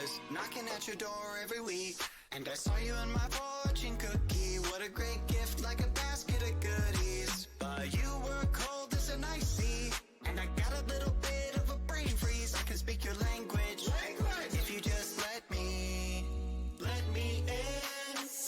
was knocking at your door every week, and I saw you in my fortune cookie. What a great gift, like a basket of goodies. But you were cold as an ice sea, and I got a little bit of a brain freeze. I can speak your language. If you just let me in.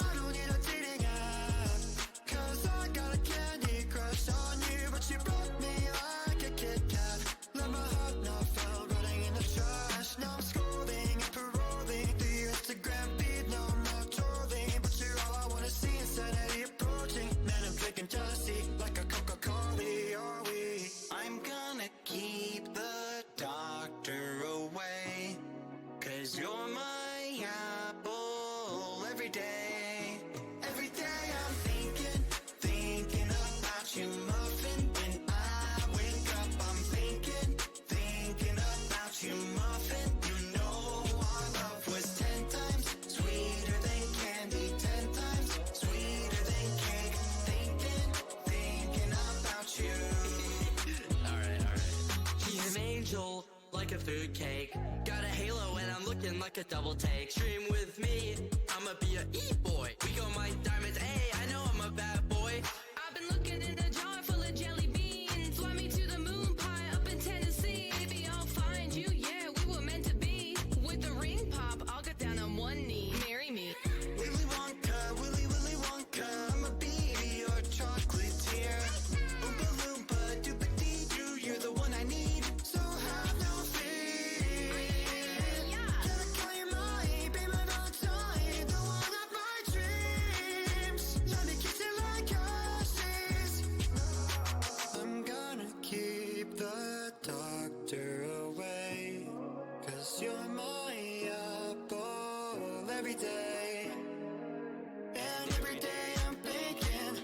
I don't need a dating app, 'cause I got a candy crush on you. But you broke me like a Kit Kat. Let my heart not fell running in the trash. Now I'm scrolling and paroling through your Instagram feed. No, I'm not trolling, but you're all I wanna see. Insanity approaching. Man, I'm drinking jealousy like a Coca-Cola. Are we? I'm gonna keep the doctor away, 'cause you're my apple every day. Every day I'm thinking about you, muffin. When I wake up, I'm thinking about you, muffin. You know our love was 10 times sweeter than candy, 10 times sweeter than cake. Thinking about you. Alright. He's an angel, like a food cake. Got a halo and I'm looking like a double take. Stream with me, I'ma be a e-boy. We go my diamonds, ayy, I know I'm a bad boy. I've been looking in a jar full of jelly beans. Fly me to the moon pie up in Tennessee. Maybe I'll find you, yeah, we were meant to be. With the ring pop, I'll get down on one knee. Marry me. Willy Wonka, Willy Wonka, I'ma be your chocolatier. Oompa Loompa, Doopa-Dee-Doo, you're the one I need, so have no fear. Gotta call you mine, be my Valentine, the one of my dreams. Let me kiss you like ashes. I'm gonna keep the doctor away, 'cause you're my apple every day. And every day I'm thinking,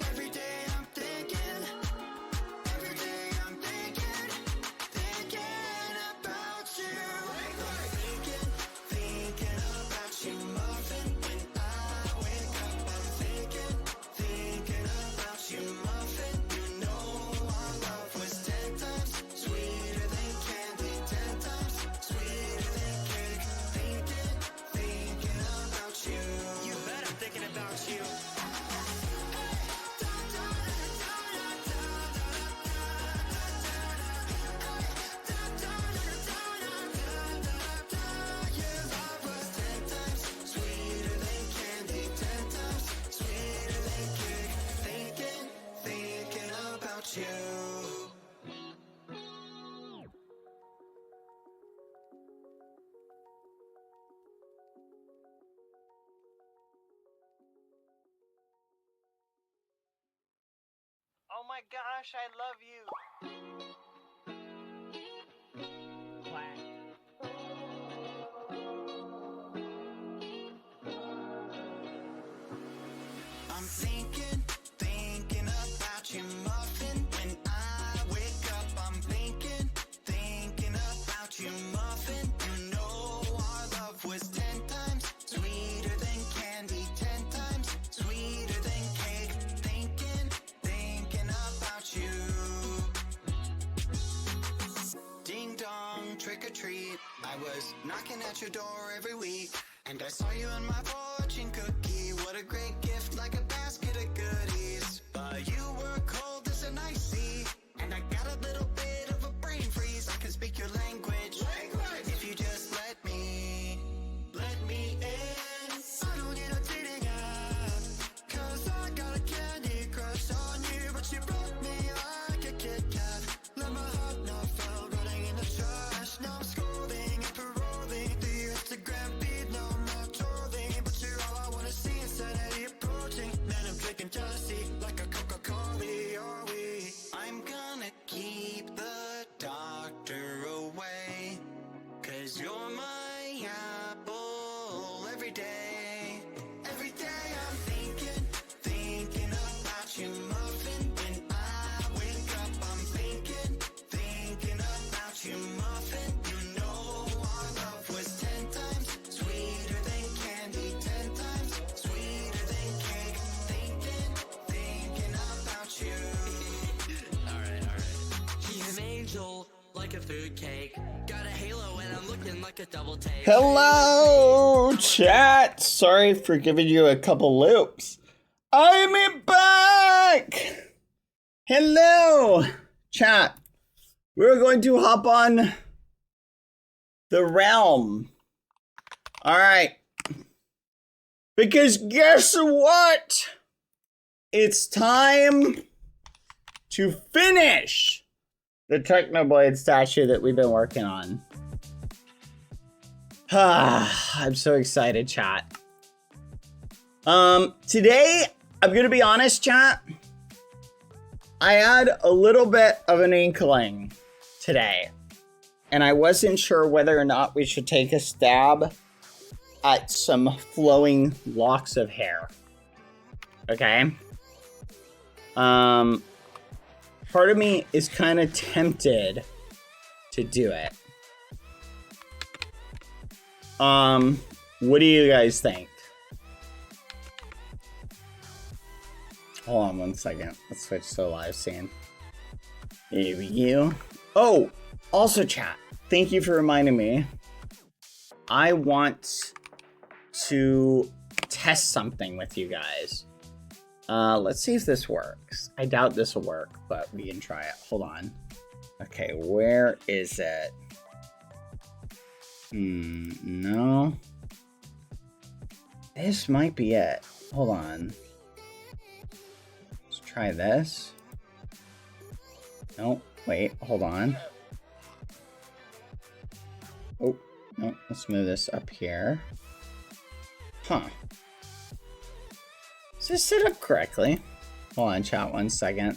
every day I'm thinking, every day I'm thinking about you. Thinking about you, muffin. When I wake up, I'm thinking about you, muffin. You know our love was 10 times sweeter than candy, 10 times sweeter than cake. Thinking about you. You bet I'm thinking about you. Your love was 10 times sweeter than candy, 10 times sweeter than cake. Thinking about you. Oh my gosh, I love you. I'm thinking about you, muffin. When I wake up, I'm thinking about you, muffin. You know our love was 10 times sweeter than candy, 10 times sweeter than cake. Thinking about you. Ding dong, trick or treat. I was knocking at your door every week, and I saw you in my fortune cookie. What a great gift, like a basket of goodies. But you were cold as an ice sea, and I got a little bit of a brain freeze. I can speak your language. If you just let me in. I don't need a dating app, 'cause I got a candy crush on you. But you broke me like a Kit Kat. Let my heart not fell running in the trash. Now I'm scrolling and paroling through your Instagram feed. No, I'm not trolling, but you're all I wanna see. Insanity approaching. Man, I'm drinking jealousy like a Coca-Cola. Are we? I'm gonna keep the doctor away, 'cause you're my apple every day. Every day I'm thinking about you, muffin. When I wake up, I'm thinking about you, muffin. You know our love was 10 times sweeter than candy, 10 times sweeter than cake. Thinking about you. Alright. He's an angel, like a food cake. Got a halo and I'm looking like a double take. Hello, chat. Sorry for giving you a couple loops. I'm back. Hello, chat. We're going to hop on the realm. All right. Because guess what? It's time to finish the TechnoBlade statue that we've been working on. I'm so excited, chat. Today, I'm gonna be honest, chat. I had a little bit of an inkling today, and I wasn't sure whether or not we should take a stab at some flowing locks of hair. Okay? Part of me is kind of tempted to do it. What do you guys think? Hold on one second. Let's switch to live scene. Here we go. Oh, also chat. Thank you for reminding me. I want to test something with you guys. Let's see if this works. I doubt this will work, but we can try it. Hold on. Okay, where is it? No. This might be it. Hold on. Let's try this. No, wait, hold on. Oh, no, let's move this up here. Huh. Is this set up correctly? Hold on, chat, one second.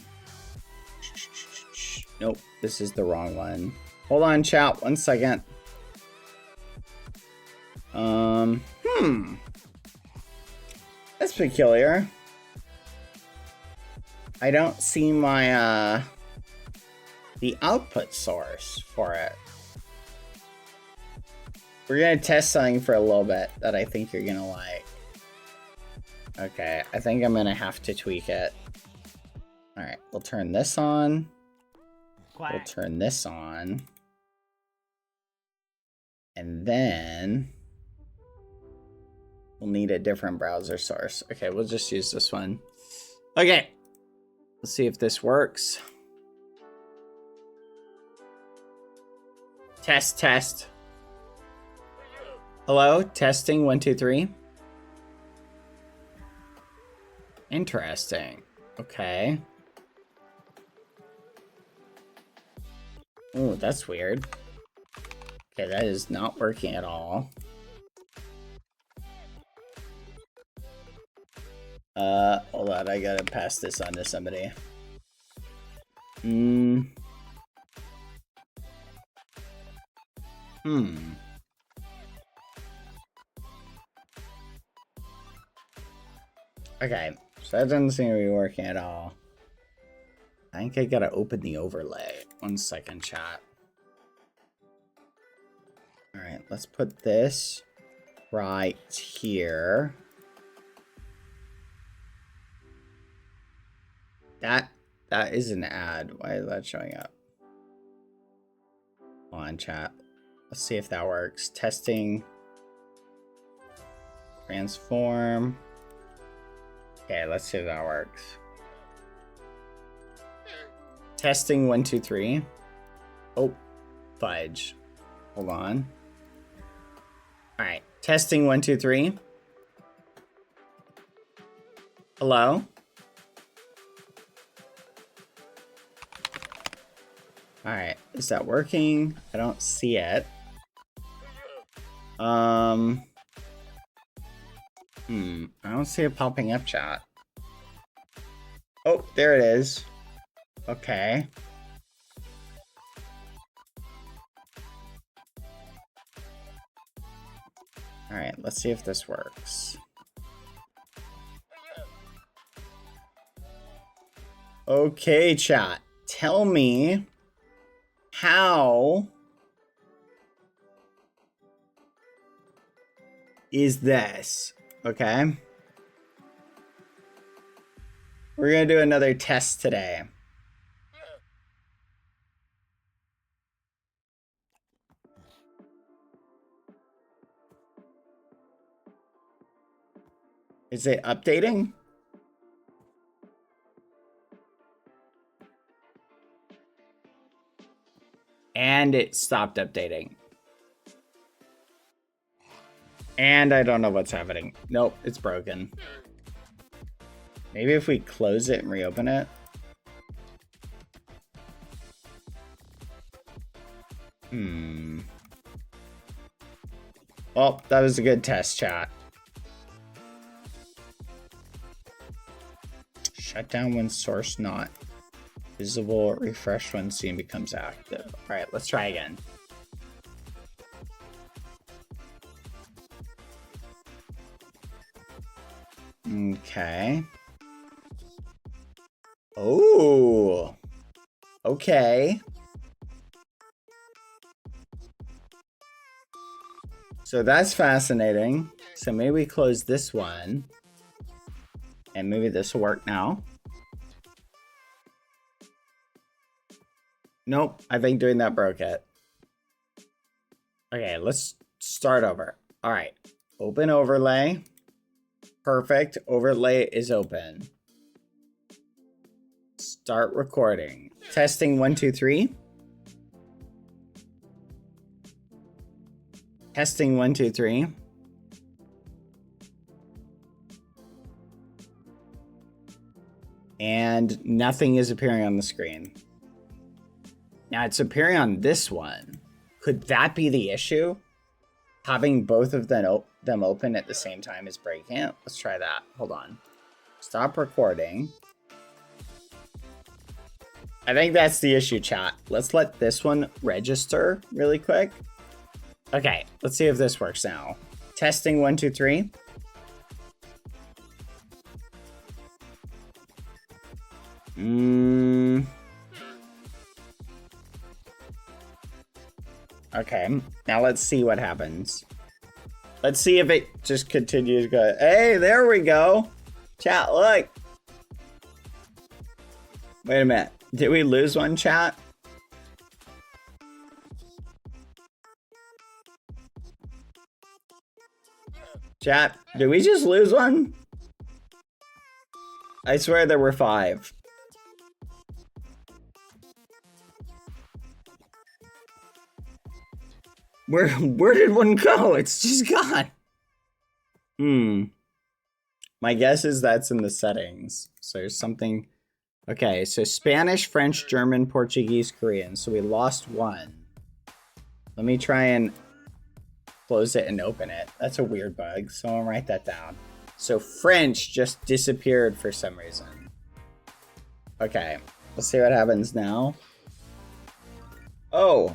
Nope, this is the wrong one. Hold on, chat, one second. That's peculiar. I don't see my, the output source for it. We're gonna test something for a little bit that I think you're gonna like. Okay, I think I'm gonna have to tweak it. Alright, we'll turn this on. We'll turn this on. And then we'll need a different browser source. Okay, we'll just use this one. Okay, let's see if this works. Test, test. Hello, testing, 1, 2, 3. Interesting. Okay. Oh, that's weird. Okay, that is not working at all. Hold on, I gotta pass this on to somebody. Okay, so that doesn't seem to be working at all. I think I gotta open the overlay. One second, chat. Alright, let's put this right here. That is an ad. Why is that showing up? Hold on, chat. Let's see if that works. Testing. Transform. Okay, let's see if that works. Testing, 1, 2, 3. Oh, fudge. Hold on. Alright, testing, 1, 2, 3. Hello? Alright, is that working? I don't see it. I don't see it popping up, chat. Oh, there it is. Okay. Alright, let's see if this works. Okay, chat. Tell me how is this? Okay. We're gonna do another test today. Is it updating? And it stopped updating. And I don't know what's happening. Nope, it's broken. Maybe if we close it and reopen it. Well, that was a good test, chat. Shut down when source not visible. Refresh when scene becomes active. All right, let's try again. Okay. Oh. Okay. So that's fascinating. So maybe we close this one. And maybe this will work now. Nope, I think doing that broke it. Okay, let's start over. All right, open overlay. Perfect, overlay is open. Start recording. Testing 1, 2, 3. Testing 1, 2, 3. And nothing is appearing on the screen. Now it's appearing on this one. Could that be the issue? Having both of them open at the same time is breaking it. Let's try that. Hold on. Stop recording. I think that's the issue, chat. Let's let this one register really quick. Okay, let's see if this works now. Testing 1, 2, 3. Okay, now let's see what happens. Let's see if it just continues going. Hey, there we go. Chat, look. Wait a minute. Did we lose one, chat? Chat, did we just lose one? I swear there were 5. Where did one go? It's just gone. My guess is that's in the settings. So there's something. Okay, so Spanish, French, German, Portuguese, Korean. So we lost one. Let me try and close it and open it. That's a weird bug. So I'll write that down. So French just disappeared for some reason. Okay, let's see what happens now. Oh.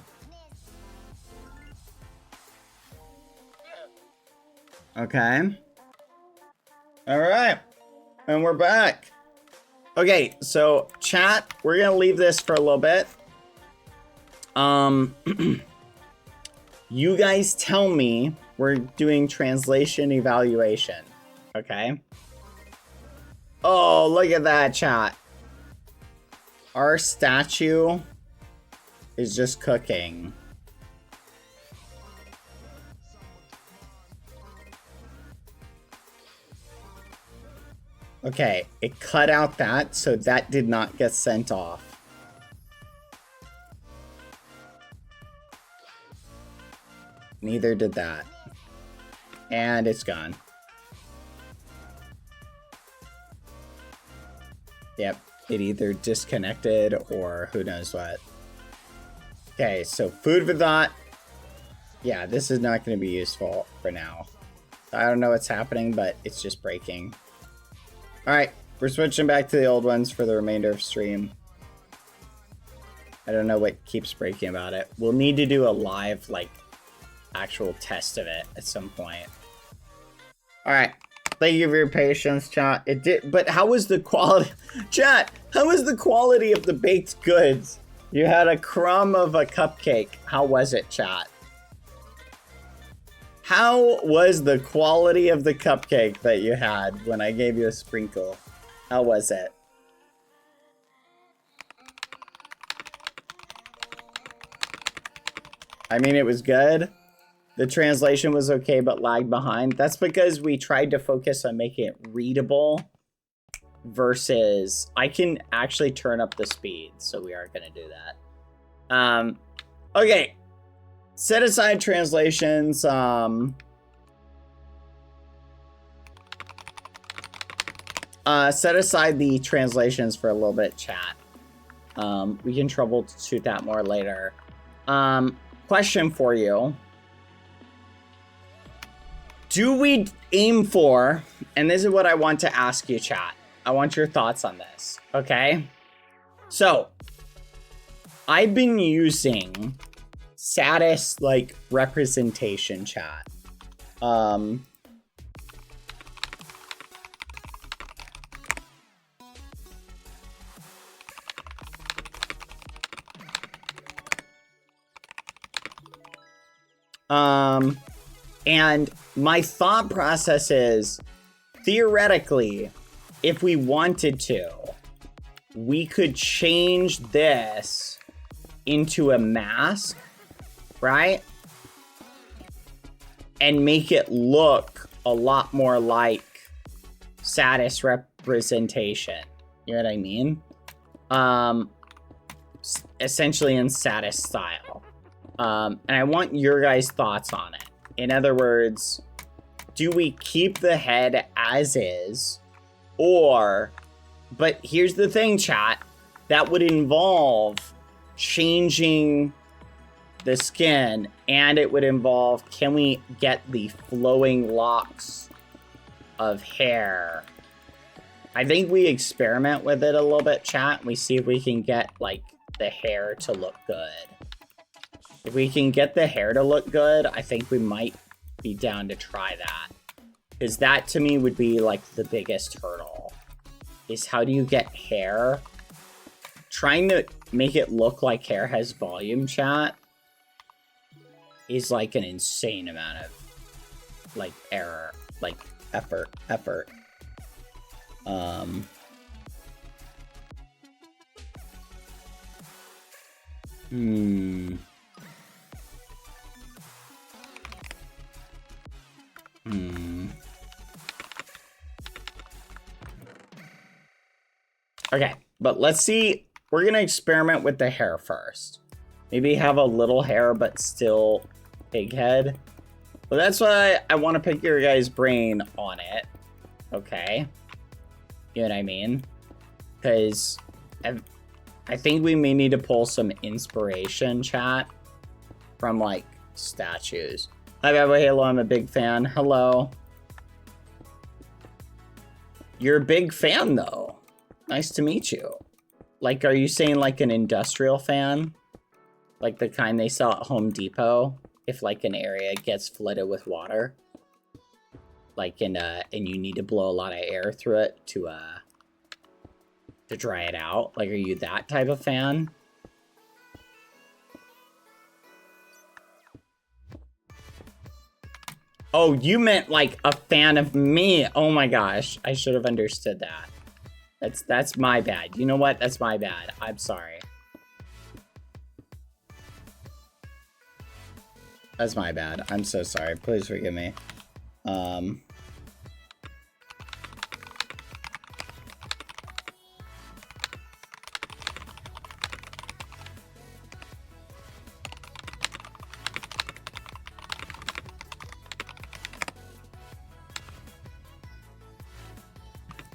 Okay. All right. And we're back. Okay, so chat, we're going to leave this for a little bit. You guys tell me we're doing translation evaluation. Okay. Oh, look at that, chat. Our statue is just cooking. Okay, it cut out that, so that did not get sent off. Neither did that. And it's gone. Yep, it either disconnected or who knows what. Okay, so food for thought. Yeah, this is not going to be useful for now. I don't know what's happening, but it's just breaking. Alright, we're switching back to the old ones for the remainder of stream. I don't know what keeps breaking about it. We'll need to do a live, like, actual test of it at some point. Alright, thank you for your patience, chat. It did, but how was the quality? Chat, how was the quality of the baked goods? You had a crumb of a cupcake. How was it, chat? How was the quality of the cupcake that you had when I gave you a sprinkle? How was it? I mean, it was good. the translation was okay but lagged behind. That's because we tried to focus on making it readable versus I can actually turn up the speed, so we are going to do that. Okay, set aside translations. Set aside the translations for a little bit, chat. We can troubleshoot that more later. Question for you. Do we aim for, and this is what I want to ask you, chat. I want your thoughts on this, okay? So, I've been using saddest, like, representation, chat. And my thought process is, theoretically, if we wanted to, we could change this into a mask, right? And make it look a lot more like saddest representation. You know what I mean? Essentially in saddest style. And I want your guys' thoughts on it. In other words, do we keep the head as is? Or, but here's the thing, chat, that would involve changing the skin, and it would involve, can we get the flowing locks of hair? I think we experiment with it a little bit, chat, and we see if we can get, like, the hair to look good. If we can get the hair to look good, I think we might be down to try that. Because that, to me, would be, like, the biggest hurdle. Is how do you get hair? Trying to make it look like hair has volume, chat, is, like, an insane amount of, like, error. Like, effort. Okay, but let's see. We're gonna experiment with the hair first. Maybe have a little hair, but still big head. But that's why I want to pick your guys' brain on it. Okay, you know what I mean? Because I think we may need to pull some inspiration, chat, from like statues. Hi, BadBoyHalo, I'm a big fan. Hello. You're a big fan, though. Nice to meet you. Like, are you saying like an industrial fan? Like the kind they sell at Home Depot if like an area gets flooded with water? Like and you need to blow a lot of air through it to dry it out? Like, are you that type of fan? Oh, you meant like a fan of me. Oh my gosh, I should have understood that. That's my bad. You know what? That's my bad. I'm sorry. That's my bad. I'm so sorry. Please forgive me.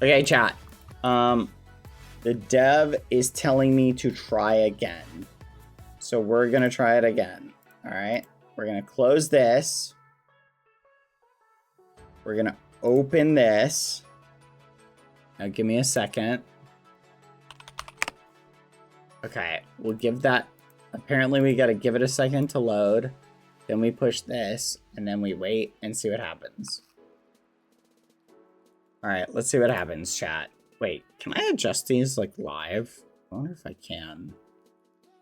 Okay, chat. The dev is telling me to try again. So we're gonna try it again. All right. We're gonna close this. We're gonna open this. Now give me a second. Okay, we'll give that. Apparently we gotta give it a second to load. Then we push this, and then we wait and see what happens. All right, let's see what happens, chat. Wait, can I adjust these like live? I wonder if I can.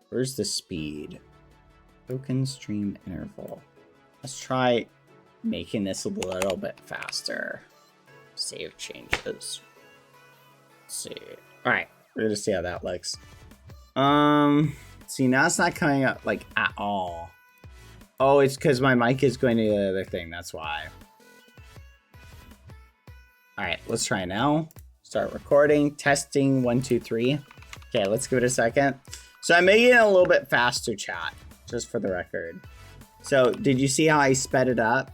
Where's the speed? Token stream interval. Let's try making this a little bit faster. Save changes. Let's see. All right, we're gonna see how that looks. See, now it's not coming up like at all. Oh, it's because my mic is going to the other thing. That's why. All right, let's try now. Start recording. Testing 1, 2, 3. Okay, let's give it a second. So I'm making it a little bit faster, chat, just for the record. So did you see how I sped it up?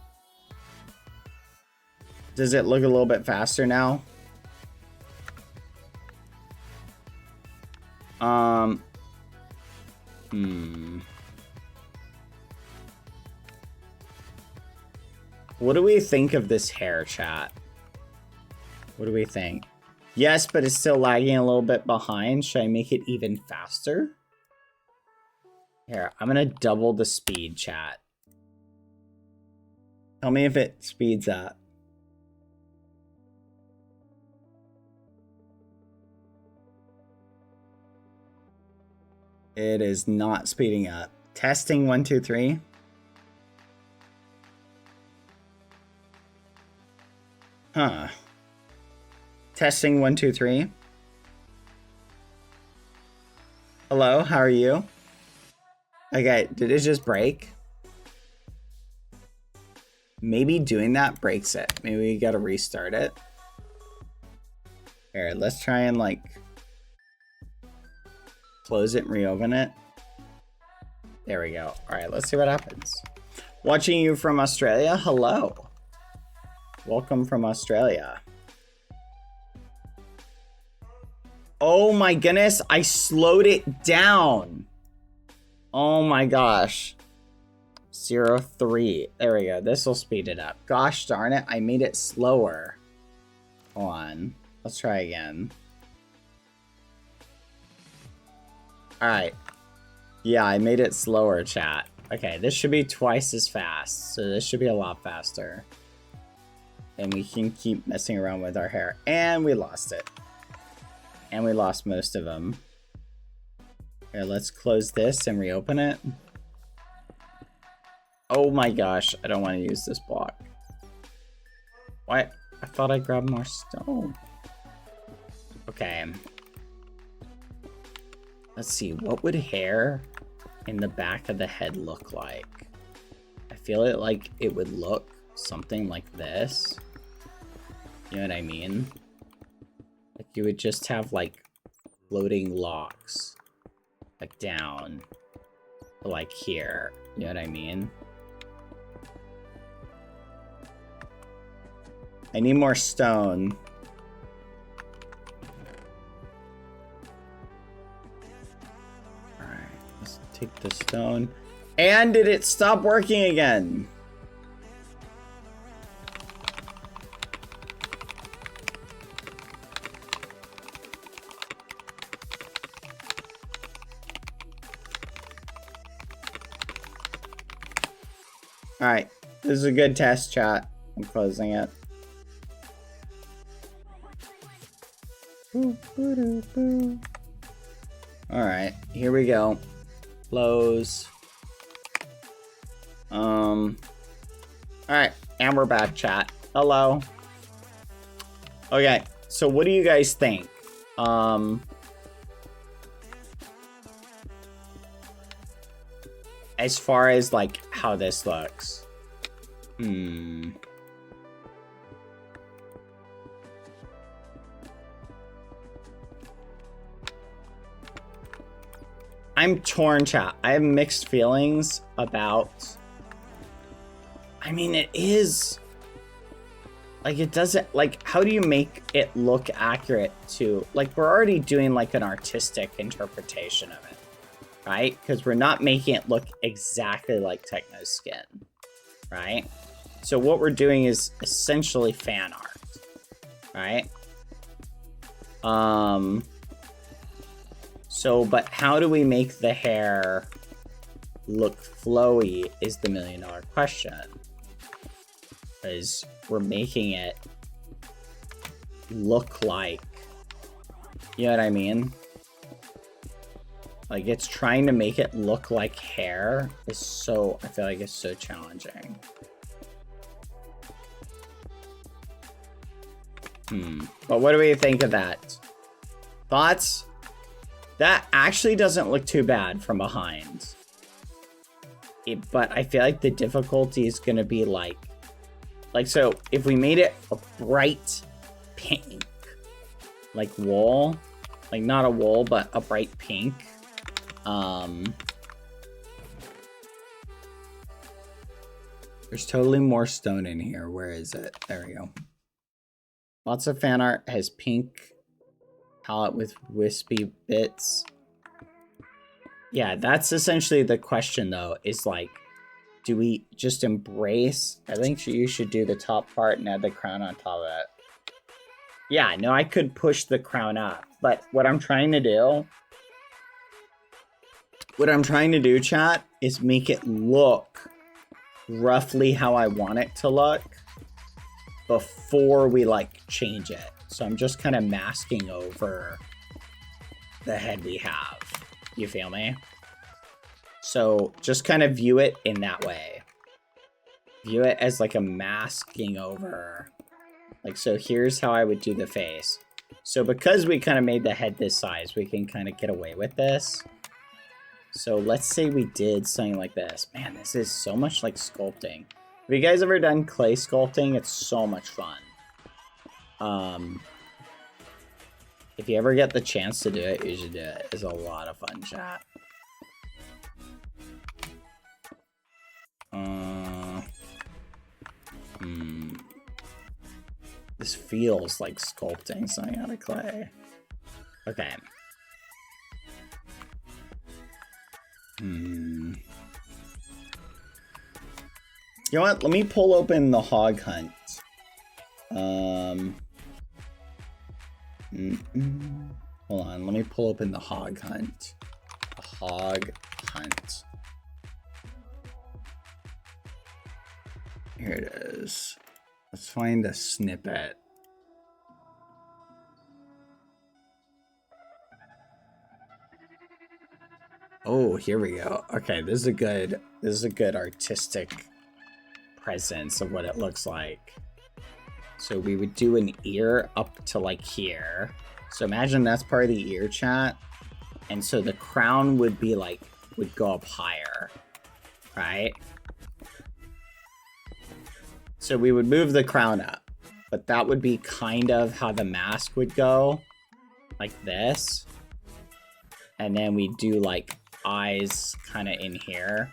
Does it look a little bit faster now? What do we think of this hair, chat? What do we think? Yes, but it's still lagging a little bit behind. Should I make it even faster? Here, I'm gonna double the speed, chat. Tell me if it speeds up. It is not speeding up. Testing 1, 2, 3. Huh. Testing 1, 2, 3. Hello, how are you? Okay, did it just break? Maybe doing that breaks it. Maybe we gotta restart it. Here, let's try and like close it and reopen it. There we go. All right, let's see what happens. Watching you from Australia. Hello. Welcome from Australia. Oh my goodness, I slowed it down. Oh my gosh. 0.3. There we go. This will speed it up. Gosh darn it, I made it slower. Hold on. Let's try again. Alright. Yeah, I made it slower, chat. Okay, this should be twice as fast. So this should be a lot faster. And we can keep messing around with our hair. And we lost it. And we lost most of them. Here, let's close this and reopen it. Oh my gosh, I don't want to use this block. What? I thought I grabbed more stone. Okay. Let's see, what would hair in the back of the head look like? I feel it like it would look something like this. You know what I mean? Like you would just have like floating locks. Like down. Like here. You know what I mean? I need more stone. Alright, let's take the stone. And did it stop working again? Alright, this is a good test, chat. I'm closing it. Alright, here we go. Close. Alright, and we're back, chat. Hello. Okay, so what do you guys think? As far as like how this looks. I'm torn, chat. I have mixed feelings about... I mean, it is... Like, it doesn't... Like, how do you make it look accurate to... Like, we're already doing, like, an artistic interpretation of it. Right? Because we're not making it look exactly like Techno's skin. Right? So what we're doing is essentially fan art. Right? So, but how do we make the hair look flowy is the $1 million question. Because we're making it look like, you know what I mean? Like, it's trying to make it look like hair is so, I feel like it's so challenging. But what do we think of that? Thoughts? That actually doesn't look too bad from behind. but I feel like the difficulty is gonna be like so if we made it a bright pink, like wool, like not a wool, but a bright pink. There's totally more stone in here. Where is it? There we go. Lots of fan art has pink palette with wispy bits. Yeah, that's essentially the question though, is like, do we just embrace? I think you should do the top part and add the crown on top of it. Yeah, no, I could push the crown up, but what I'm trying to do, chat, is make it look roughly how I want it to look before we like change it. So I'm just kind of masking over the head we have. You feel me? So just kind of view it in that way. View it as like a masking over. Like, so here's how I would do the face. So because we kind of made the head this size, we can kind of get away with this. So let's say we did something like this. Man, this is so much like sculpting. Have you guys ever done clay sculpting? It's so much fun. If you ever get the chance to do it, you should do it. It's a lot of fun, chat. This feels like sculpting something out of clay. Okay. You know what? Let me pull open the hog hunt. Hold on. Let me pull open the hog hunt. The hog hunt. Here it is. Let's find a snippet. Oh, here we go. Okay, this is a good artistic presence of what it looks like. So we would do an ear up to like here. So imagine that's part of the ear, chat. And so the crown would be like, would go up higher, right? So we would move the crown up, but that would be kind of how the mask would go, like this. And then we do like eyes kind of in here.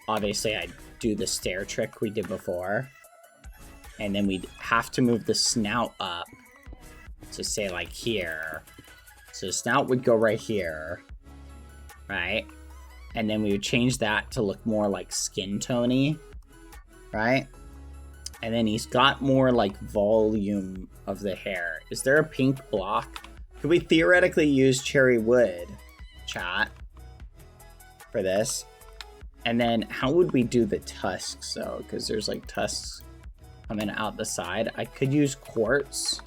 Obviously I'd do the stare trick we did before. And then we'd have to move the snout up to say like here. So the snout would go right here, right? And then we would change that to look more like skin tone-y, right? And then he's got more like volume of the hair. Is there a pink block? Could we theoretically use cherry wood, chat, for this? And then how would we do the tusks though? Because there's like tusks coming out the side. I could use quartz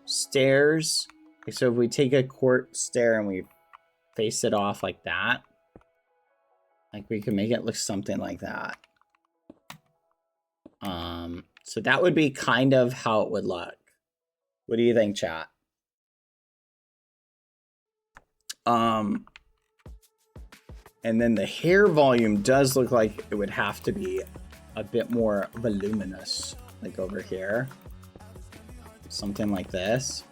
stairs. So if we take a quartz stair and we face it off like that, like we can make it look something like that. So that would be kind of how it would look. What do you think, chat? And then the hair volume does look like it would have to be a bit more voluminous, like over here. Something like this.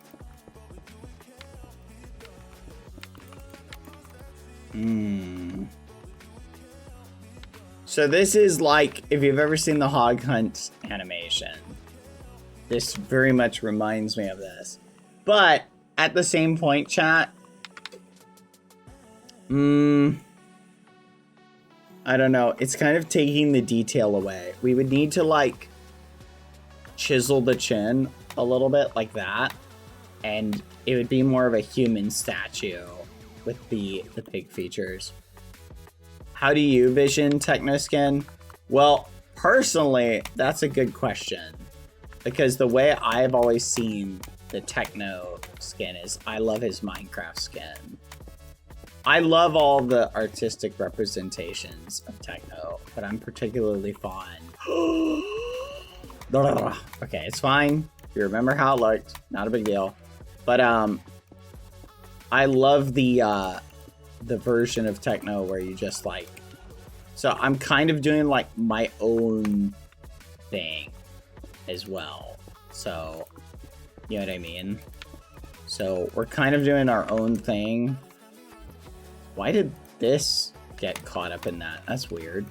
So this is like, if you've ever seen the hog hunt animation, this very much reminds me of this. But at the same point, chat, I don't know. It's kind of taking the detail away. We would need to like chisel the chin a little bit like that. And it would be more of a human statue with the pig features. How do you vision Techno Skin? Well, personally, that's a good question. Because the way I've always seen the Techno Skin is I love his Minecraft skin. I love all the artistic representations of Techno, but I'm particularly fond. Okay, it's fine. You remember how it looked. Not a big deal. But I love the version of Techno where you just like So I'm kind of doing like my own thing as well. So, you know what I mean? So we're kind of doing our own thing. Why did this get caught up in that? That's weird.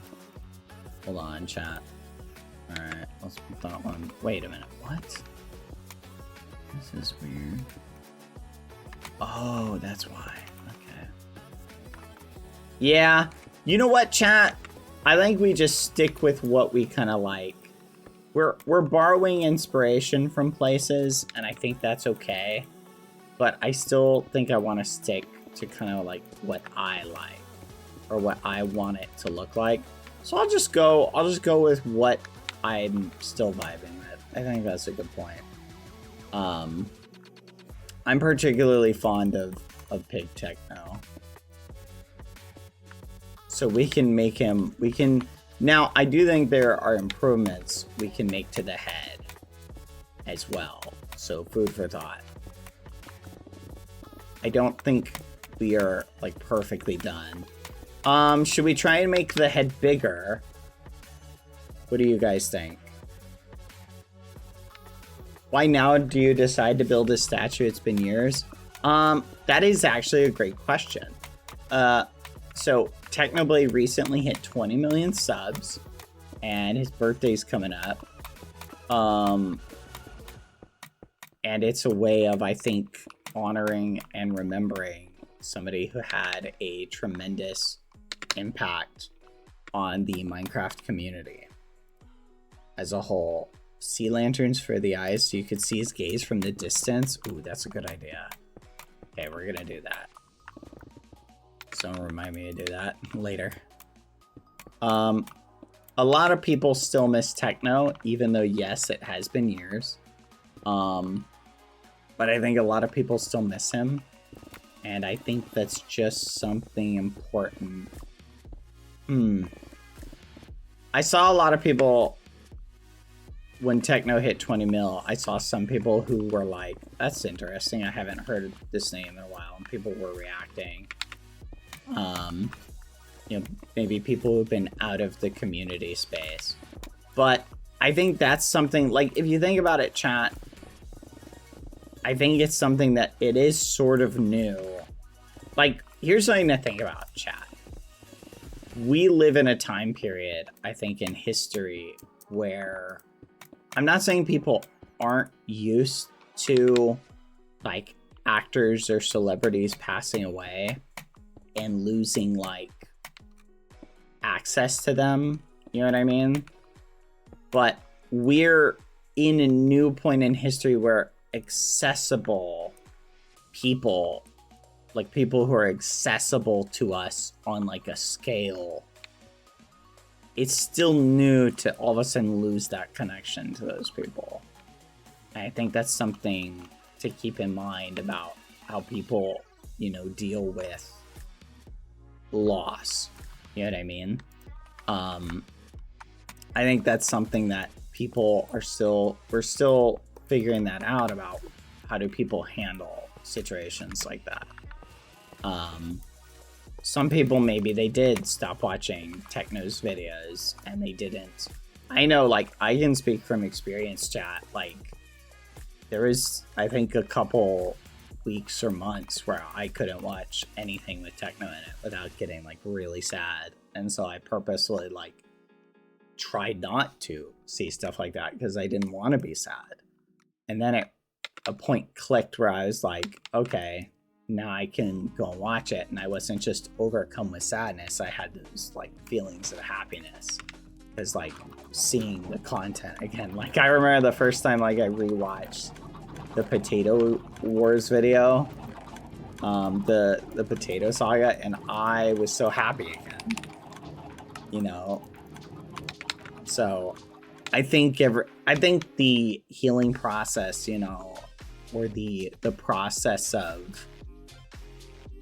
Hold on, chat. Alright, let's put that one. Wait a minute, what? This is weird. Oh, that's why. Okay. Yeah, you know what, chat? I think we just stick with what we kind of like. We're borrowing inspiration from places, and I think that's okay. But I still think I want to stick to kind of like what I like, or what I want it to look like. So I'll just go with what I'm still vibing with. I think that's a good point. I'm particularly fond of Pig Techno. So we can make him, now I do think there are improvements we can make to the head as well. So food for thought. I don't think we are like perfectly done. Should we try and make the head bigger? What do you guys think? Why now do you decide to build a statue? It's been years. That is actually a great question. So TechnoBlade recently hit 20 million subs, and his birthday's coming up. And it's a way of, I think, honoring and remembering somebody who had a tremendous impact on the Minecraft community as a whole. Sea lanterns for the eyes so you could see his gaze from the distance. Ooh, that's a good idea. Okay, we're gonna do that. Someone remind me to do that later. A lot of people still miss Techno, even though yes, it has been years. But I think a lot of people still miss him. And I think that's just something important. I saw a lot of people, when Techno hit 20 mil, I saw some people who were like, that's interesting, I haven't heard this name in a while, and people were reacting. You know, maybe people who've been out of the community space. But I think that's something, like, if you think about it, chat, I think it's something that it is sort of new. Like, here's something to think about, chat. We live in a time period, I think, in history where I'm not saying people aren't used to, like, actors or celebrities passing away and losing, like, access to them. You know what I mean? But we're in a new point in history where accessible people, like people who are accessible to us on like a scale, it's still new to all of a sudden lose that connection to those people. And I think that's something to keep in mind about how people, you know, deal with loss. You know what I mean? I think that's something that people are we're still figuring that out about how do people handle situations like that. Some people, maybe they did stop watching Techno's videos and they didn't. I know, like, I can speak from experience, chat. Like, there was, I think, a couple weeks or months where I couldn't watch anything with Techno in it without getting, like, really sad. And so I purposely, like, tried not to see stuff like that because I didn't want to be sad. And then a point clicked where I was like, okay, now I can go and watch it. And I wasn't just overcome with sadness. I had those, like, feelings of happiness. Because, like, seeing the content again. Like, I remember the first time, like, I rewatched the Potato Wars video. The Potato Saga. And I was so happy again. You know? So, I think the healing process, you know, or the process of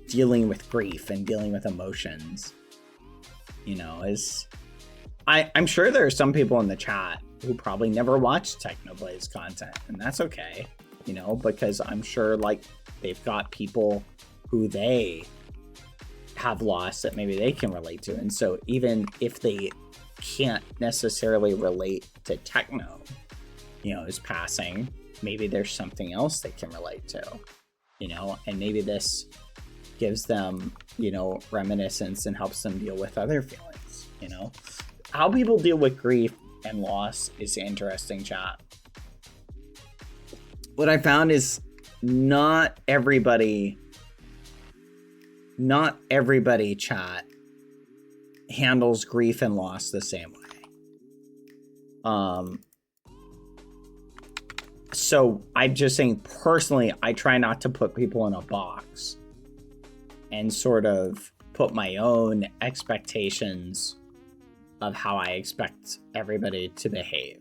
dealing with grief and dealing with emotions, you know, is... I'm sure there are some people in the chat who probably never watched TechnoBlade's content, and that's okay, you know, because I'm sure, like, they've got people who they have lost that maybe they can relate to. And so even if they can't necessarily relate to Techno, you know, is passing, maybe there's something else they can relate to, you know, and maybe this gives them, you know, reminiscence and helps them deal with other feelings, you know. How people deal with grief and loss is interesting, chat. What I found is not everybody, chat, handles grief and loss the same way. So I'm just saying, personally, I try not to put people in a box and sort of put my own expectations of how I expect everybody to behave.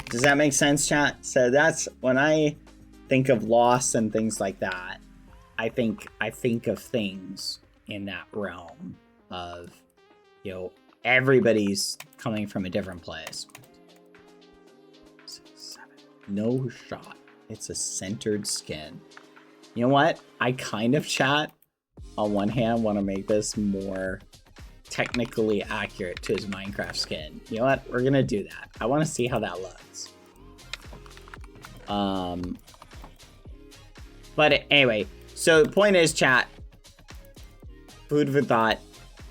Does that make sense, chat? So that's when I think of loss and things like that, I think of things in that realm of, you know, everybody's coming from a different place. 6, 7. No shot. It's a centered skin. You know what? I kind of, chat, on one hand, want to make this more technically accurate to his Minecraft skin. You know what? We're gonna do that. I want to see how that looks. But anyway, so the point is, chat, food for thought,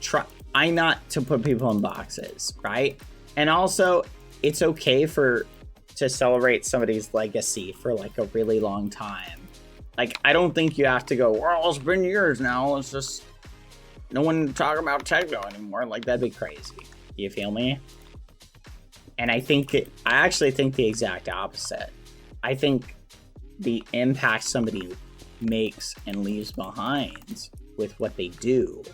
try not to put people in boxes, right? And also, it's okay to celebrate somebody's legacy for like a really long time. Like, I don't think you have to go, well, it's been years now, it's just no one talking about techno anymore. Like, that'd be crazy. You feel me? And I actually think the exact opposite. I think the impact somebody makes and leaves behind with what they do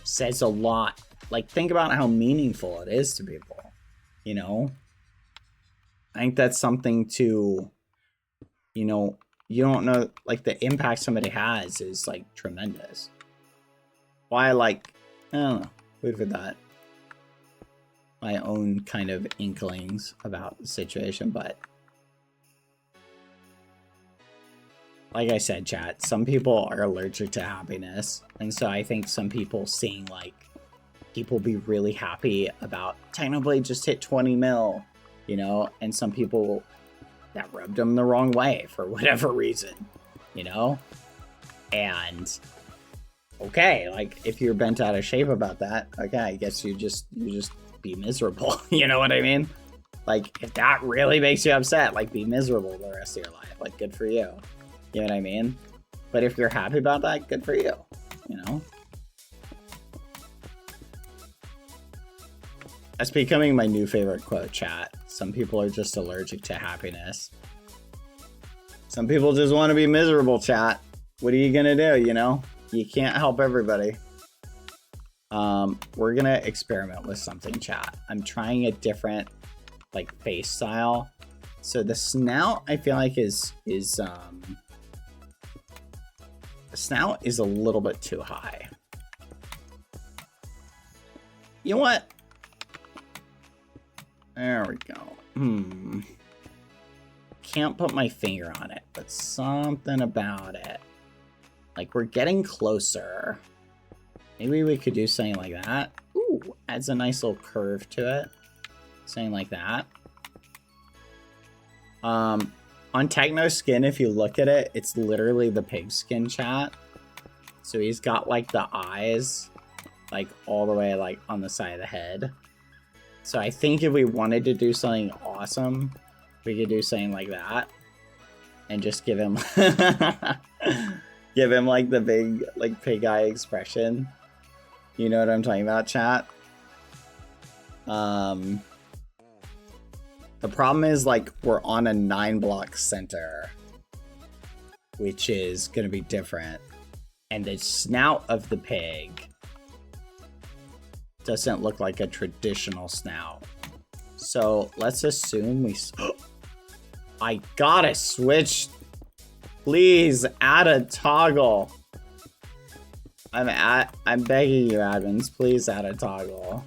says a lot. Like, think about how meaningful it is to people, you know? I think that's something to, you know, you don't know, like, the impact somebody has is, like, tremendous. Why, like, I don't know, wait for that. My own kind of inklings about the situation, but like I said, chat, some people are allergic to happiness, and so I think some people seeing, like, people be really happy about TechnoBlade just hit 20 mil, you know, and some people, that rubbed them the wrong way for whatever reason, you know? And okay, like, if you're bent out of shape about that, okay, I guess you just be miserable. You know what I mean? Like, if that really makes you upset, like, be miserable the rest of your life. Like, good for you. You know what I mean? But if you're happy about that, good for you. You know? That's becoming my new favorite quote, chat. Some people are just allergic to happiness. Some people just want to be miserable, chat. What are you gonna do, you know? You can't help everybody. We're gonna experiment with something, chat. I'm trying a different, like, face style. So the snout, I feel like the snout is a little bit too high. You know what? There we go. Can't put my finger on it, but something about it. Like, we're getting closer. Maybe we could do something like that. Ooh, adds a nice little curve to it. Something like that. On Techno's skin, if you look at it, it's literally the pig skin, chat. So he's got, like, the eyes, like, all the way, like, on the side of the head. So I think if we wanted to do something awesome, we could do something like that. And just give him give him, like, the big, like, pig eye expression. You know what I'm talking about, chat? The problem is, like, we're on a 9-block center, which is going to be different. And the snout of the pig doesn't look like a traditional snout. So let's assume we... I gotta switch. Please add a toggle. I'm begging you, admins, please add a toggle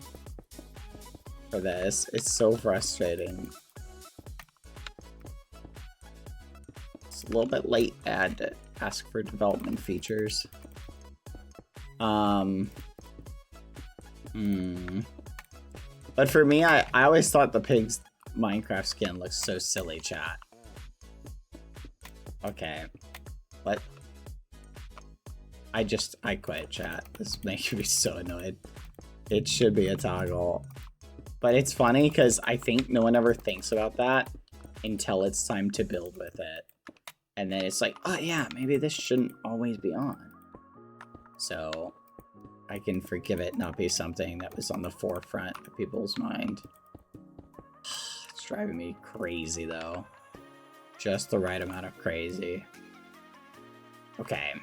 for this. It's so frustrating. was a little bit late. I had to ask for development features. But for me, I always thought the pig's Minecraft skin looks so silly, chat. Okay. What? I quit, chat. This is making me so annoyed. It should be a toggle. But it's funny because I think no one ever thinks about that until it's time to build with it. And then it's like, oh yeah, maybe this shouldn't always be on. So I can forgive it not be something that was on the forefront of people's mind. It's driving me crazy though. Just the right amount of crazy. Okay.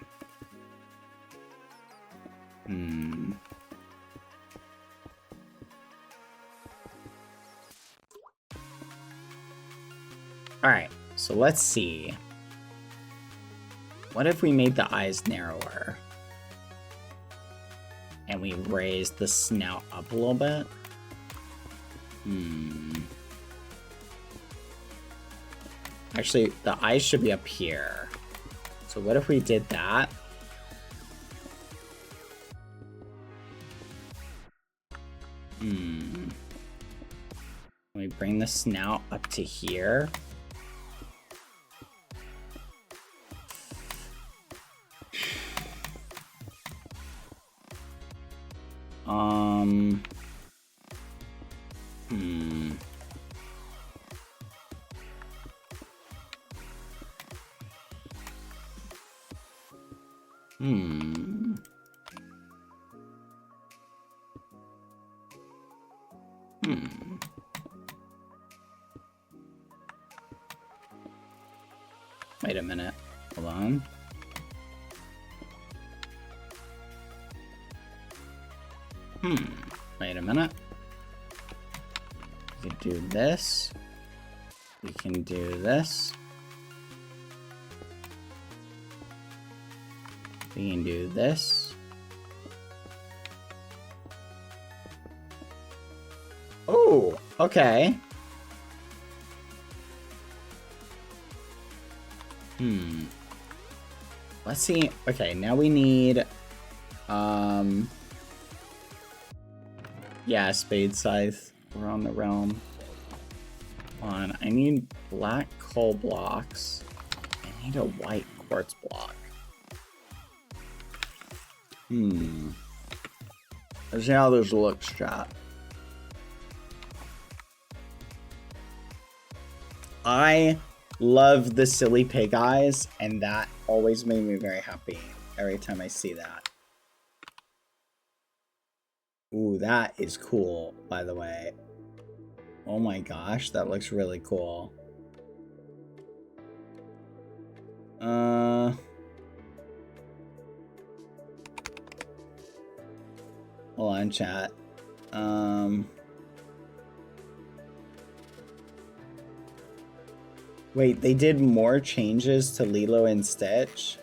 Alright, so let's see. What if we made the eyes narrower? And we raised the snout up a little bit? Actually, the eyes should be up here. So what if we did that? We bring the snout up to here. Wait a minute. Hold on. Wait a minute. We can do this. We can do this. We can do this. Oh, okay. Let's see. Okay, now we need yeah, spade scythe. We're on the realm. Hold on, I need black coal blocks. I need a white quartz block. Let's see how this looks, chat. I love the silly pig eyes, and that always made me very happy every time I see that. Ooh, that is cool, by the way. Oh my gosh, that looks really cool. Hold on, chat. Wait, they did more changes to Lilo and Stitch?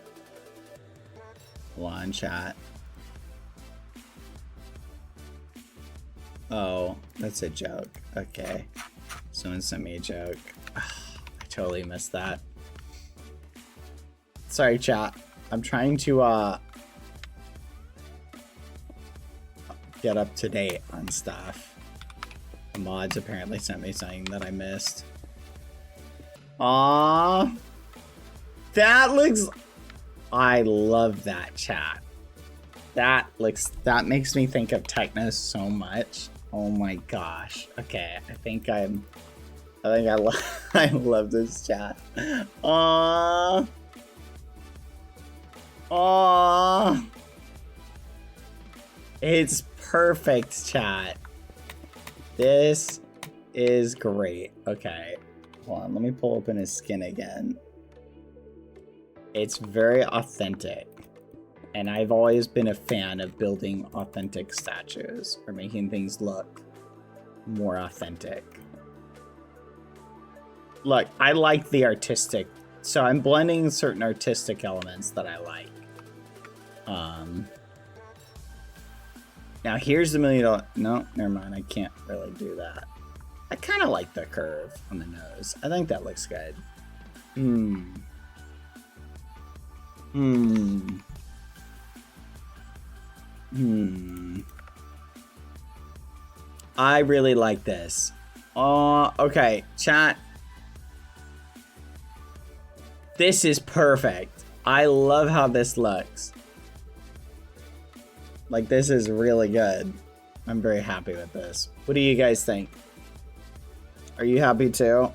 Hold on, chat. Oh, that's a joke. Okay. Someone sent me a joke. I totally missed that. Sorry, chat. I'm trying to, get up to date on stuff. The mods apparently sent me something that I missed. Aww. That looks... I love that, chat. That makes me think of Techno so much. Oh my gosh. Okay, I love this chat. Aww. Aww. It's perfect, chat. This is great. Okay. Hold on, let me pull open his skin again. It's very authentic. And I've always been a fan of building authentic statues, or making things look more authentic. Look, I like the artistic, so I'm blending certain artistic elements that I like. Now here's the $1 million. No, never mind. I can't really do that. I kind of like the curve on the nose. I think that looks good. I really like this. Okay, chat. This is perfect. I love how this looks. Like, this is really good. I'm very happy with this. What do you guys think? Are you happy too?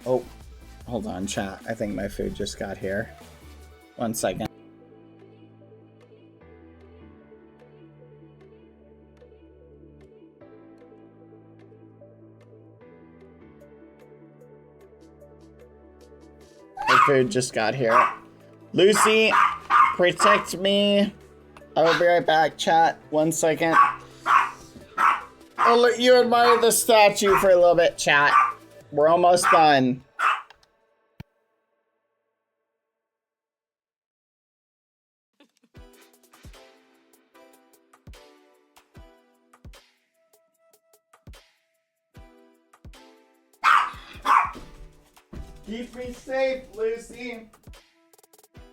Oh, hold on, chat. I think my food just got here. 1 second. My food just got here. Lucy, protect me. I will be right back, chat. 1 second. I'll let you admire the statue for a little bit, chat. We're almost done. Keep me safe, Lucy.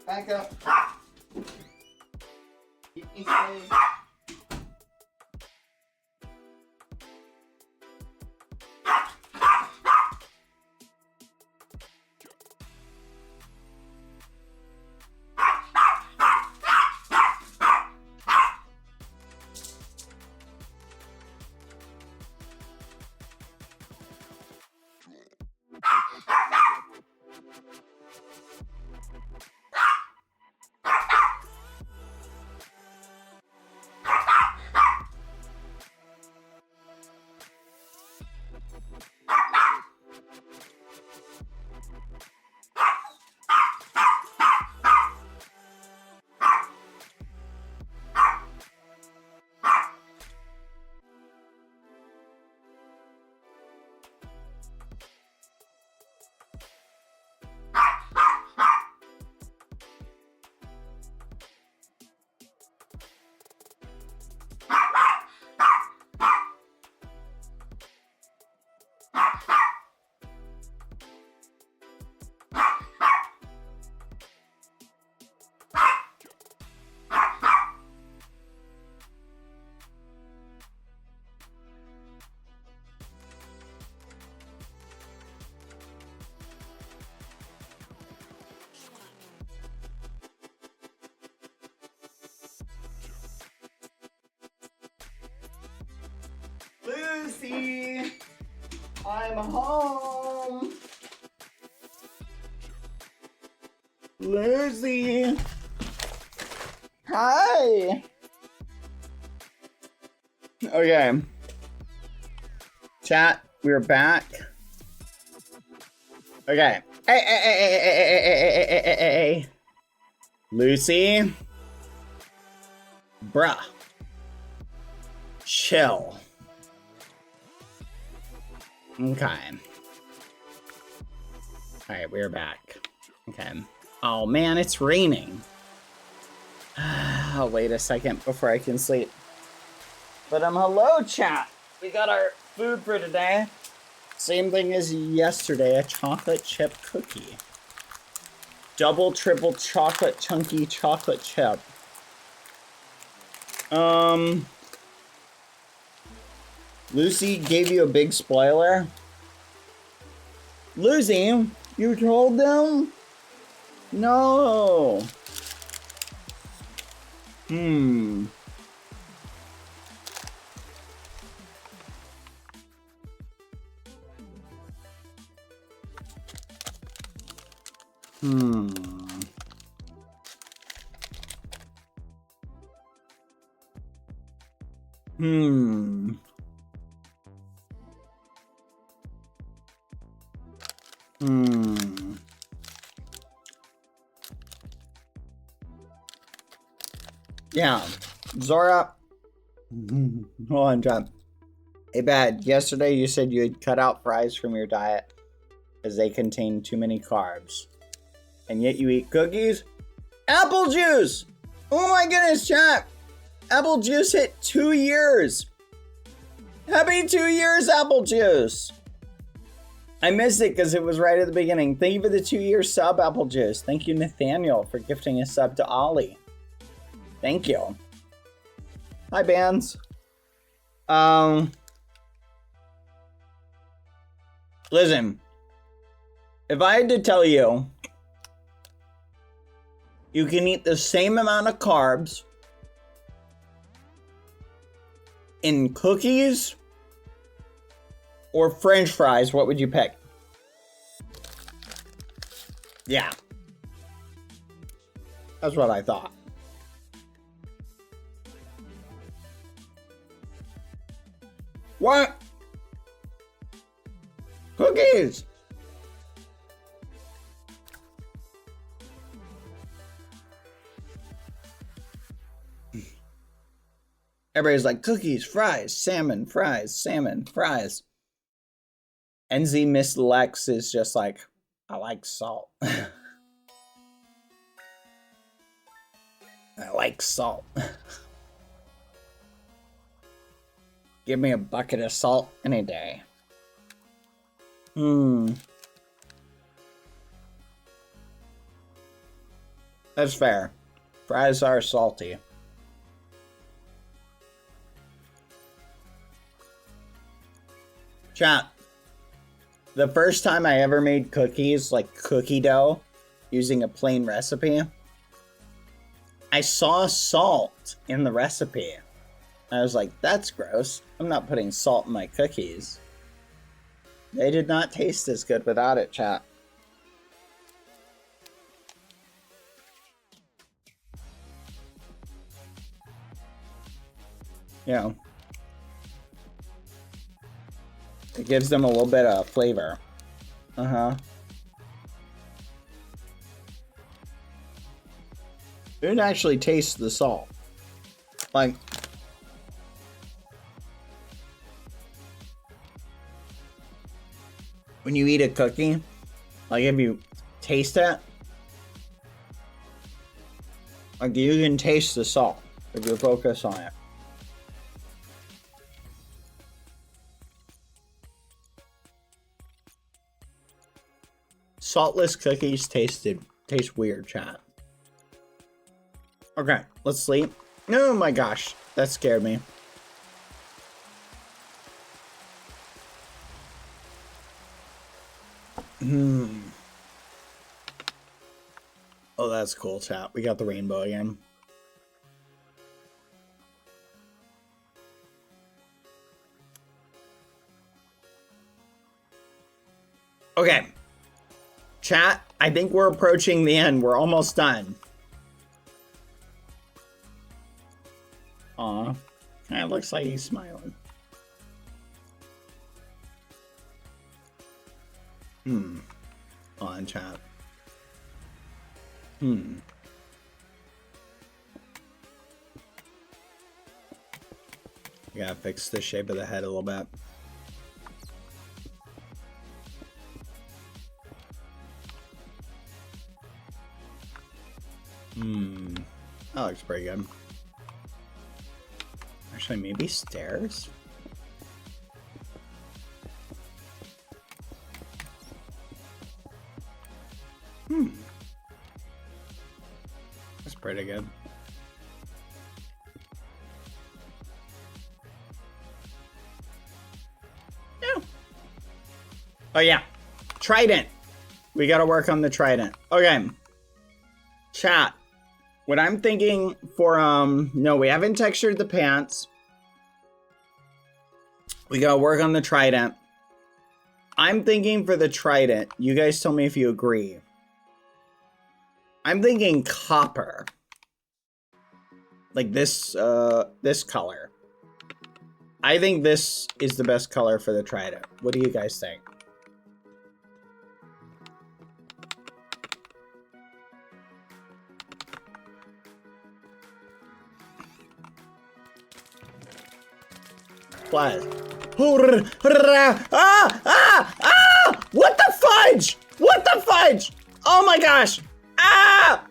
Back up. Keep me safe. Lucy, I'm home. Lucy. Hi. Okay. Chat, we're back. Okay. Hey. Lucy. Bruh. Chill. Okay. Alright, we're back. Okay. Oh man, it's raining. I'll wait a second before I can sleep. But hello chat! We got our food for today. Same thing as yesterday, a chocolate chip cookie. Double, triple chocolate, chunky chocolate chip. Lucy gave you a big spoiler. Lucy, you told them? No. Hmm. Yeah, Zora. Hold on, John. Hey, Bad. Yesterday you said you had cut out fries from your diet as they contain too many carbs, and yet you eat cookies. Apple juice. Oh my goodness, chat. Apple juice hit 2 years. Happy 2 years, Apple Juice. I missed it because it was right at the beginning. Thank you for the 2-year sub, Apple Juice. Thank you, Nathaniel, for gifting a sub to Ollie. Thank you. Hi, bands. Listen, if I had to tell you, you can eat the same amount of carbs in cookies or French fries, what would you pick? Yeah. That's what I thought. What? Cookies! Everybody's like, cookies, fries, salmon, fries, salmon, fries. NZ Miss Lex is just like, I like salt. I like salt. Give me a bucket of salt any day. That's fair. Fries are salty. Chat. The first time I ever made cookies, like cookie dough, using a plain recipe, I saw salt in the recipe. I was like, that's gross. I'm not putting salt in my cookies. They did not taste as good without it, chat. Yeah. It gives them a little bit of flavor. Uh-huh. You can actually taste the salt. Like, when you eat a cookie, like if you taste it, like you can taste the salt if you focus on it. Saltless cookies taste weird, chat. Okay, let's sleep. Oh my gosh, that scared me. Oh, that's cool, chat. We got the rainbow again. Okay. Chat, I think we're approaching the end. We're almost done. Aw. It looks like he's smiling. On chat. Gotta fix the shape of the head a little bit. That looks pretty good. Actually, maybe stairs? That's pretty good. Yeah. Oh yeah. Trident. We gotta work on the trident. Okay. Chat. What I'm thinking for, no, we haven't textured the pants. We gotta work on the trident. I'm thinking for the trident, you guys tell me if you agree. I'm thinking copper. Like this, this color. I think this is the best color for the trident. What do you guys think? What? What the fudge? What the fudge? Oh my gosh! Ah!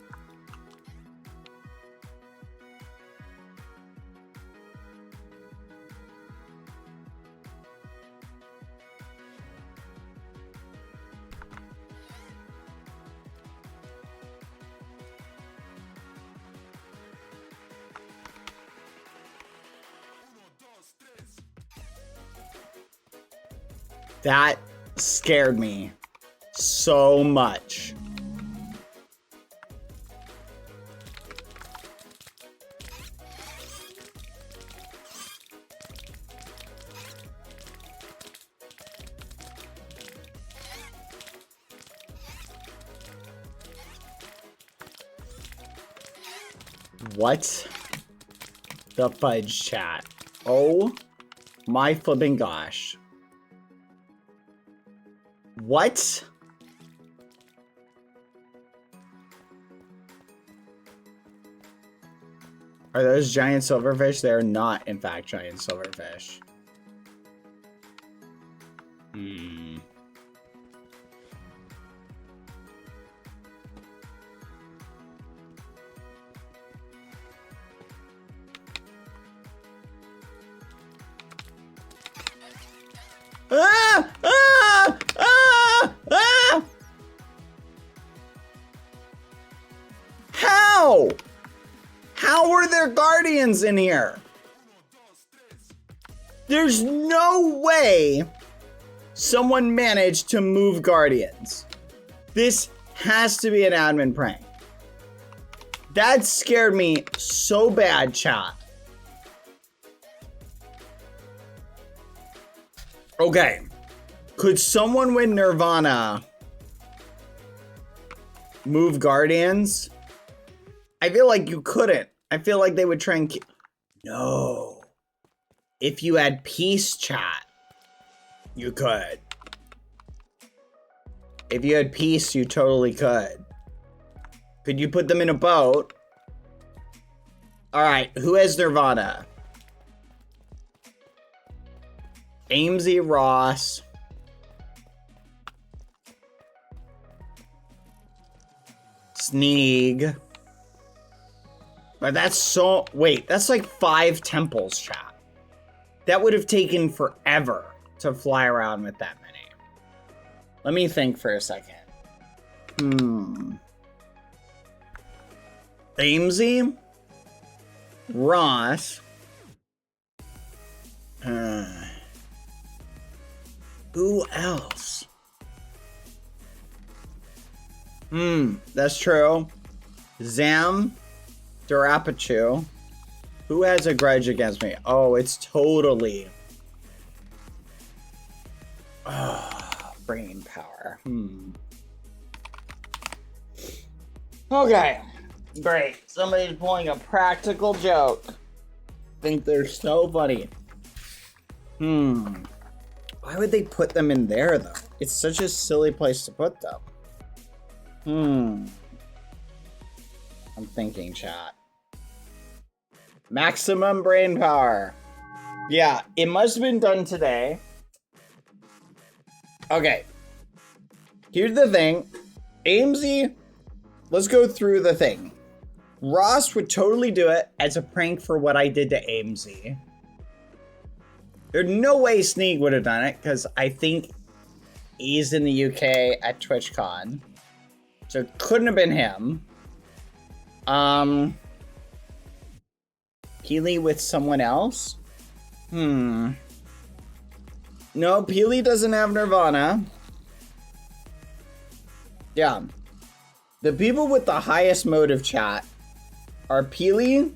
That scared me so much. What the fudge, chat? Oh my flipping gosh. What? Are those giant silverfish? They're not, in fact, giant silverfish. Ah! Ah! Ah! Ah! How? How are there guardians in here? There's no way someone managed to move guardians. This has to be an admin prank. That scared me so bad, chat. Okay. Could someone with Nirvana move guardians? I feel like you couldn't. I feel like they would try and no. If you had peace, chat, you could. If you had peace, you totally could. Could you put them in a boat? Alright, who has Nirvana? Amesy, Ross. Sneeg. But that's so... Wait, that's like 5 temples, chat. That would have taken forever to fly around with that many. Let me think for a second. Amesy? Ross? Who else? That's true. Zam, Darapachu. Who has a grudge against me? Oh, it's totally... brain power. Okay. Great. Somebody's pulling a practical joke. Think they're so funny. Why would they put them in there, though? It's such a silly place to put them. I'm thinking, chat. Maximum brain power. Yeah, it must have been done today. Okay. Here's the thing. Amesy, let's go through the thing. Ross would totally do it as a prank for what I did to Amesy. There's no way Sneeg would have done it, because I think he's in the UK at TwitchCon. So it couldn't have been him. Peely with someone else? No, Peely doesn't have Nirvana. Yeah. The people with the highest motive, chat, are Peely.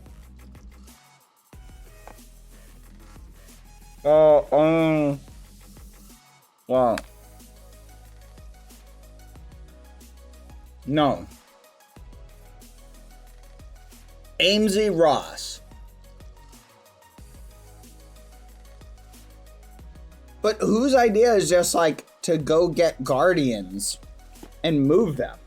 Well. No. Amesy, Ross. But whose idea is just like to go get guardians and move them?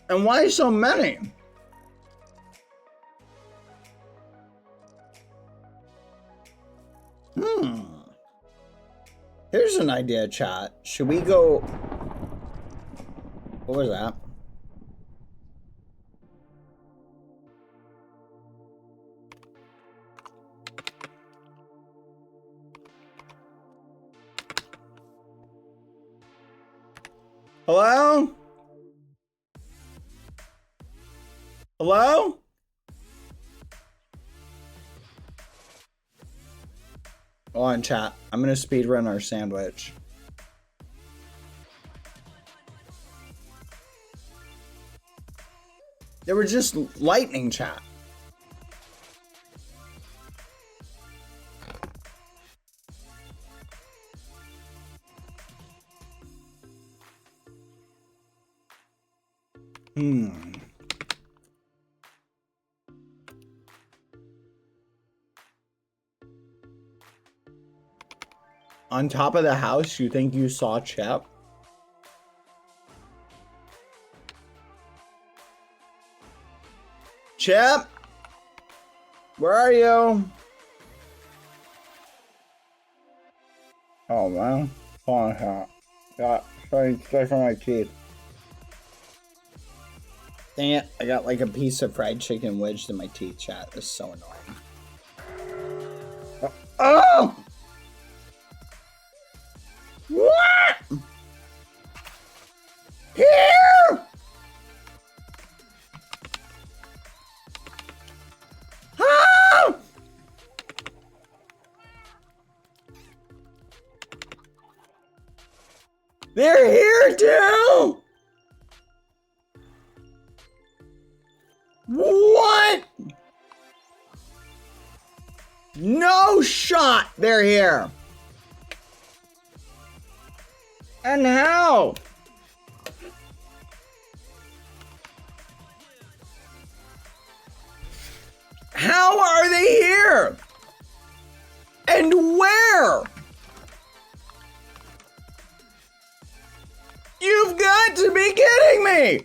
And why so many? Here's an idea, chat. Should we go... What was that? Hello? Hello? Hold on, chat. I'm gonna speedrun our sandwich. They were just lightning, chat. On top of the house, you think you saw Chip? Chip? Where are you? Oh, man. Hold on, chat. Got something stuck on my teeth. Dang it, I got like a piece of fried chicken wedged in my teeth, chat. This is so annoying. Oh! What? Here? Ah! They're here too? What? No shot, they're here. And how? How are they here? And where? You've got to be kidding me!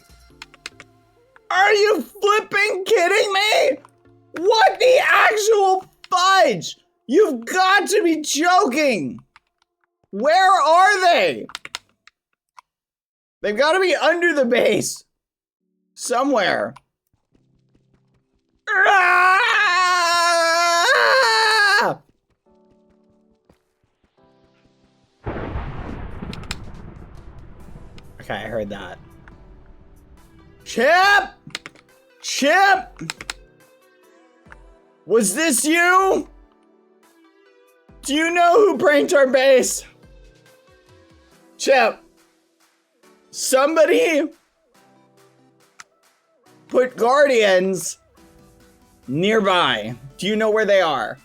Are you flipping kidding me? What the actual fudge? You've got to be joking! Where are they? They've got to be under the base. Somewhere. Ah! Okay, I heard that. Chip! Chip! Was this you? Do you know who pranked our base? Chip. Somebody put guardians nearby. Do you know where they are?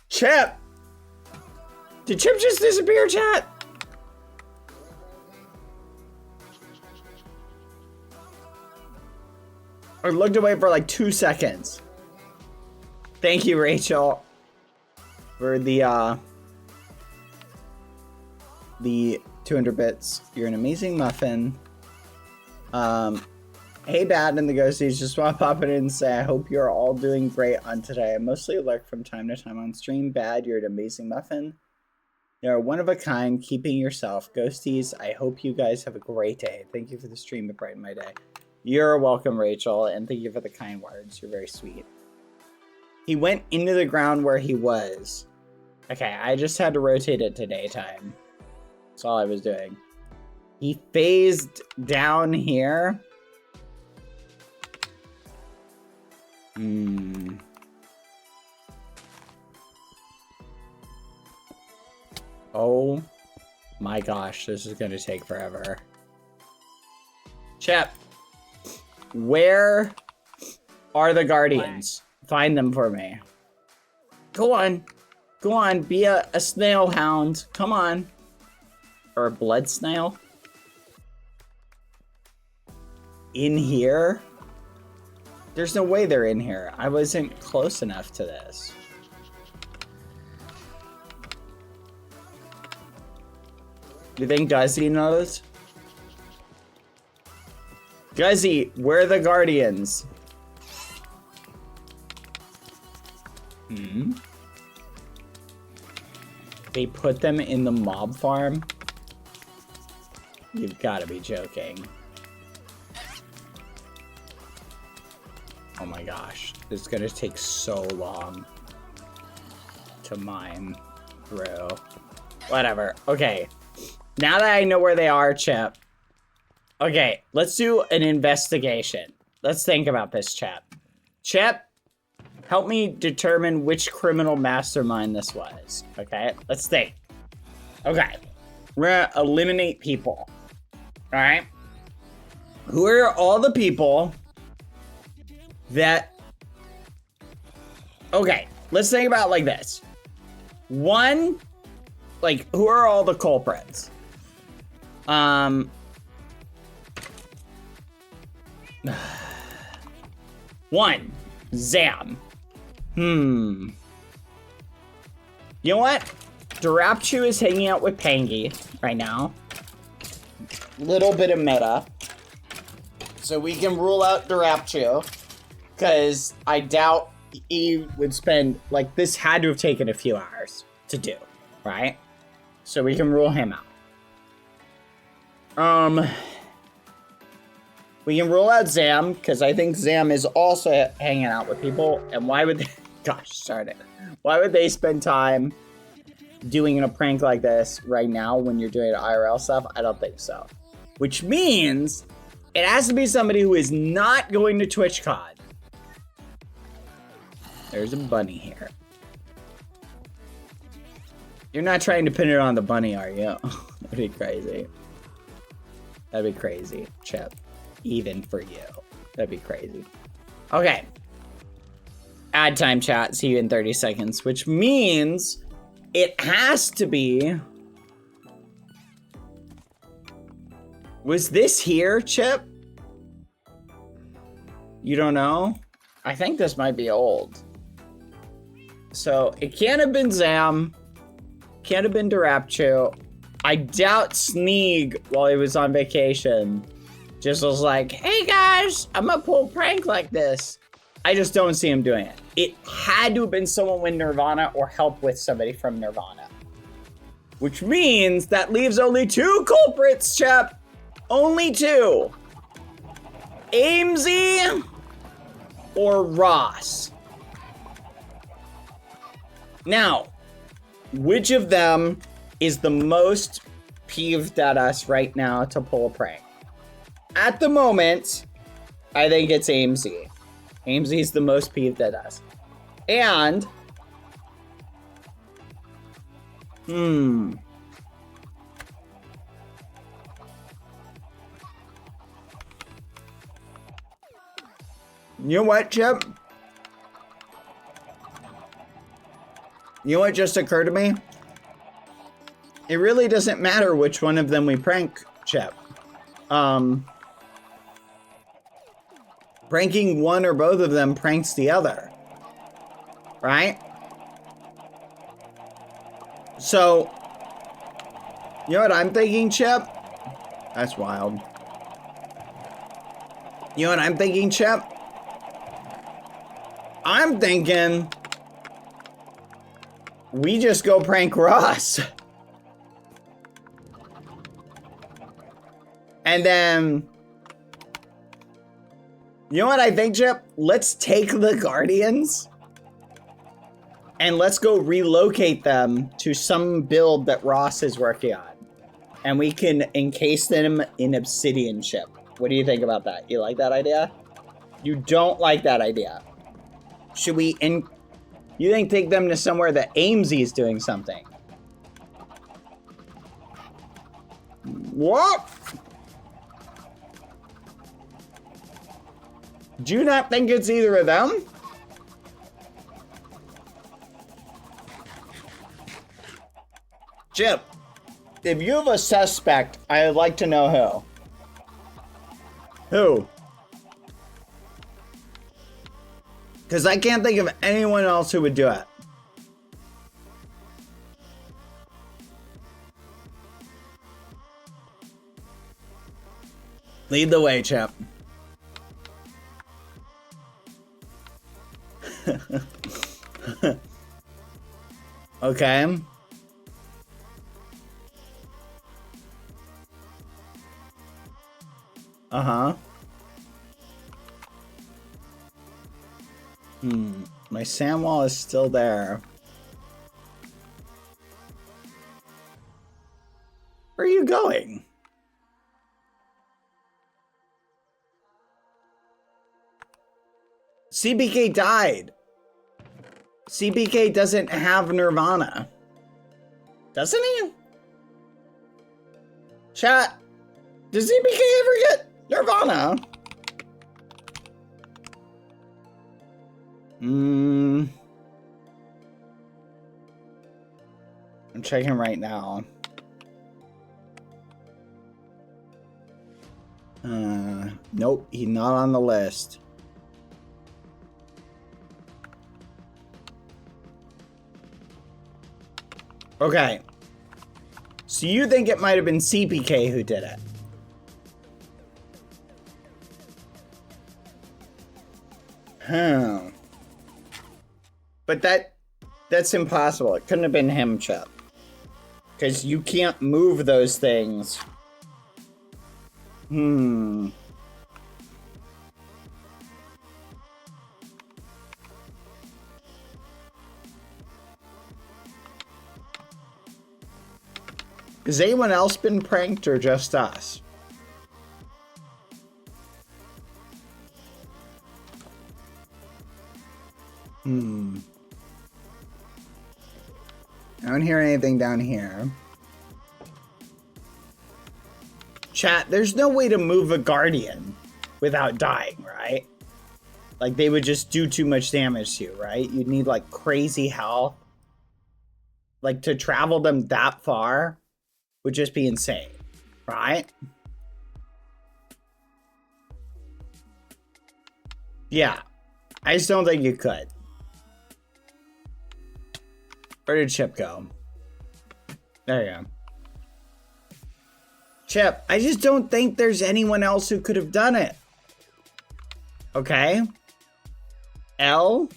Chip! Did Chip just disappear, chat? I looked away for like 2 seconds. Thank you, Rachel, for the 200 bits. You're an amazing muffin. Hey, Bad and the Ghosties, just want to pop in and say I hope you're all doing great on today. I mostly lurk from time to time on stream. Bad, you're an amazing muffin. You're one of a kind, keeping yourself. Ghosties, I hope you guys have a great day. Thank you for the stream that brightened my day. You're welcome, Rachel, and thank you for the kind words. You're very sweet. He went into the ground where he was. Okay, I just had to rotate it to daytime. That's all I was doing. He phased down here. Oh my gosh, this is gonna take forever. Chip, where are the guardians? Find them for me. Go on. Go on, be a snail hound. Come on. Or a blood snail. In here? There's no way they're in here. I wasn't close enough to this. You think Guzzy knows? Guzzy, where are the guardians? They put them in the mob farm? You've got to be joking. Oh my gosh, this is gonna take so long to mine through. Whatever, okay. Now that I know where they are, Chip, Okay, let's do an investigation. Let's think about this, chat. Chat, help me determine which criminal mastermind this was. Okay, let's think. Okay, we're gonna eliminate people. All right? Who are all the people that... Okay, let's think about it like this. One, like, who are all the culprits? One, Zam. You know what? Darapchu is hanging out with Pangy right now. Little bit of meta. So we can rule out Darapchu. Because I doubt he would spend... Like, this had to have taken a few hours to do. Right? So we can rule him out. We can rule out Zam, because I think Zam is also hanging out with people. And why would they... Gosh, darn it. Why would they spend time doing a prank like this right now when you're doing IRL stuff? I don't think so. Which means it has to be somebody who is not going to TwitchCon. There's a bunny here. You're not trying to pin it on the bunny, are you? That'd be crazy. That'd be crazy, Chip. Even for you. That'd be crazy. Okay. Add time, chat. See you in 30 seconds. Which means it has to be... Was this here, Chip? You don't know? I think this might be old. So, it can't have been Zam. Can't have been Darapchu. I doubt Sneeg, while he was on vacation, just was like, hey guys, I'm gonna pull a prank like this. I just don't see him doing it. It had to have been someone with Nirvana or help with somebody from Nirvana. Which means that leaves only two culprits, Chep. Only two. Amesy or Ross. Now, which of them is the most peeved at us right now to pull a prank? At the moment, I think it's Amesy. Amesy's the most peeved at us. And... You know what, Chip? You know what just occurred to me? It really doesn't matter which one of them we prank, Chip. Pranking one or both of them pranks the other. Right? So, you know what I'm thinking, Chip? That's wild. You know what I'm thinking, Chip? I'm thinking we just go prank Ross. And then, you know what I think, Chip? Let's take the Guardians and let's go relocate them to some build that Ross is working on. And we can encase them in obsidian, Chip. What do you think about that? You like that idea? You don't like that idea. Should we you think take them to somewhere that Amesy is doing something? What? Do you not think it's either of them? Chip, if you have a suspect, I'd like to know who. Who? Because I can't think of anyone else who would do it. Lead the way, Chip. Okay. Uh-huh. My sand wall is still there. Where are you going? CBK died. CBK doesn't have Nirvana. Doesn't he? Chat, does CBK ever get Nirvana? I'm checking right now. Nope, he's not on the list. Okay. So you think it might have been CPK who did it? But that's impossible. It couldn't have been him, Chip. Because you can't move those things. Has anyone else been pranked or just us? I don't hear anything down here. Chat, there's no way to move a guardian without dying, right? Like, they would just do too much damage to you, right? You'd need, like, crazy health. Like, to travel them that far would just be insane, right? Yeah. I just don't think you could. Where did Chip go? There you go. Chip, I just don't think there's anyone else who could have done it. Okay. L.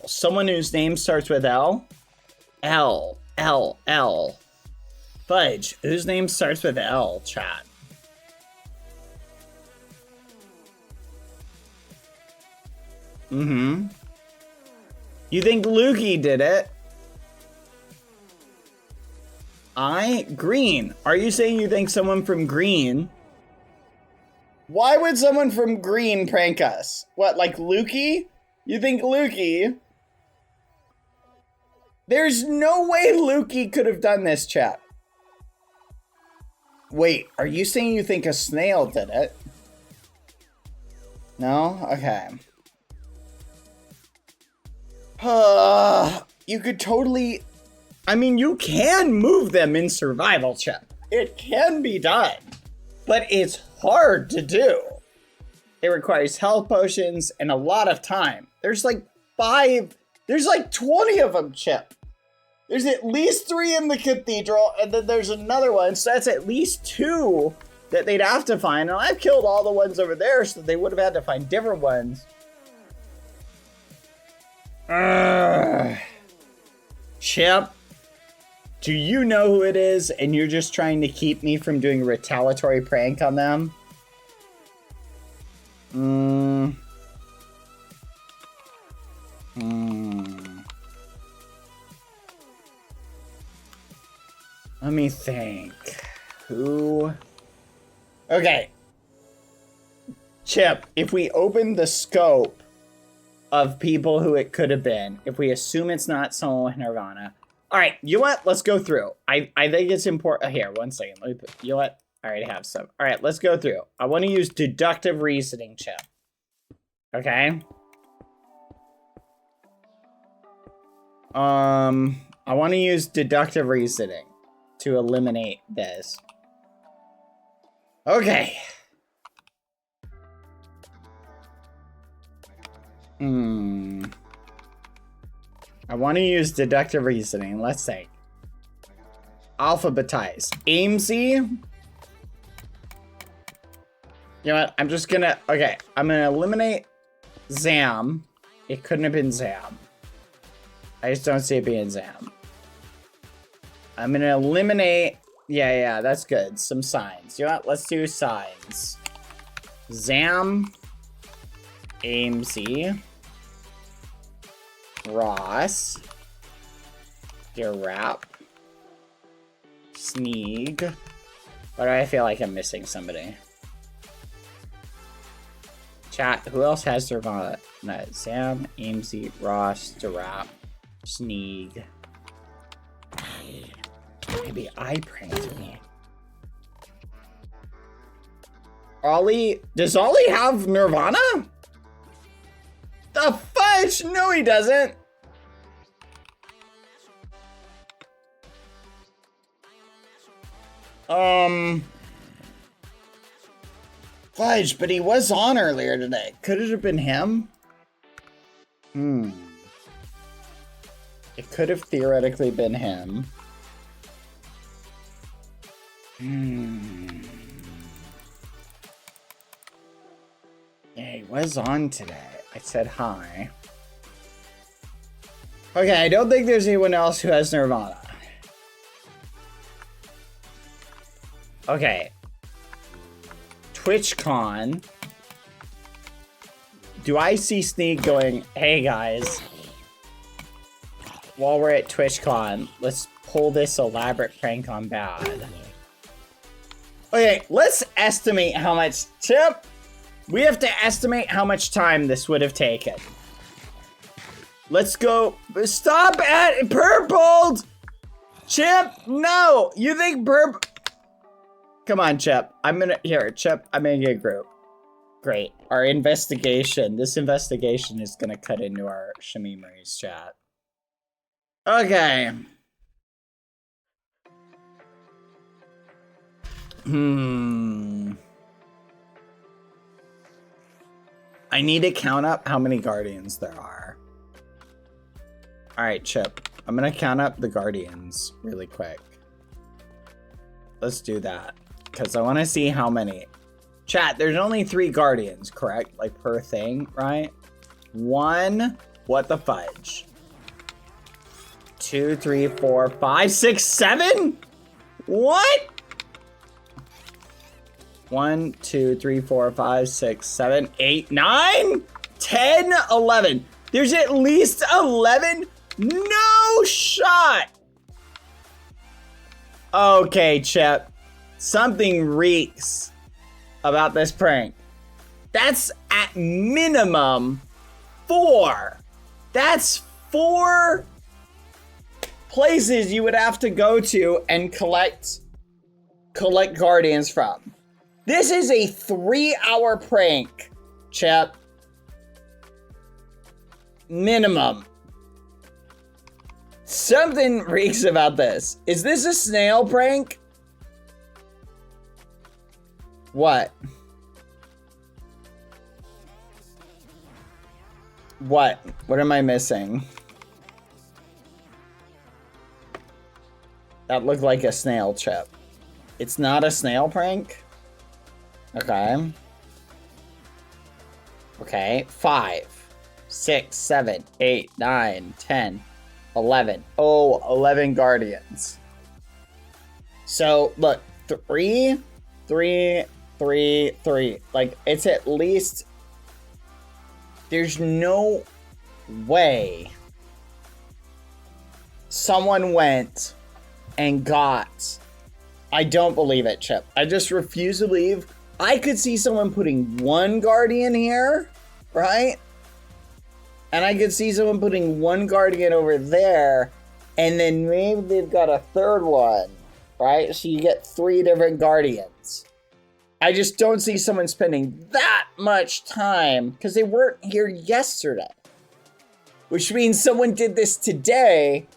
Someone whose name starts with L. L. Fudge, whose name starts with L, chat? You think Lukey did it? Green. Are you saying you think someone from Green? Why would someone from Green prank us? What, like Lukey? You think Lukey? There's no way Lukey could have done this, chat. Wait, are you saying you think a snail did it? No? Okay. You could totally... I mean, you can move them in survival, chat. It can be done. But it's hard to do. It requires health potions and a lot of time. There's like 5... There's like 20 of them, Chip. There's at least 3 in the cathedral, and then there's another one, so that's at least 2 that they'd have to find. And I've killed all the ones over there, so they would have had to find different ones. Chip, do you know who it is, and you're just trying to keep me from doing a retaliatory prank on them? Let me think. Who? Okay. Chip, if we open the scope of people who it could have been, if we assume it's not someone with Nirvana. All right, you know what? Let's go through. I think it's important. Here, one second. You know what? I already have some. All right, let's go through. I want to use deductive reasoning, Chip. Okay? I want to use deductive reasoning to eliminate this. Okay. I want to use deductive reasoning. Let's say alphabetize. Amesy. You know what? I'm just gonna... Okay, I'm gonna eliminate Zam. It couldn't have been Zam. I just don't see it being Zam. I'm gonna eliminate... Yeah, that's good. Some signs. You know what? Let's do signs. Zam. Amesy. Ross. Gerap. Sneeg. Why do I feel like I'm missing somebody? Chat, who else has Nirvana? Sam, Amesy, Ross, Durap, Sneeg. Maybe I pranked me. Ollie, does Ollie have Nirvana? The fudge! No, he doesn't. Fudge, but he was on earlier today. Could it have been him? It could have theoretically been him. Yeah, he was on today. I said hi. Okay, I don't think there's anyone else who has Nirvana. Okay. TwitchCon. Do I see Sneak going, hey guys, while we're at TwitchCon, let's pull this elaborate prank on Bad. Okay, let's estimate how much, Chip, we have to estimate how much time this would have taken. Let's go, stop at purpled! Chip, no, you think purple? Come on, Chip. Chip, I'm gonna get a group. Great. Our investigation. This investigation is gonna cut into our Shamimeries chat. Okay. I need to count up how many Guardians there are. Alright, Chip. I'm gonna count up the Guardians really quick. Let's do that. Because I want to see how many. Chat, there's only 3 Guardians, correct? Like per thing, right? 1, what the fudge? 2, 3, 4, 5, 6, 7? What? 1, 2, 3, 4, 5, 6, 7, 8, 9, 10, 11. There's at least 11? No shot! Okay, Chip. Something reeks about this prank. That's at minimum 4. That's 4 places you would have to go to and collect Guardians from. This is a 3-hour prank, Chip. Minimum. Something reeks about this. Is this a snail prank? What? What? What am I missing? That looked like a snail, Chip. It's not a snail prank? Okay. Okay. 5, 6, 7, 8, 9, 10, 11. Oh, 11 Guardians. So, look. 3, 3, 3, 3. Like, it's at least... There's no way someone went and got... I don't believe it, Chip. I just refuse to believe. I could see someone putting 1 Guardian here, right? And I could see someone putting 1 Guardian over there, and then maybe they've got a 3rd one, right? So you get 3 different Guardians. I just don't see someone spending that much time, because they weren't here yesterday. Which means someone did this today.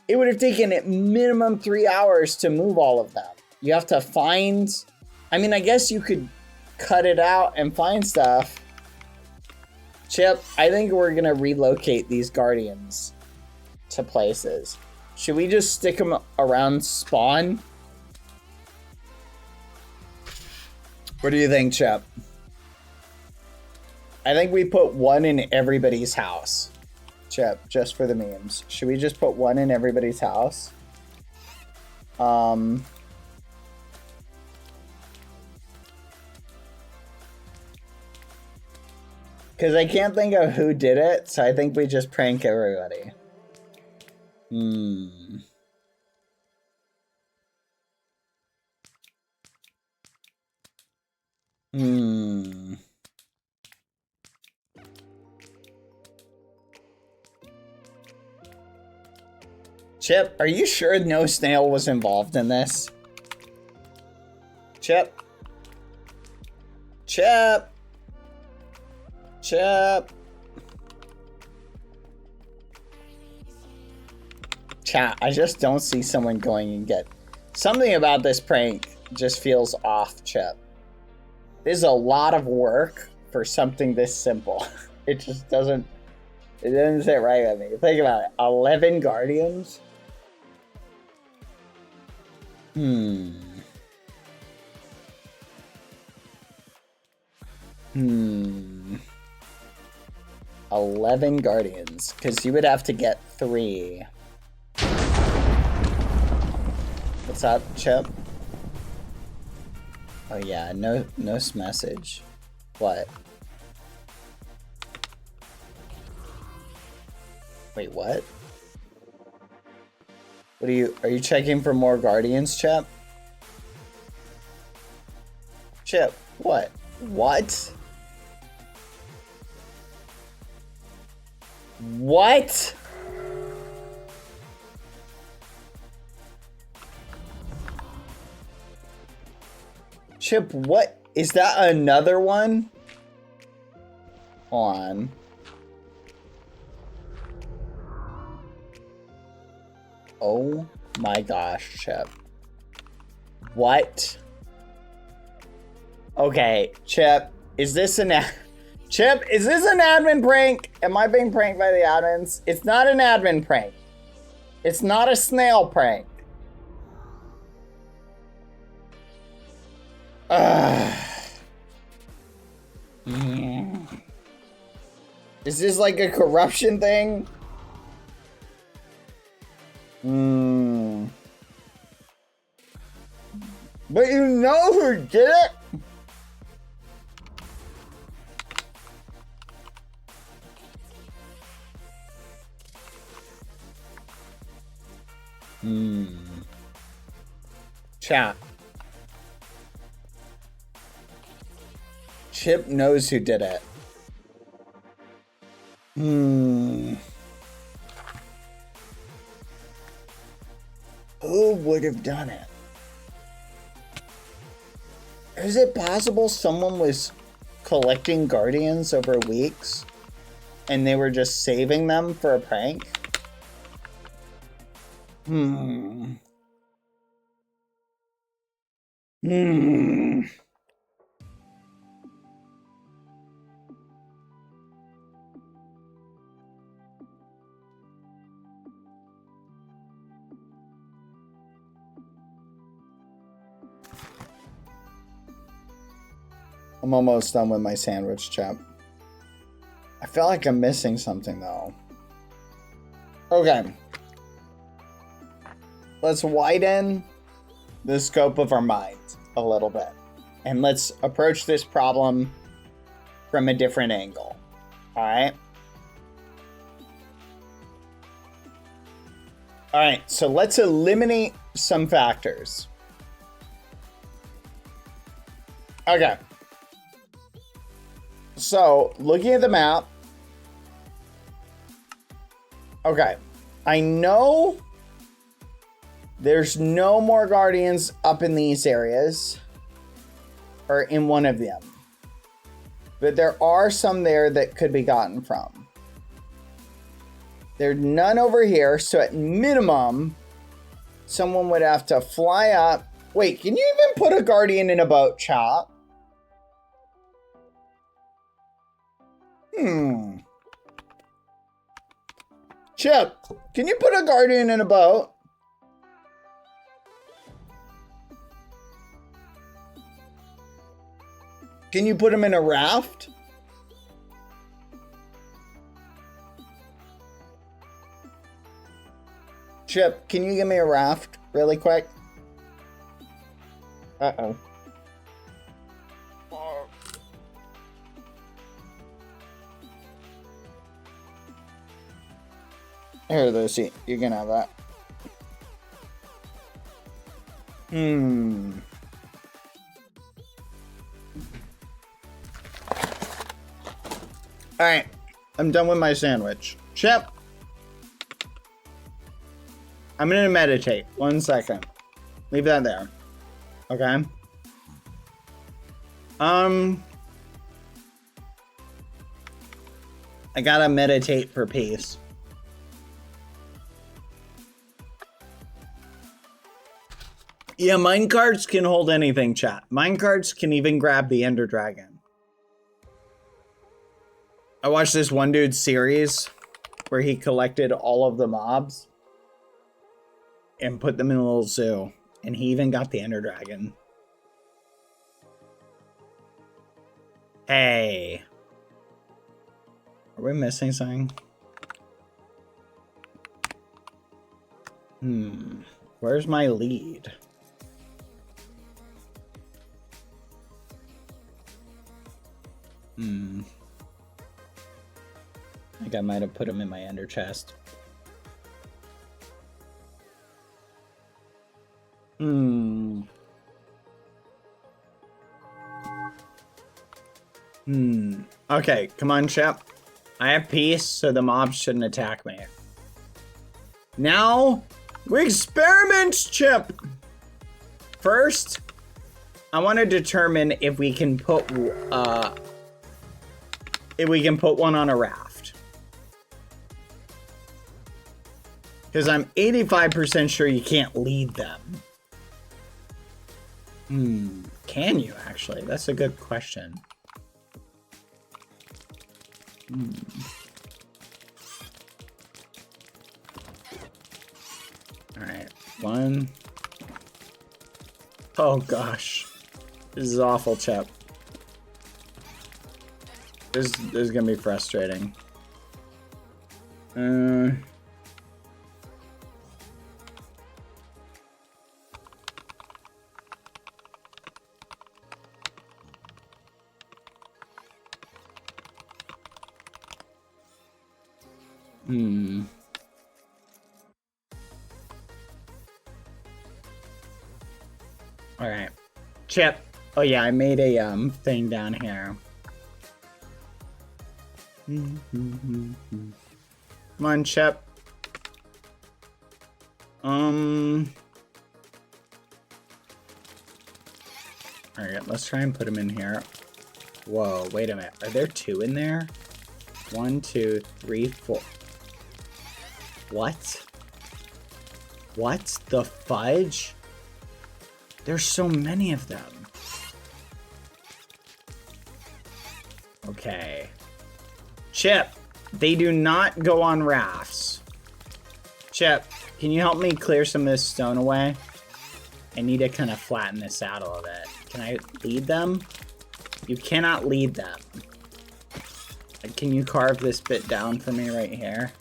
It would have taken at minimum 3 hours to move all of them. You have to find... I mean, I guess you could cut it out and find stuff. Chip, I think we're going to relocate these Guardians to places. Should we just stick them around spawn? What do you think, Chip? I think we put 1 in everybody's house. Chip, just for the memes. Should we just put 1 in everybody's house? Because I can't think of who did it, so I think we just prank everybody. Chip, are you sure no snail was involved in this? Chip? Chip? Chip? Chat, I just don't see someone going and get... Something about this prank just feels off, Chip. This is a lot of work for something this simple. It just doesn't... It doesn't sit right with me. Think about it. 11 Guardians? 11 Guardians. Because you would have to get 3. What's up, Chip? Oh yeah, no message. What? Wait, what? What are you checking for more Guardians, Chip? Chip, what? What? What? Chip, what? Is that another one? Hold on. Oh my gosh, Chip. What? Okay, Chip, is this an Chip, is this an admin prank? Am I being pranked by the admins? It's not an admin prank. It's not a snail prank. Is this like a corruption thing? But you know who did it? Chat. Chip knows who did it. Who would have done it? Is it possible someone was collecting Guardians over weeks and they were just saving them for a prank? I'm almost done with my sandwich, chap. I feel like I'm missing something, though. Okay. Let's widen the scope of our minds a little bit. And let's approach this problem from a different angle. Alright? Alright, so let's eliminate some factors. Okay. So, looking at the map. Okay. I know there's no more Guardians up in these areas. Or in one of them. But there are some there that could be gotten from. There's none over here. So at minimum, someone would have to fly up. Wait, can you even put a Guardian in a boat, chat? Chip, can you put a Guardian in a boat? Can you put him in a raft? Chip, can you give me a raft really quick? Uh-oh. Here, Lucy, you can have that. Alright, I'm done with my sandwich. Chip, I'm gonna meditate. 1 second. Leave that there. Okay. I gotta meditate for peace. Yeah, minecarts can hold anything, chat. Minecarts can even grab the Ender Dragon. I watched this one dude's series where he collected all of the mobs and put them in a little zoo. And he even got the Ender Dragon. Hey. Are we missing something? Where's my lead? I think I might have put him in my ender chest. Okay, come on, Chip. I have peace, so the mobs shouldn't attack me. Now, we experiment, Chip! First, I want to determine if we can put one on a raft. Because I'm 85% sure you can't lead them. Can you actually? That's a good question. Alright, one. Oh gosh. This is awful, Chip. This is gonna be frustrating. Alright. Chip. Oh yeah, I made a thing down here. Come on, Chip. Alright, let's try and put him in here. Whoa, wait a minute. Are there 2 in there? 1, 2, 3, 4. What? What the fudge? There's so many of them. Okay. Chip, they do not go on rafts. Chip, can you help me clear some of this stone away? I need to kind of flatten this out a little bit. Can I lead them? You cannot lead them. Can you carve this bit down for me right here?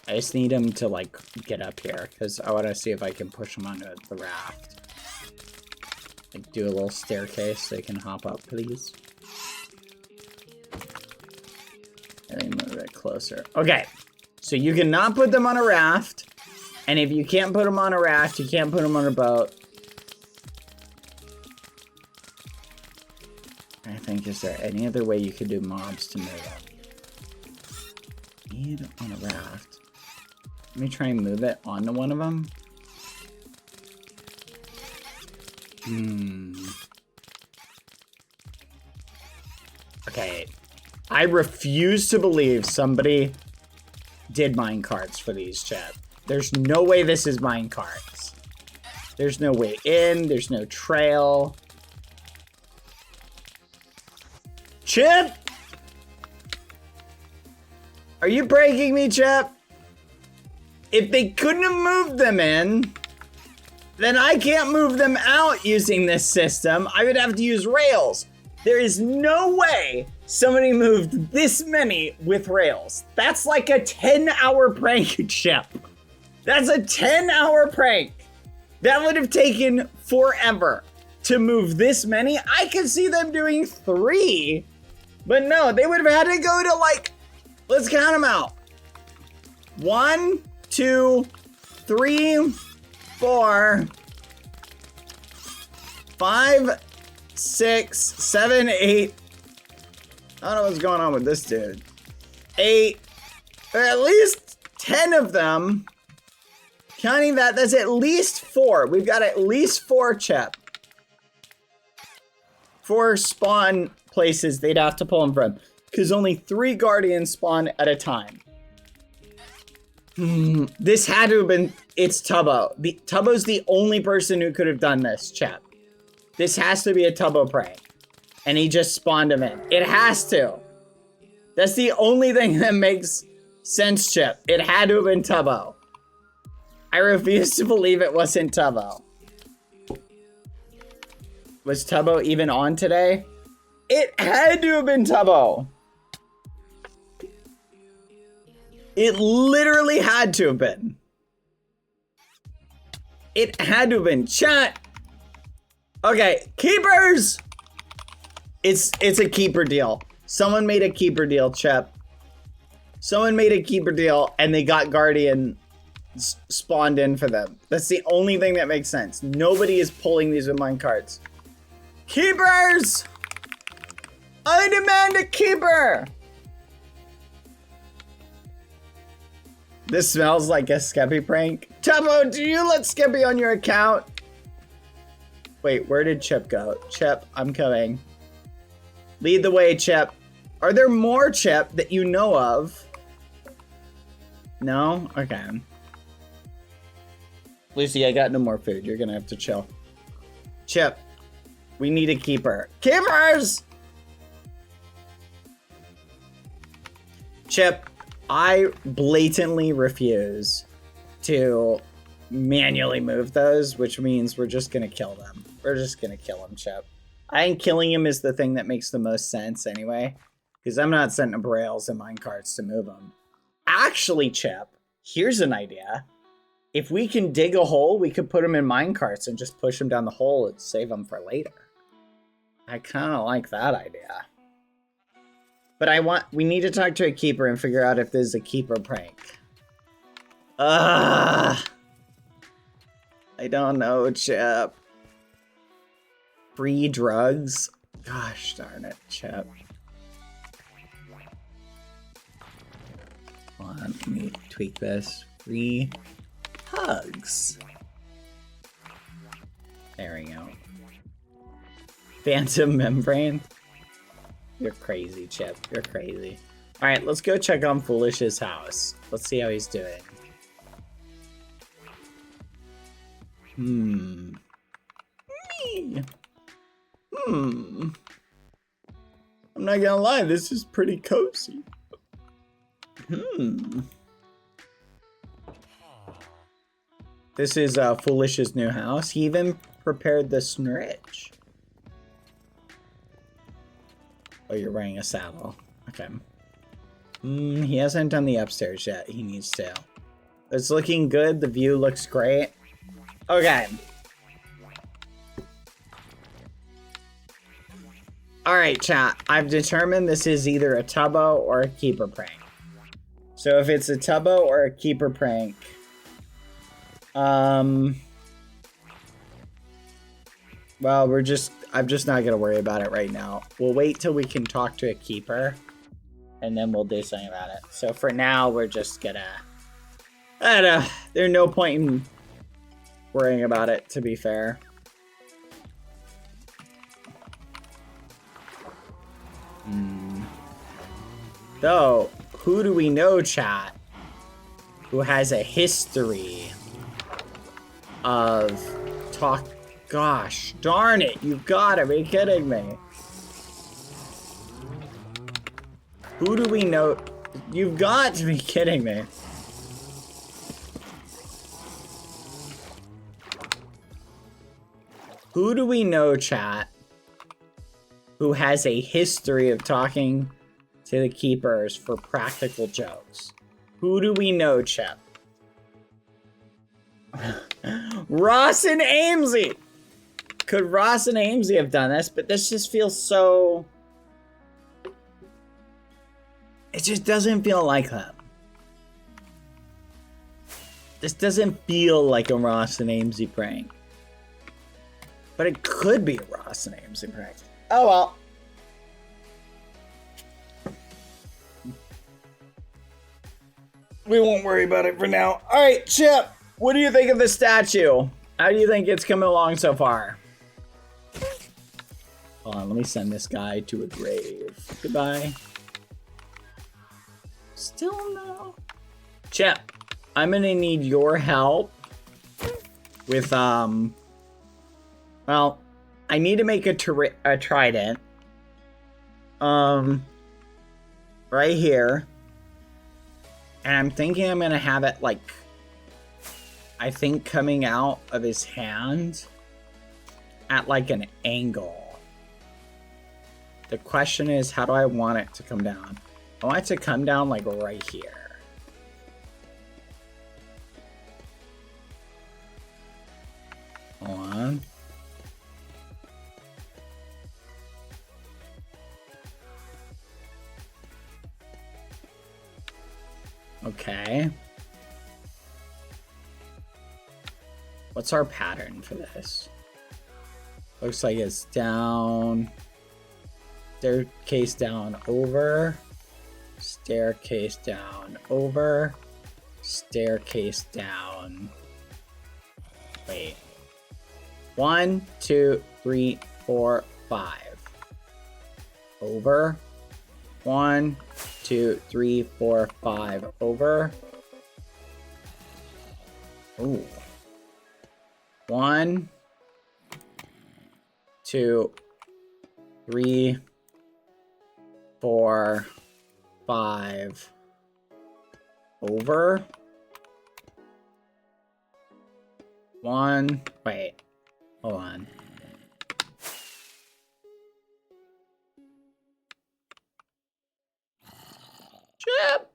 I just need him to, like, get up here, because I want to see if I can push him onto the raft. Like, do a little staircase so they can hop up, please. And then move it closer. Okay, so you cannot put them on a raft, and if you can't put them on a raft, you can't put them on a boat. I think, is there any other way you could do mobs to move them? Need on a raft. Let me try and move it onto one of them. Okay. I refuse to believe somebody did minecarts for these, chat. There's no way this is minecarts. There's no way in. There's no trail. Chip? Are you breaking me, Chip? If they couldn't have moved them in, then I can't move them out using this system. I would have to use rails. There is no way somebody moved this many with rails. That's like a 10-hour prank, Chip. That's a 10-hour prank. That would have taken forever to move this many. I could see them doing 3, but no, they would have had to go to, like, let's count them out. 1, 2, 3, 4, 5, 6, 7, 8. I don't know what's going on with this dude. 8, at least 10 of them. Counting that, that's at least 4. We've got at least 4, Chip. 4 spawn places they'd have to pull them from. Because only 3 guardians spawn at a time. This had to have been... It's Tubbo. Tubbo's the only person who could have done this, Chip. This has to be a Tubbo prank. And he just spawned him in. It has to. That's the only thing that makes sense, Chip. It had to have been Tubbo. I refuse to believe it wasn't Tubbo. Was Tubbo even on today? It had to have been Tubbo. It literally had to have been. It had to have been. Chat. Okay, keepers. It's a keeper deal. Someone made a keeper deal, Chip. Someone made a keeper deal and they got Guardian spawned in for them. That's the only thing that makes sense. Nobody is pulling these with mine cards. Keepers! I demand a keeper! This smells like a Skeppy prank. Tubbo, do you let Skeppy on your account? Wait, where did Chip go? Chip, I'm coming. Lead the way, Chip. Are there more, Chip, that you know of? No? Okay. Lucy, I got no more food. You're gonna have to chill. Chip, we need a keeper. Keepers! Chip, I blatantly refuse to manually move those, which means we're just gonna kill them. We're just gonna kill them, Chip. I think killing him is the thing that makes the most sense anyway, because I'm not setting up rails and minecarts to move them. Actually, Chip, here's an idea. If we can dig a hole, we could put them in minecarts and just push them down the hole and save them for later. I kind of like that idea. But we need to talk to a keeper and figure out if this is a keeper prank. I don't know, Chip. Free drugs? Gosh darn it, Chip. Hold on, let me tweak this. Free hugs. There we go. Phantom membrane? You're crazy, Chip. You're crazy. Alright, let's go check on Foolish's house. Let's see how he's doing. Me. I'm not gonna lie, this is pretty cozy. This is Foolish's new house. He even prepared the snridge. Oh, you're wearing a saddle. Okay. He hasn't done the upstairs yet. He needs to. It's looking good. The view looks great. Okay. Alright, chat. I've determined this is either a Tubbo or a keeper prank. So if it's a Tubbo or a keeper prank, well, I'm just not gonna worry about it right now. We'll wait till we can talk to a keeper, and then we'll do something about it. So for now, we're just gonna, there's no point in worrying about it, to be fair. Though, who do we know, chat, who has a history of talk? Gosh, darn it, you've gotta be kidding me. Who do we know? You've got to be kidding me. Who do we know, chat, who has a history of talking to the keepers for practical jokes? Who do we know, chat? Ross and Amesy! Could Ross and Amesy have done this? But this just feels so... It just doesn't feel like that. This doesn't feel like a Ross and Amesy prank. But it could be a Ross and Amesy prank. Oh well. We won't worry about it for now. All right, Chip, what do you think of the statue? How do you think it's coming along so far? Hold on, let me send this guy to a grave. Goodbye. Still no. Chip, I'm gonna need your help with, well, I need to make a trident. Right here. And I'm thinking I'm gonna have it, like, I think coming out of his hand at, like, an angle. The question is, how do I want it to come down? I want it to come down, like, right here. Hold on. Okay. What's our pattern for this? Looks like it's down, staircase down, over, staircase down, over, staircase down. Wait. 1, 2, 3, 4, 5. Over. 1, 2, 3, 4, 5. Over. Ooh. 1, 2, 3, 4, 5. Over. 1. Wait. Hold on. Chip!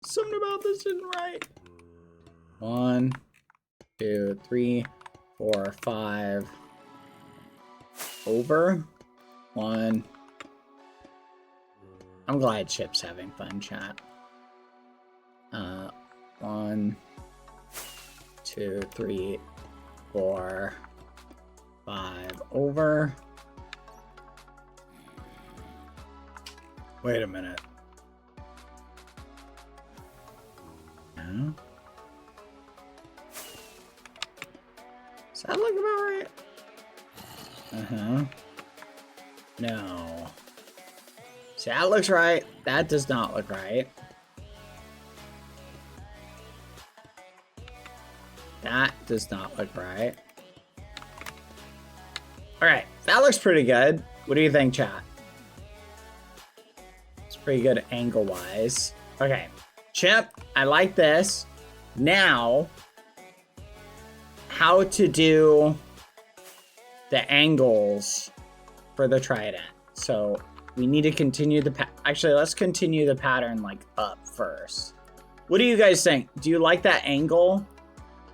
Something about this isn't right. 1, 2, 3, 4, 5. Over. 1. I'm glad Chip's having fun, chat. 1, 2, 3, 4, 5. Over. Wait a minute. No. Does that look about right? Uh-huh. No. See, that looks right. That does not look right. That does not look right. Alright, that looks pretty good. What do you think, chat? It's pretty good angle-wise. Okay. Chip, I like this. Now, how to do the angles for the trident. So we need to continue the actually, let's continue the pattern like up first. What do you guys think? Do you like that angle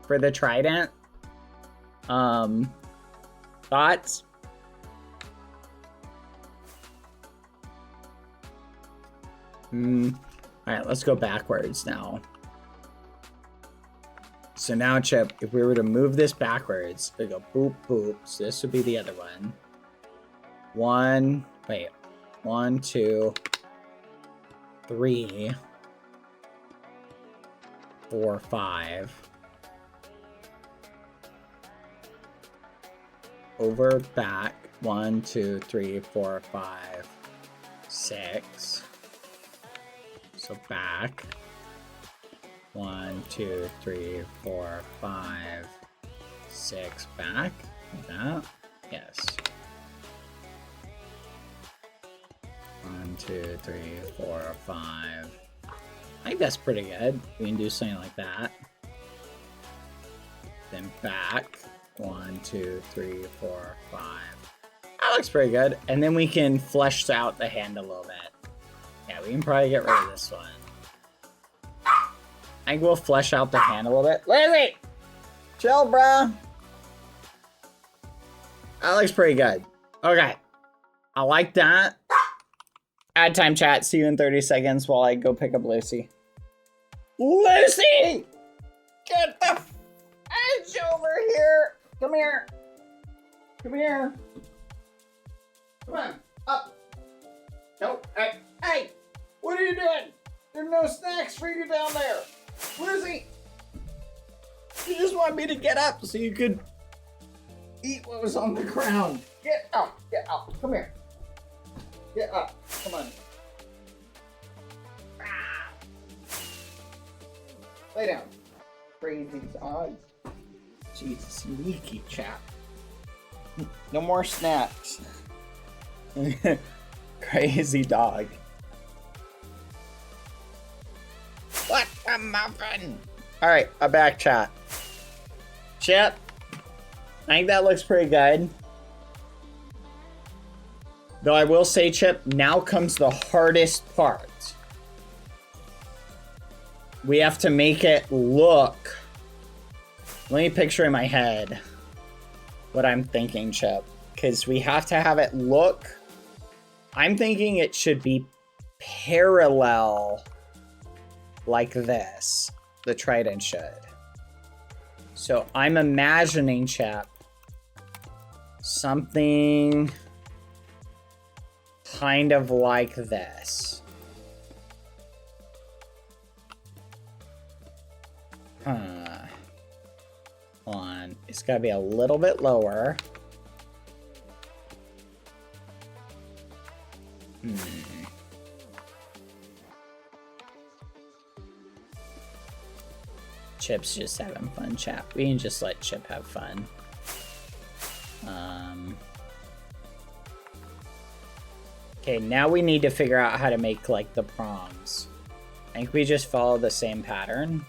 for the trident? Thoughts? Alright, let's go backwards now. So now, Chip, if we were to move this backwards, we go boop, boop. So this would be the other one. 1, 2, 3, 4, 5. Over, back. 1, 2, 3, 4, 5, 6. So back. 1, 2, 3, 4, 5, 6. Back. Like that. Yes. 1, 2, 3, 4, 5. I think that's pretty good. We can do something like that. Then back. 1, 2, 3, 4, 5. That looks pretty good. And then we can flesh out the hand a little bit. Yeah, we can probably get rid of this one. I think we'll flesh out the hand a little bit. Lizzie! Chill, bro. That looks pretty good. Okay. I like that. Add time, chat. See you in 30 seconds while I go pick up Lucy. Lucy! Get the edge over here. Come here. Come here. Come on. Up. Nope. Hey. Hey. What are you doing? There's no snacks for you down there. Where is he? You just want me to get up so you could eat what was on the ground. Get up. Get up. Come here. Get up. Come on. Ah. Lay down. Crazy dog. Jeez, sneaky chap. No more snacks. Crazy dog. What a muffin! Alright, a back chat. Chip, I think that looks pretty good. Though I will say, Chip, now comes the hardest part. We have to make it look... Let me picture in my head what I'm thinking, Chip. Because we have to have it look... I'm thinking it should be parallel like this. The trident should. So I'm imagining, Chip, something kind of like this. Hold on. It's got to be a little bit lower. Chip's just having fun, chat. We can just let Chip have fun. Okay, now we need to figure out how to make, like, the prongs. I think we just follow the same pattern.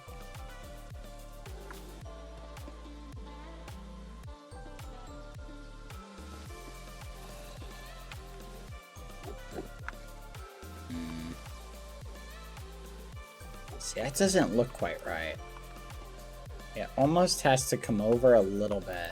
See, that doesn't look quite right. It almost has to come over a little bit.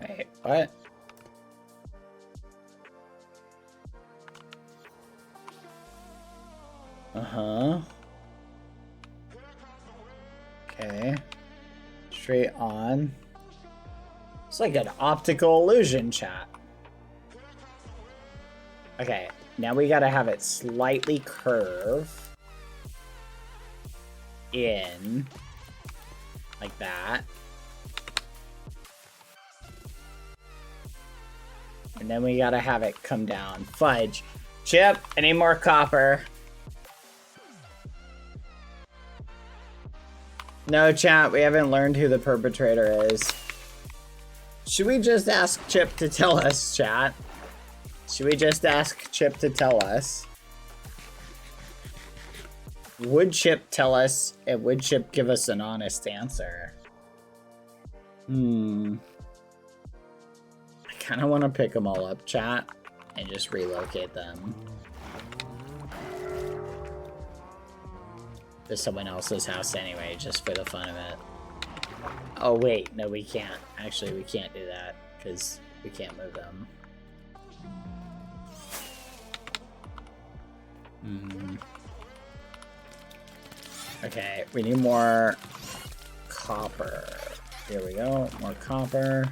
Wait, what? Uh-huh. Okay. Straight on. It's like an optical illusion, chat. Okay, now we gotta have it slightly curve in like that. And then we gotta have it come down. Fudge. Chip, I need more copper. No, chat, we haven't learned who the perpetrator is. Should we just ask Chip to tell us, chat? Should we just ask Chip to tell us? Would Chip tell us, and would Chip give us an honest answer? I kind of want to pick them all up, chat, and just relocate them to someone else's house anyway, just for the fun of it. Oh wait, no, we can't. Actually, we can't do that because we can't move them. Okay, we need more copper. Here we go, more copper.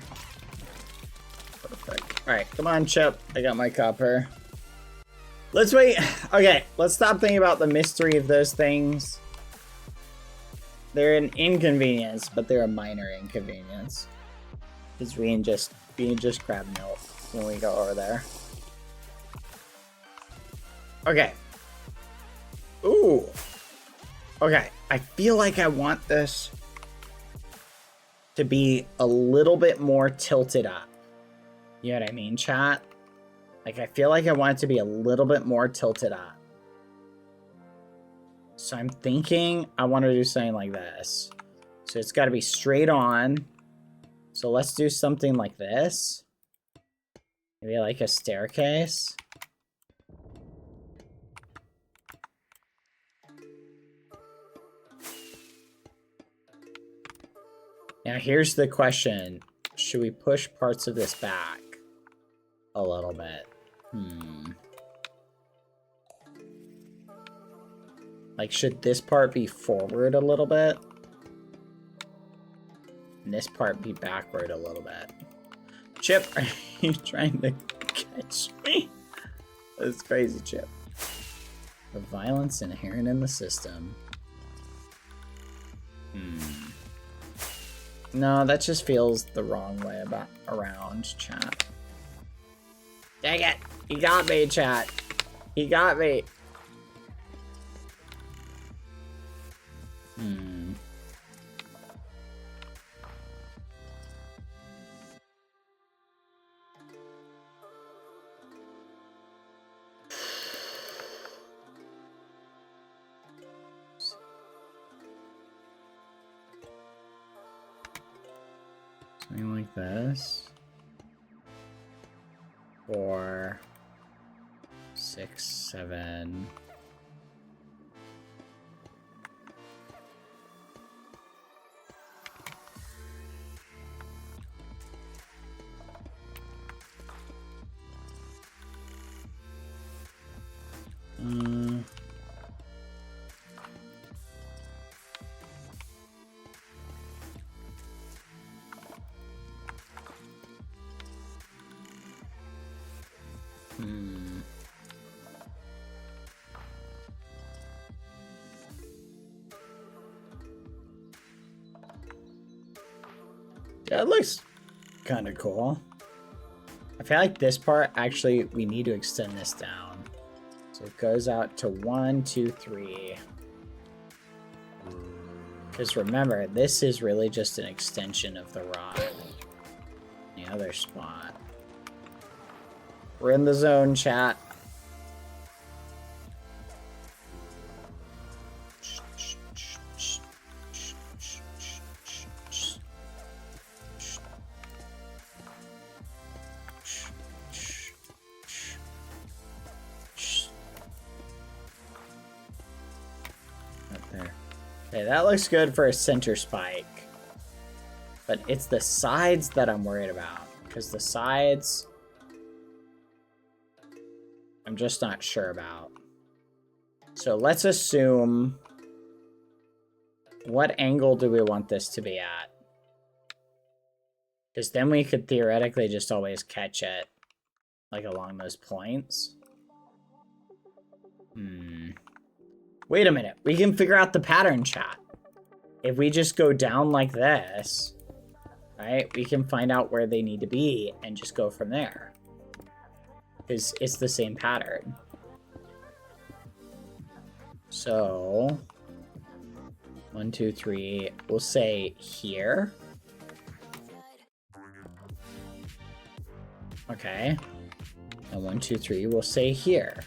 Perfect. Alright, come on, Chip. I got my copper. Let's wait. Okay, let's stop thinking about the mystery of those things. They're an inconvenience, but they're a minor inconvenience. Because we can just grab milk when we go over there. Okay. Ooh. Okay, I feel like I want this to be a little bit more tilted up. You know what I mean, chat? Like, I feel like I want it to be a little bit more tilted up. So I'm thinking I want to do something like this. So it's got to be straight on. So let's do something like this. Maybe like a staircase. Now here's the question. Should we push parts of this back a little bit? Like, should this part be forward a little bit? And this part be backward a little bit? Chip, are you trying to catch me? That's crazy, Chip. The violence inherent in the system. No, that just feels the wrong way around, chat. Dang it! He got me, chat. He got me. Something like this. 4, 6, 7. That looks kind of cool. I feel like this part, actually, we need to extend this down. So it goes out to 1, 2, 3. Because remember, this is really just an extension of the rod. The other spot. We're in the zone, chat. Okay, that looks good for a center spike. But it's the sides that I'm worried about. Because the sides, I'm just not sure about. So let's assume, what angle do we want this to be at? Because then we could theoretically just always catch it, like along those points. Wait a minute, we can figure out the pattern, chat. If we just go down like this, right, we can find out where they need to be and just go from there. Because it's the same pattern. So, 1, 2, 3, we'll say here. Okay. And 1, 2, 3, we'll say here.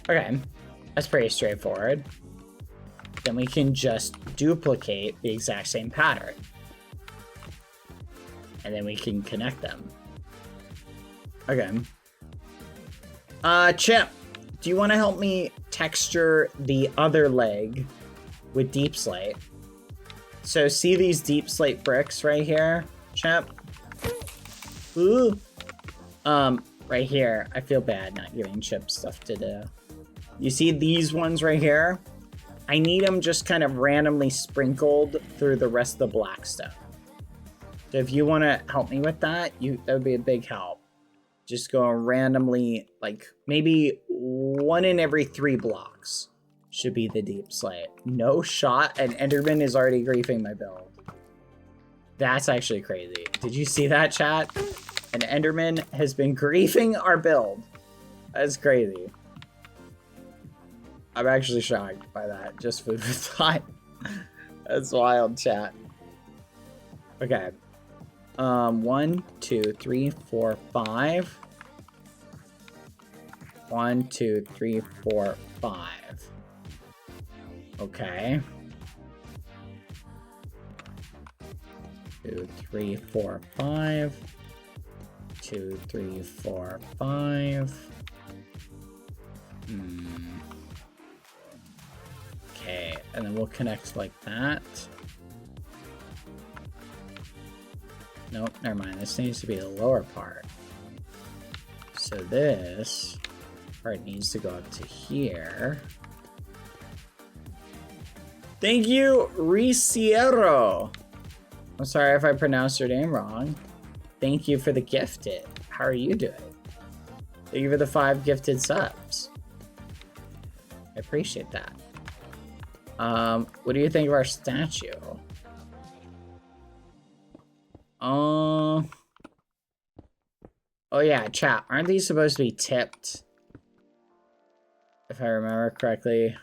Okay, that's pretty straightforward. Then we can just duplicate the exact same pattern. And then we can connect them. Okay. Chip, do you want to help me texture the other leg with deep slate? So see these deep slate bricks right here, Chip? Ooh. Right here. I feel bad not giving Chip stuff to do. You see these ones right here? I need them just kind of randomly sprinkled through the rest of the black stuff. So if you want to help me with that, that would be a big help. Just go randomly, like maybe 1 in every 3 blocks should be the deep slate. No shot, and Enderman is already griefing my build. That's actually crazy. Did you see that, chat? An Enderman has been griefing our build. That's crazy. I'm actually shocked by that. Just food for thought. That's wild, chat. Okay. 1, 2, 3, 4, 5. 1, 2, 3, 4, 5. Okay. 2, 3, 4, 5. 2, 3, 4, 5. and then we'll connect like that. Nope, never mind. This needs to be the lower part. So this part needs to go up to here. Thank you, Riciero. I'm sorry if I pronounced your name wrong. Thank you for the gifted. How are you doing? Thank you for the 5 gifted subs. I appreciate that. What do you think of our statue? Oh yeah, chat. Aren't these supposed to be tipped? If I remember correctly.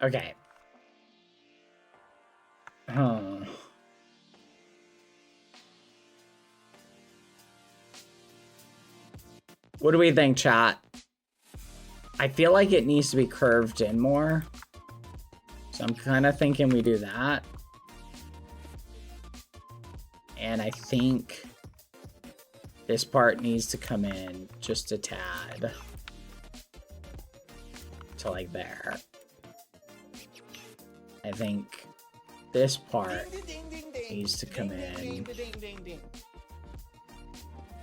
Okay. What do we think, chat? I feel like it needs to be curved in more. So I'm kind of thinking we do that. And I think this part needs to come in just a tad. To like there. I think this part needs to come in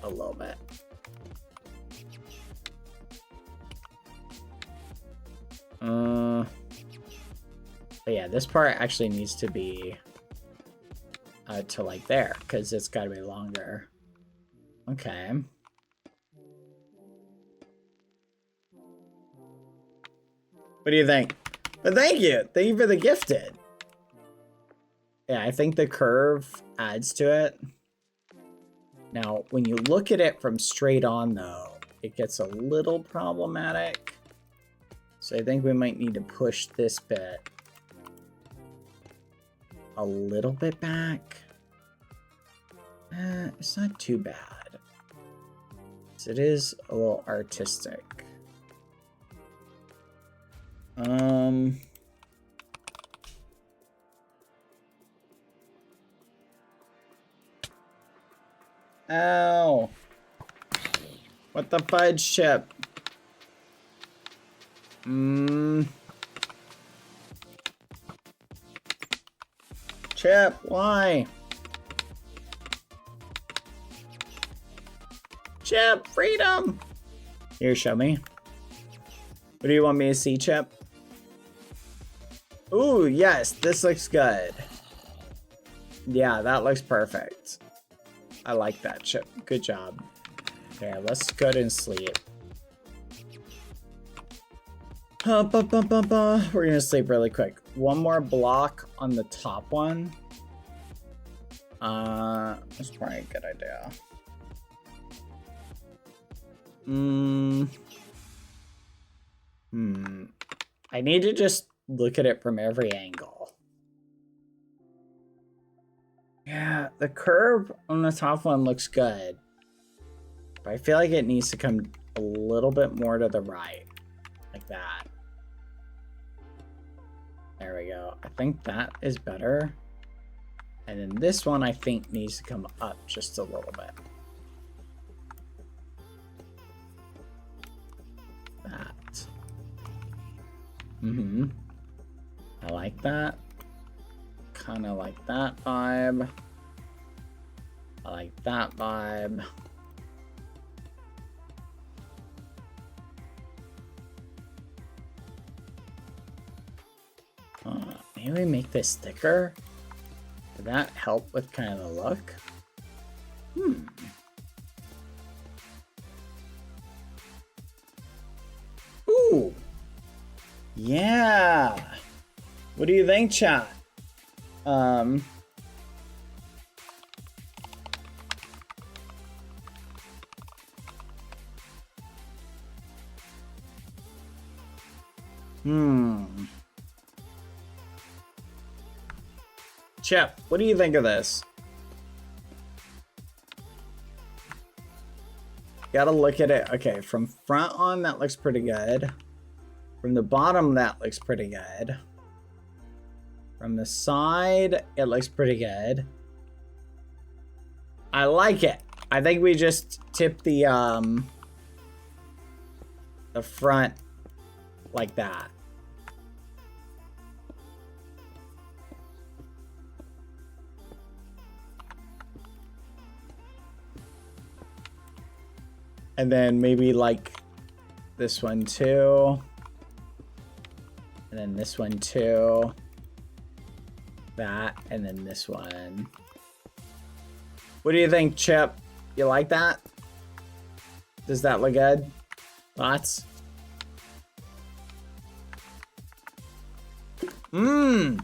a little bit. But yeah, this part actually needs to be to like there, because it's got to be longer. Okay. What do you think? But thank you for the gifted. Yeah, I think the curve adds to it. Now, when you look at it from straight on, though, it gets a little problematic. So I think we might need to push this bit a little bit back. It's not too bad. So it is a little artistic. Ow. What the fudge chip? Chip, why? Chip, freedom! Here, show me. What do you want me to see, Chip? Ooh, yes, this looks good. Yeah, that looks perfect. I like that, Chip. Good job. Okay, let's go and sleep. We're gonna sleep really quick. One more block on the top one. That's probably a good idea. I need to just look at it from every angle. Yeah, the curve on the top one looks good. But I feel like it needs to come a little bit more to the right. Like that. There we go. I think that is better. And then this one I think needs to come up just a little bit. That. I like that. Kind of like that vibe. I like that vibe. Maybe make this thicker. Would that help with kind of the look? Ooh. Yeah. What do you think, chat? Chip, what do you think of this? Gotta look at it. Okay, from front on, that looks pretty good. From the bottom, that looks pretty good. From the side, it looks pretty good. I like it. I think we just tip the front like that. And then maybe like this one too. And then this one too. That, and then this one. What do you think, Chip? You like that? Does that look good? Thoughts? Oh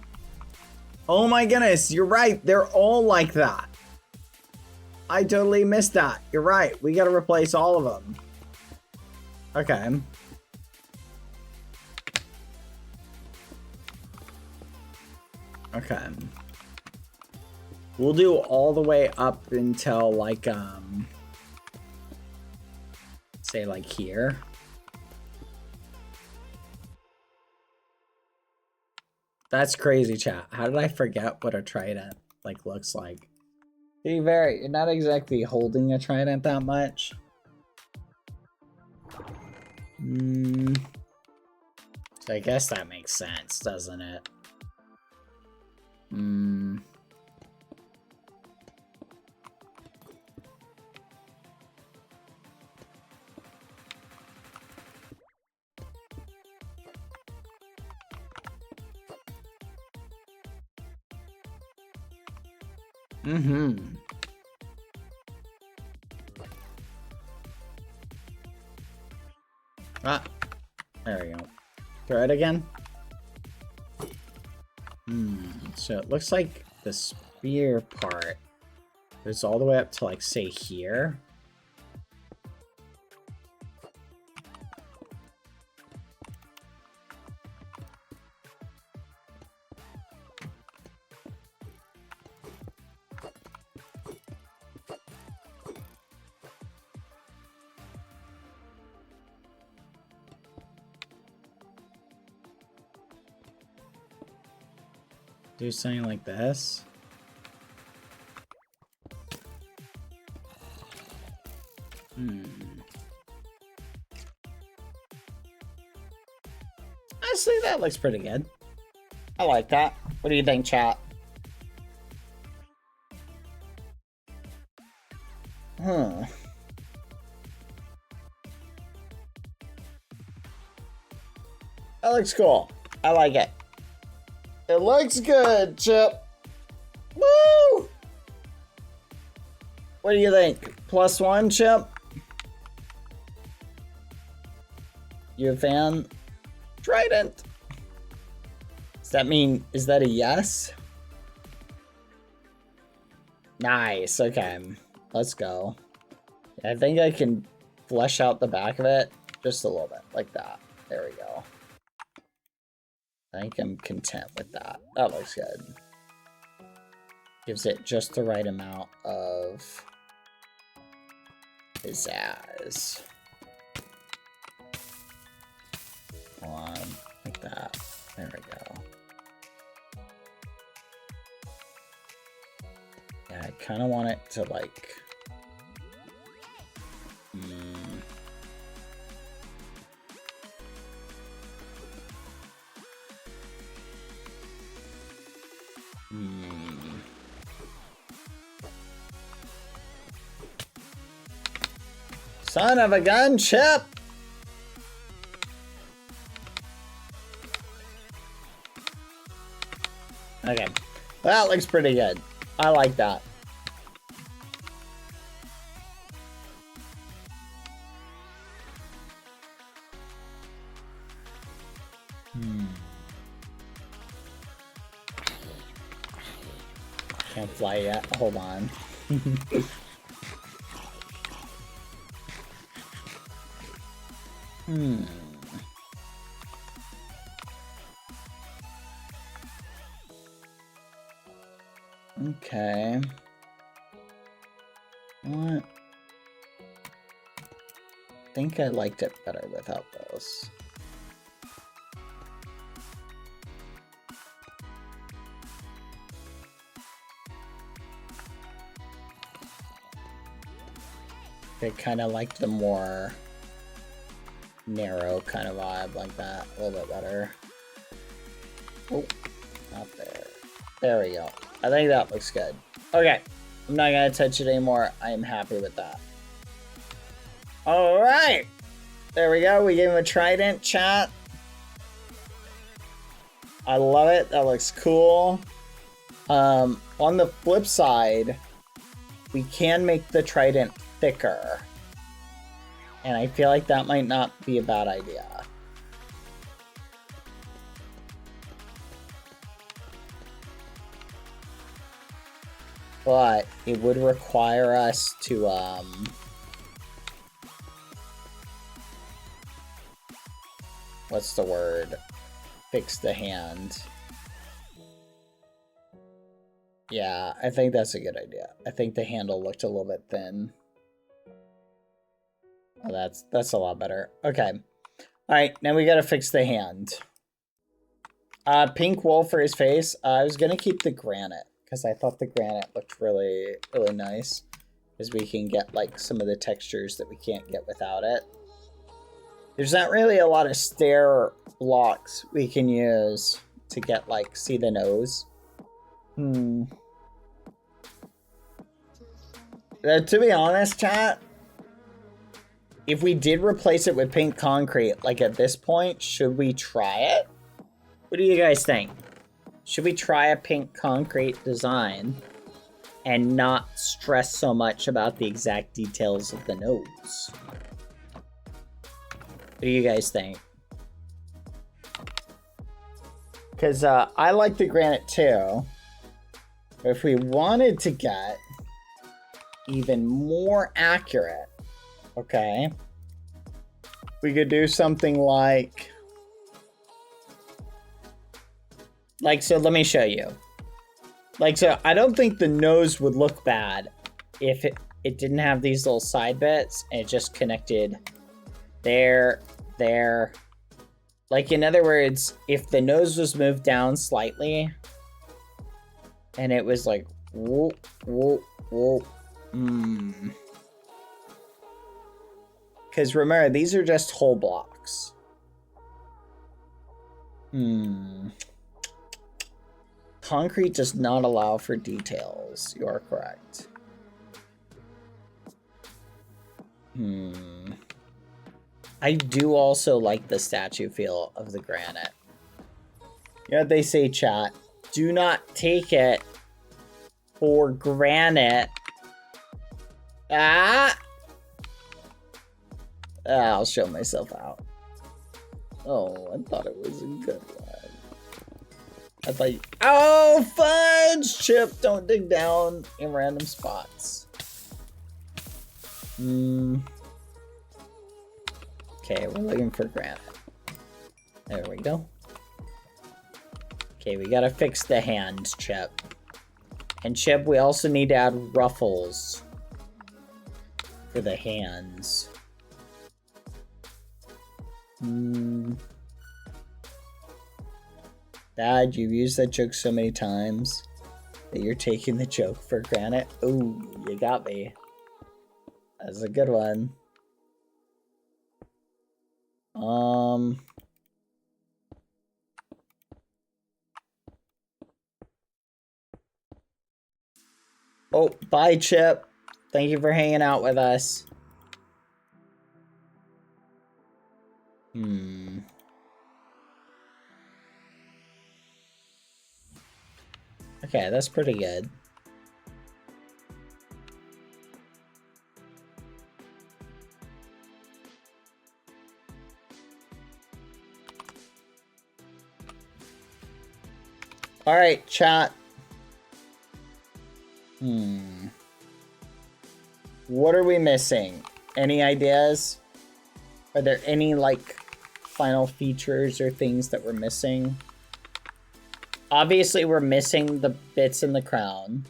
my goodness, you're right. They're all like that. I totally missed that. You're right. We gotta replace all of them. Okay. Okay. We'll do all the way up until like, say like here. That's crazy, chat. How did I forget what a trident like looks like? You're not exactly holding a trident that much. So I guess that makes sense, doesn't it? Ah, there we go. Throw it again. So it looks like the spear part goes all the way up to like, say, here. Do something like this. Honestly, that looks pretty good. I like that. What do you think, chat? That looks cool. I like it. It looks good, Chip. Woo! What do you think? +1, Chip? You a fan? Trident. Does that mean, is that a yes? Nice, okay. Let's go. I think I can flesh out the back of it just a little bit, like that. There we go. I think I'm content with that. That looks good. Gives it just the right amount of pizzazz. Hold on, like that. There we go. Yeah, I kind of want it to like... Son of a gun, Chip! Okay, that looks pretty good. I like that. Can't fly yet. Hold on. Okay. What? I think I liked it better without those. I kind of liked the more narrow kind of vibe like that a little bit better. Oh, not there. There we go. I think that looks good. Okay, I'm not gonna touch it anymore. I am happy with that. All right. There we go. We gave him a trident, chat. I love it. That looks cool. On the flip side, we can make the trident thicker. And I feel like that might not be a bad idea. But it would require us to, what's the word? Fix the hand. Yeah, I think that's a good idea. I think the handle looked a little bit thin. Oh, that's a lot better. Okay. Alright, now we gotta fix the hand. Pink wool for his face. I was gonna keep the granite, because I thought the granite looked really, really nice. Because we can get, like, some of the textures that we can't get without it. There's not really a lot of stair blocks we can use to get, like, see the nose. To be honest, chat, if we did replace it with pink concrete, like at this point, should we try it? What do you guys think? Should we try a pink concrete design and not stress so much about the exact details of the nose? What do you guys think? Because I like the granite too. But if we wanted to get even more accurate, okay, we could do something like, so let me show you. So I don't think the nose would look bad if it didn't have these little side bits and it just connected there. Like, in other words, if the nose was moved down slightly and it was like, whoop, whoop, whoop, Because remember, these are just whole blocks. Concrete does not allow for details. You are correct. I do also like the statue feel of the granite. You know what they say, chat? Do not take it for granite. I'll show myself out. Oh, I thought it was a good one. I thought you... Oh, fudge! Chip, don't dig down in random spots. Okay, we're looking for granite. There we go. Okay, we gotta fix the hands, Chip. And Chip, we also need to add ruffles for the hands. Dad, you've used that joke so many times that you're taking the joke for granted. Ooh, you got me. That's a good one. Oh, bye, Chip. Thank you for hanging out with us. Okay, that's pretty good. All right, chat. What are we missing? Any ideas? Are there any, like, final features or things that we're missing? Obviously, we're missing the bits in the crown.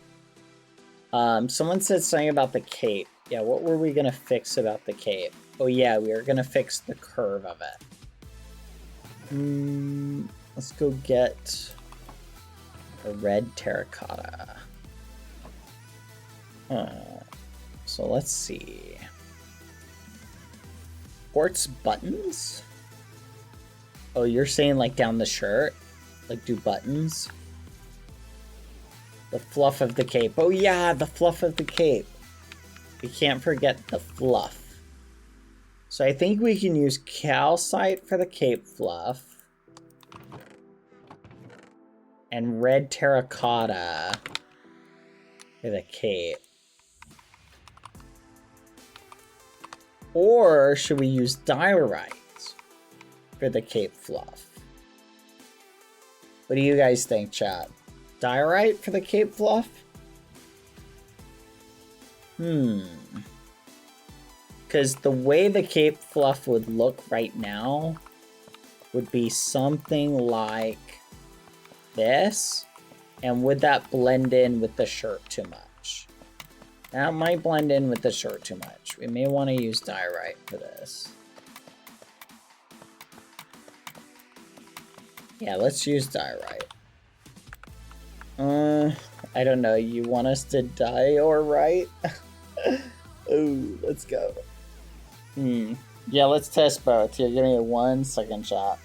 Someone said something about the cape. Yeah, what were we gonna fix about the cape? Oh yeah, we were gonna fix the curve of it. Let's go get a red terracotta. So let's see. Quartz buttons? Oh, you're saying like down the shirt? Like do buttons? The fluff of the cape. Oh yeah, the fluff of the cape. We can't forget the fluff. So I think we can use calcite for the cape fluff. And red terracotta for the cape. Or should we use diorite for the cape fluff? What do you guys think, chat? Diorite for the cape fluff? Because the way the cape fluff would look right now would be something like this. And would that blend in with the shirt too much? That might blend in with the shirt too much. We may want to use diorite for this. Yeah, let's use diorite. I don't know. You want us to diorite? Ooh, let's go. Yeah, let's test both. Here, give me a 1 second shot.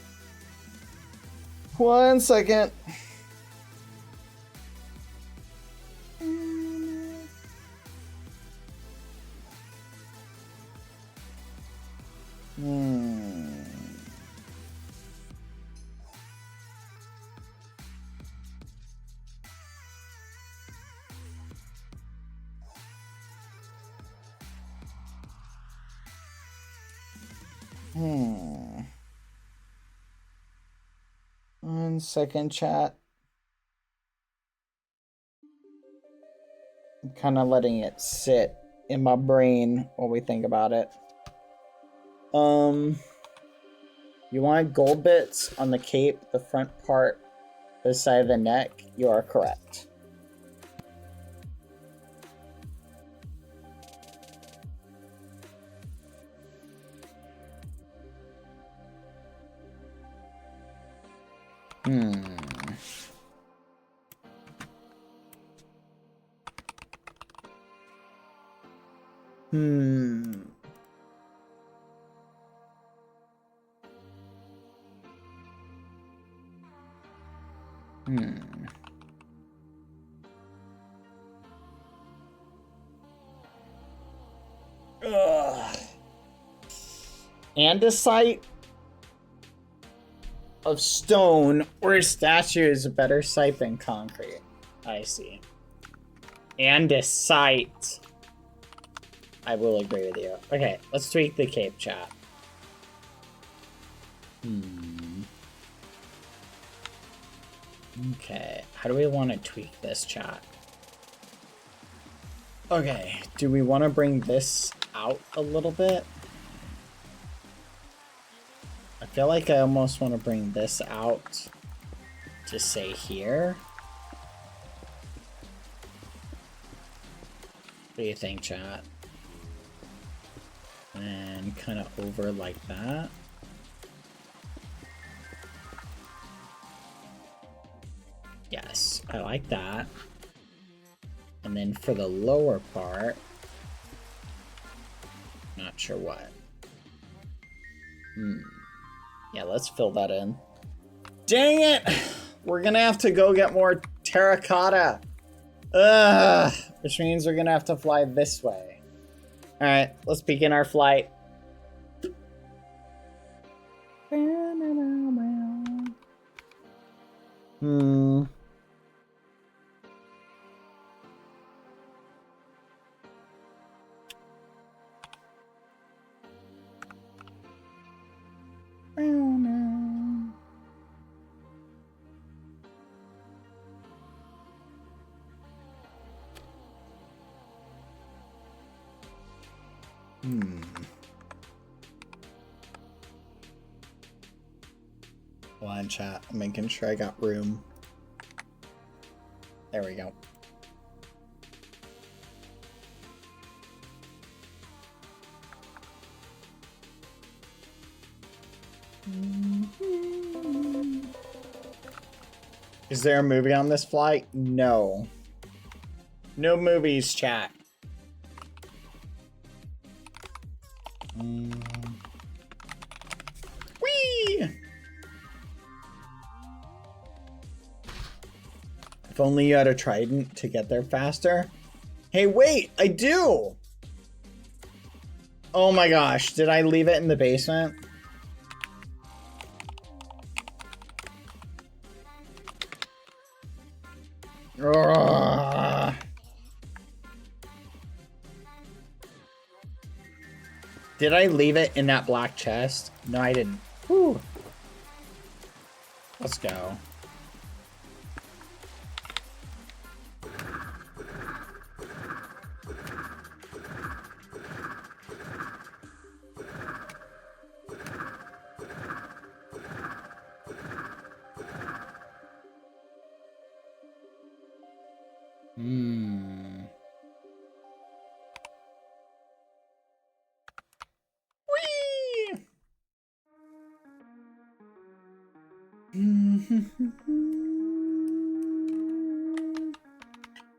1 second. One second, chat. I'm kind of letting it sit in my brain while we think about it. You want gold bits on the cape, the front part, the side of the neck? You are correct. Andesite of stone or a statue is a better site than concrete. I see. Andesite. I will agree with you. Okay, let's tweak the cape, chat. Okay, how do we want to tweak this, chat? Okay, do we want to bring this out a little bit? I feel like I almost want to bring this out to say here. What do you think, chat? And kind of over like that. Yes, I like that. And then for the lower part, not sure what. Yeah, let's fill that in. Dang it! We're gonna have to go get more terracotta. Which means we're gonna have to fly this way. Alright, let's begin our flight. Hold on, chat. I'm making sure I got room. There we go. Is there a movie on this flight? No. No movies, chat. Whee! If only you had a trident to get there faster. Hey, wait, I do! Oh my gosh, did I leave it in the basement? Ugh. Did I leave it in that black chest? No, I didn't. Whew. Let's go. Whee!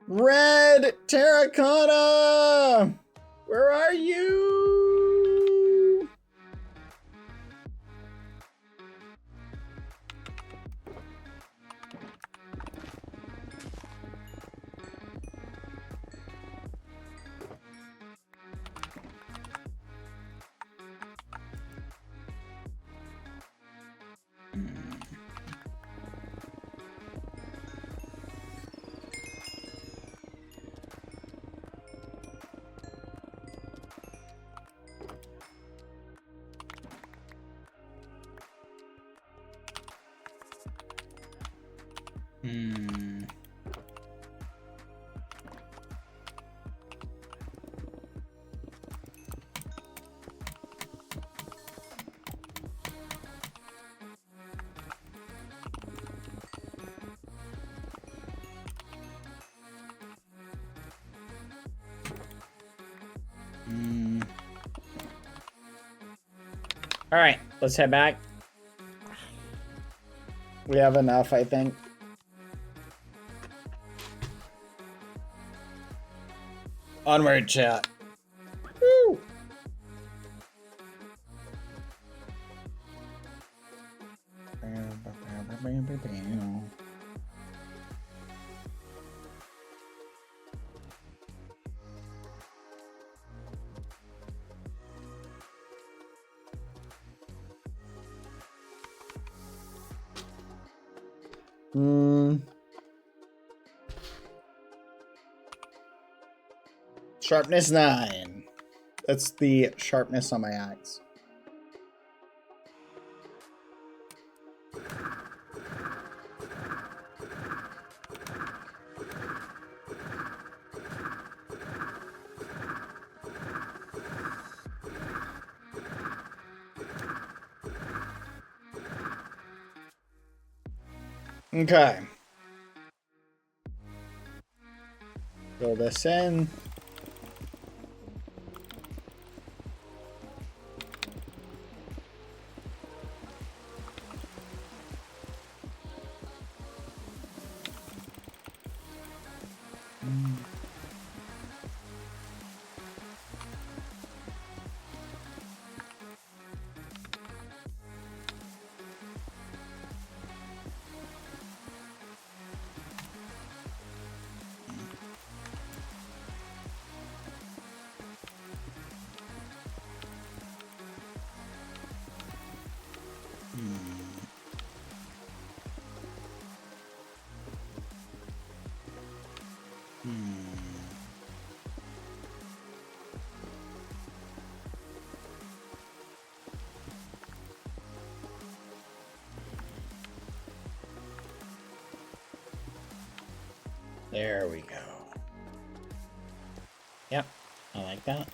Red terracotta! Where are you? All right, let's head back. We have enough, I think. Onward, chat. Woo! Sharpness 9. That's the sharpness on my axe. Okay. Fill this in. There we go. Yep, I like that.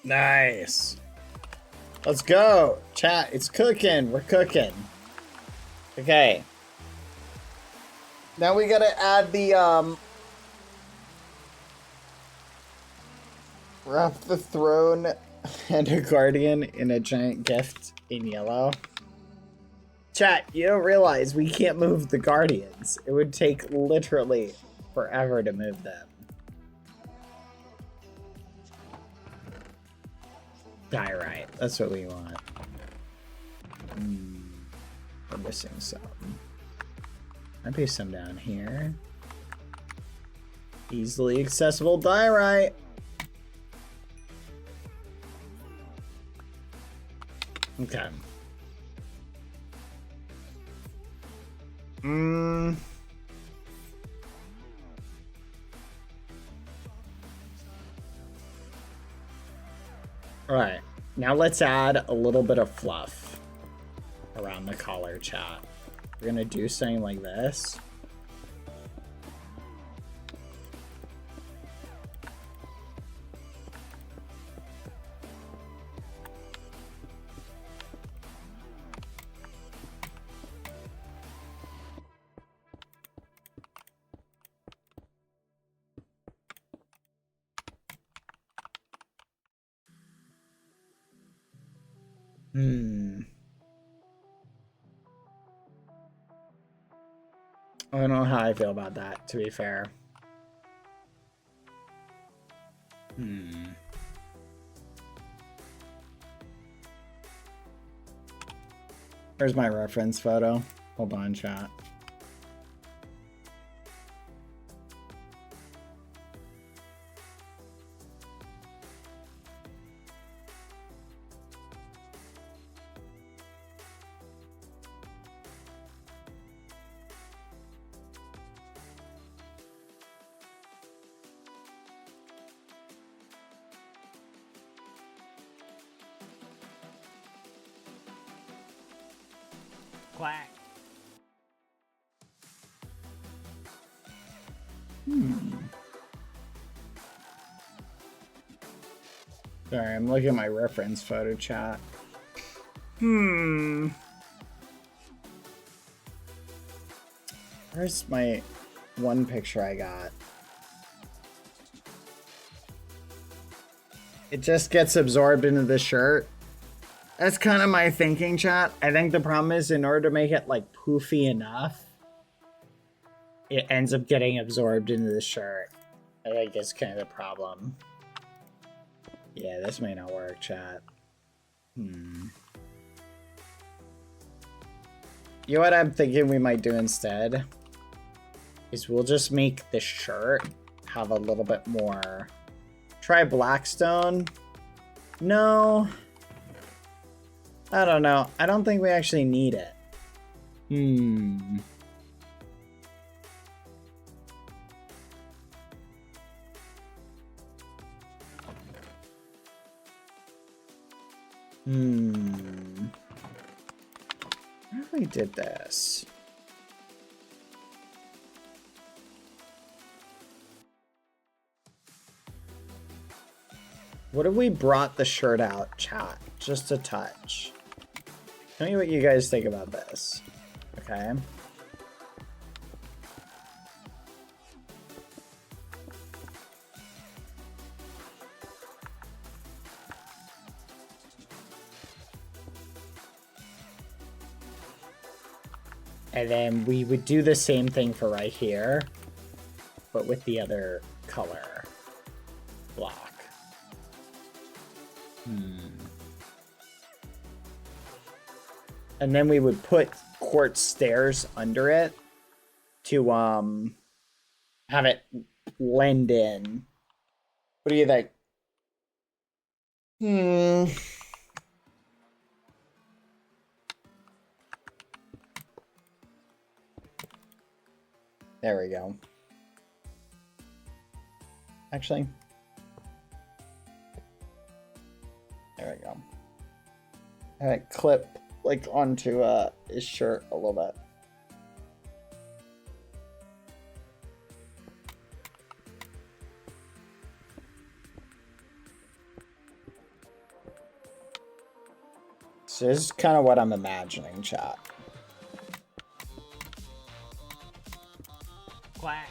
Nice. Let's go. Chat, it's cooking. We're cooking. Okay. Now we gotta add the, wrap the throne and a guardian in a giant gift in yellow. Chat, you don't realize we can't move the guardians. It would take literally forever to move them. Diorite, that's what we want. We're missing some. Might be some down here. Easily accessible diorite. Okay. Alright, now let's add a little bit of fluff around the collar, chat. We're gonna do something like this. I don't know how I feel about that, to be fair. Where's my reference photo? Hold on, chat. Quack. Sorry, I'm looking at my reference photo, chat. Where's my one picture I got? It just gets absorbed into the shirt. That's kind of my thinking, chat. I think the problem is in order to make it like poofy enough, it ends up getting absorbed into the shirt. I think it's kind of the problem. Yeah, this may not work, chat. You know what I'm thinking we might do instead? Is we'll just make the shirt have a little bit more. Try Blackstone? No. I don't know. I don't think we actually need it. How if we did this? What if we brought the shirt out, chat? Just a touch. Tell me what you guys think about this. Okay. And then we would do the same thing for right here, but with the other color block. And then we would put quartz stairs under it to have it blend in. What do you think? There we go. actually. There we go. Have it clip like onto his shirt a little bit. So this is kind of what I'm imagining, chat. Quack.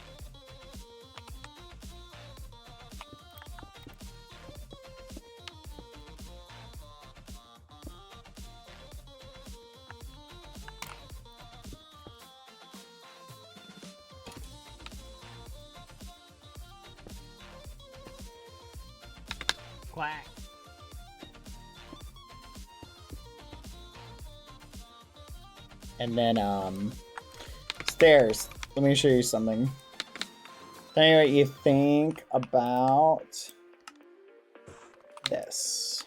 Quack. And then, stairs. Let me show you something. Tell me what you think about this.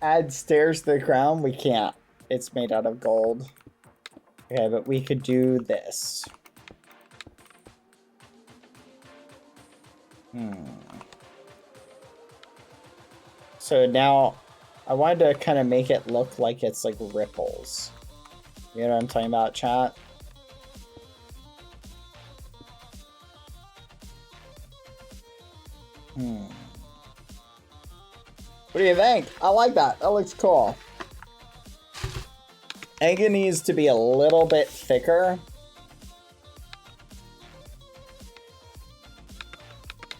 Add stairs to the ground? We can't. It's made out of gold. Okay, but we could do this. So now, I wanted to kind of make it look like it's like ripples. You know what I'm talking about, chat? What do you think? I like that. That looks cool. I think it needs to be a little bit thicker.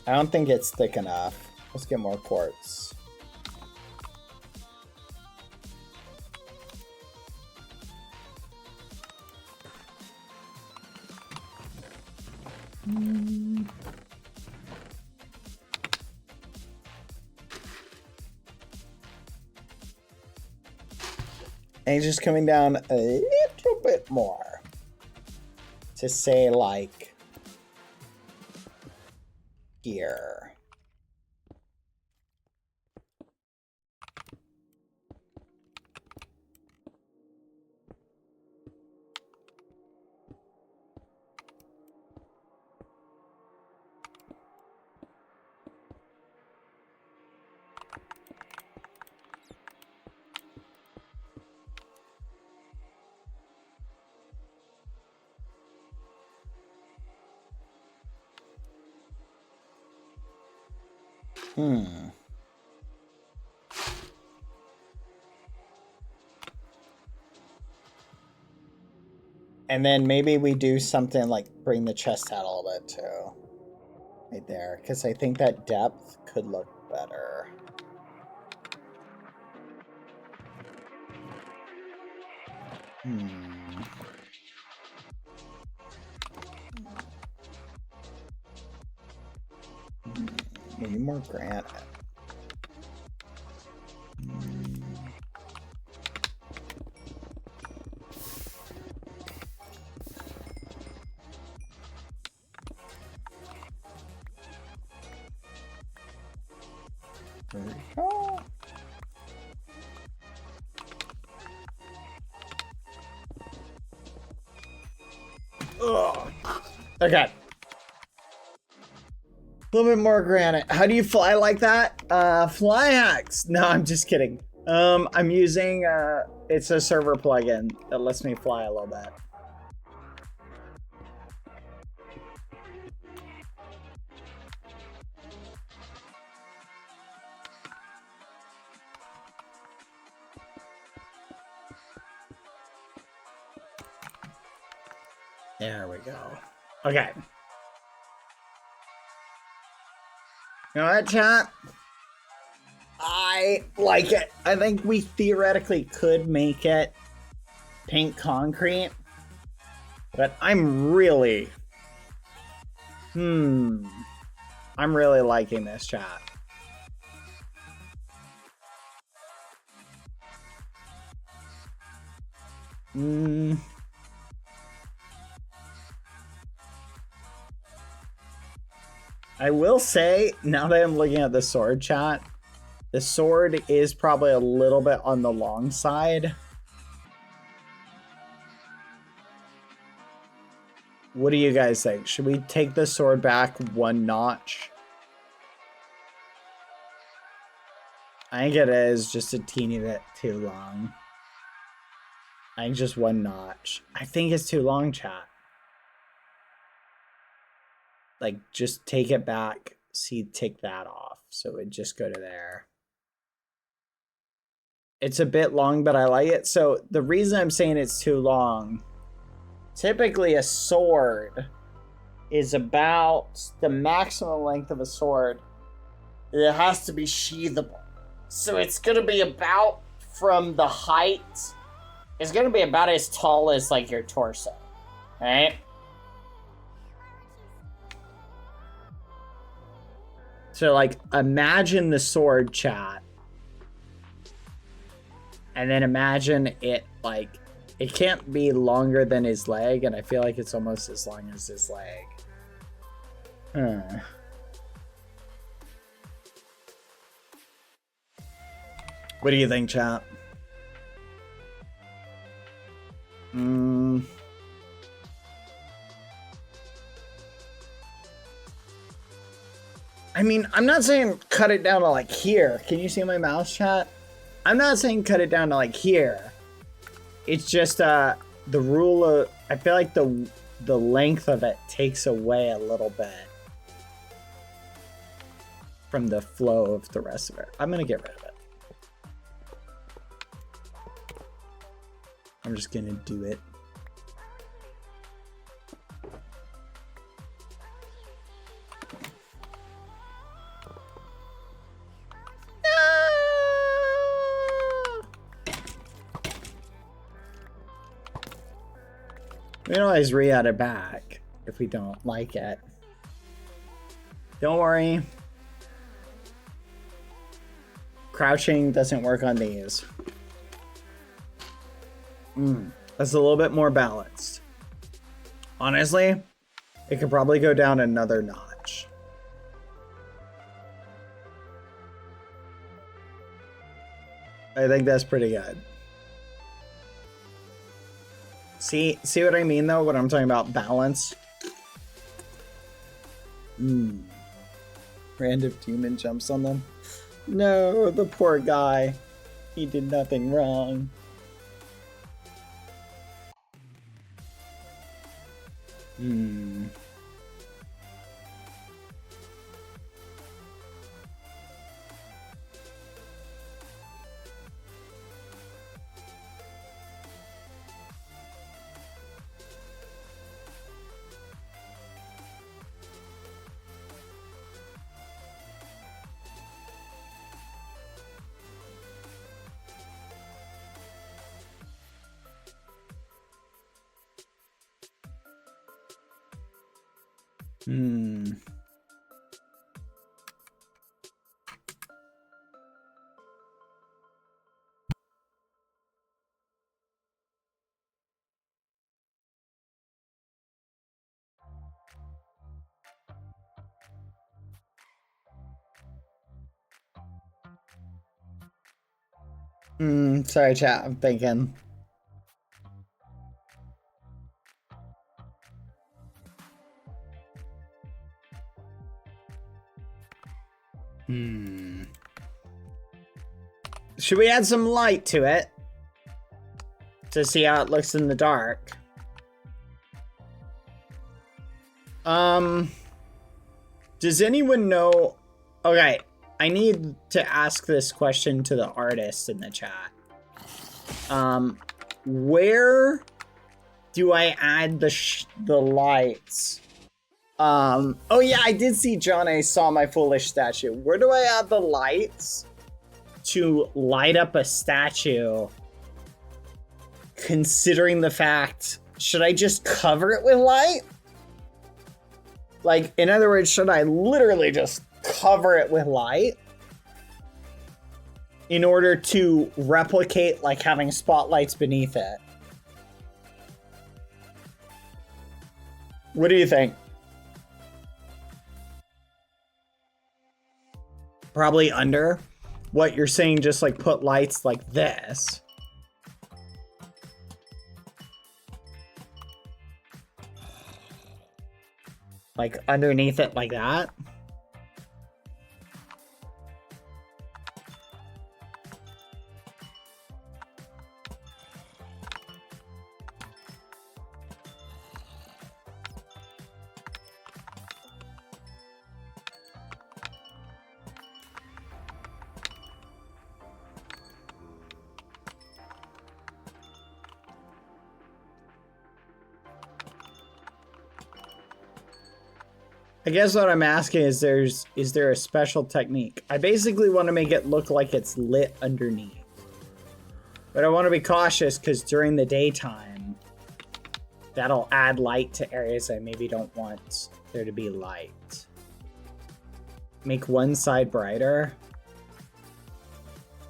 I don't think it's thick enough. Let's get more quartz. And just coming down a little bit more to say like here. And then maybe we do something like bring the chest out a little bit too. Right there. Because I think that depth could look better. Maybe more granite. There we go. Ugh. Okay. A little bit more granite. How do you fly like that? Fly hacks. No, I'm just kidding. I'm using, it's a server plugin that lets me fly a little bit. There we go. Okay. You know what, chat? I like it. I think we theoretically could make it pink concrete. But I'm really... I'm really liking this chat. I will say, now that I'm looking at the sword chat, the sword is probably a little bit on the long side. What do you guys think? Should we take the sword back one notch? I think it is just a teeny bit too long. I think just one notch. I think it's too long, chat. Like, just take it back. See, take that off. So it just go to there. It's a bit long, but I like it. So the reason I'm saying it's too long, typically a sword is about the maximum length of a sword. It has to be sheathable. So it's going to be about from the height. It's going to be about as tall as like your torso. Right? So like imagine the sword, chat. And then imagine it like, it can't be longer than his leg, and I feel like it's almost as long as his leg. What do you think, chat? I mean, I'm not saying cut it down to like here. Can you see my mouse, chat? I'm not saying cut it down to like here. It's just the rule of, I feel like the length of it takes away a little bit from the flow of the rest of it. I'm gonna get rid of it. I'm just gonna do it. We can always re-add it back if we don't like it. Don't worry. Crouching doesn't work on these. That's a little bit more balanced. Honestly, it could probably go down another notch. I think that's pretty good. See what I mean though, when I'm talking about balance? Random demon jumps on them. No, the poor guy. He did nothing wrong. Sorry, chat. I'm thinking. Should we add some light to it to see how it looks in the dark? Does anyone know? Okay, I need to ask this question to the artist in the chat. Where do I add the lights? Oh yeah, I did see John A. Saw My Foolish statue. Where do I add the lights to light up a statue? Considering the fact, should I just cover it with light? Like, in other words, should I literally just cover it with light in order to replicate, like, having spotlights beneath it? What do you think? Probably under. What you're saying, just like put lights like this. Like underneath it like that. I guess what I'm asking is there a special technique? I basically want to make it look like it's lit underneath. But I want to be cautious because during the daytime, that'll add light to areas I maybe don't want there to be light. Make one side brighter.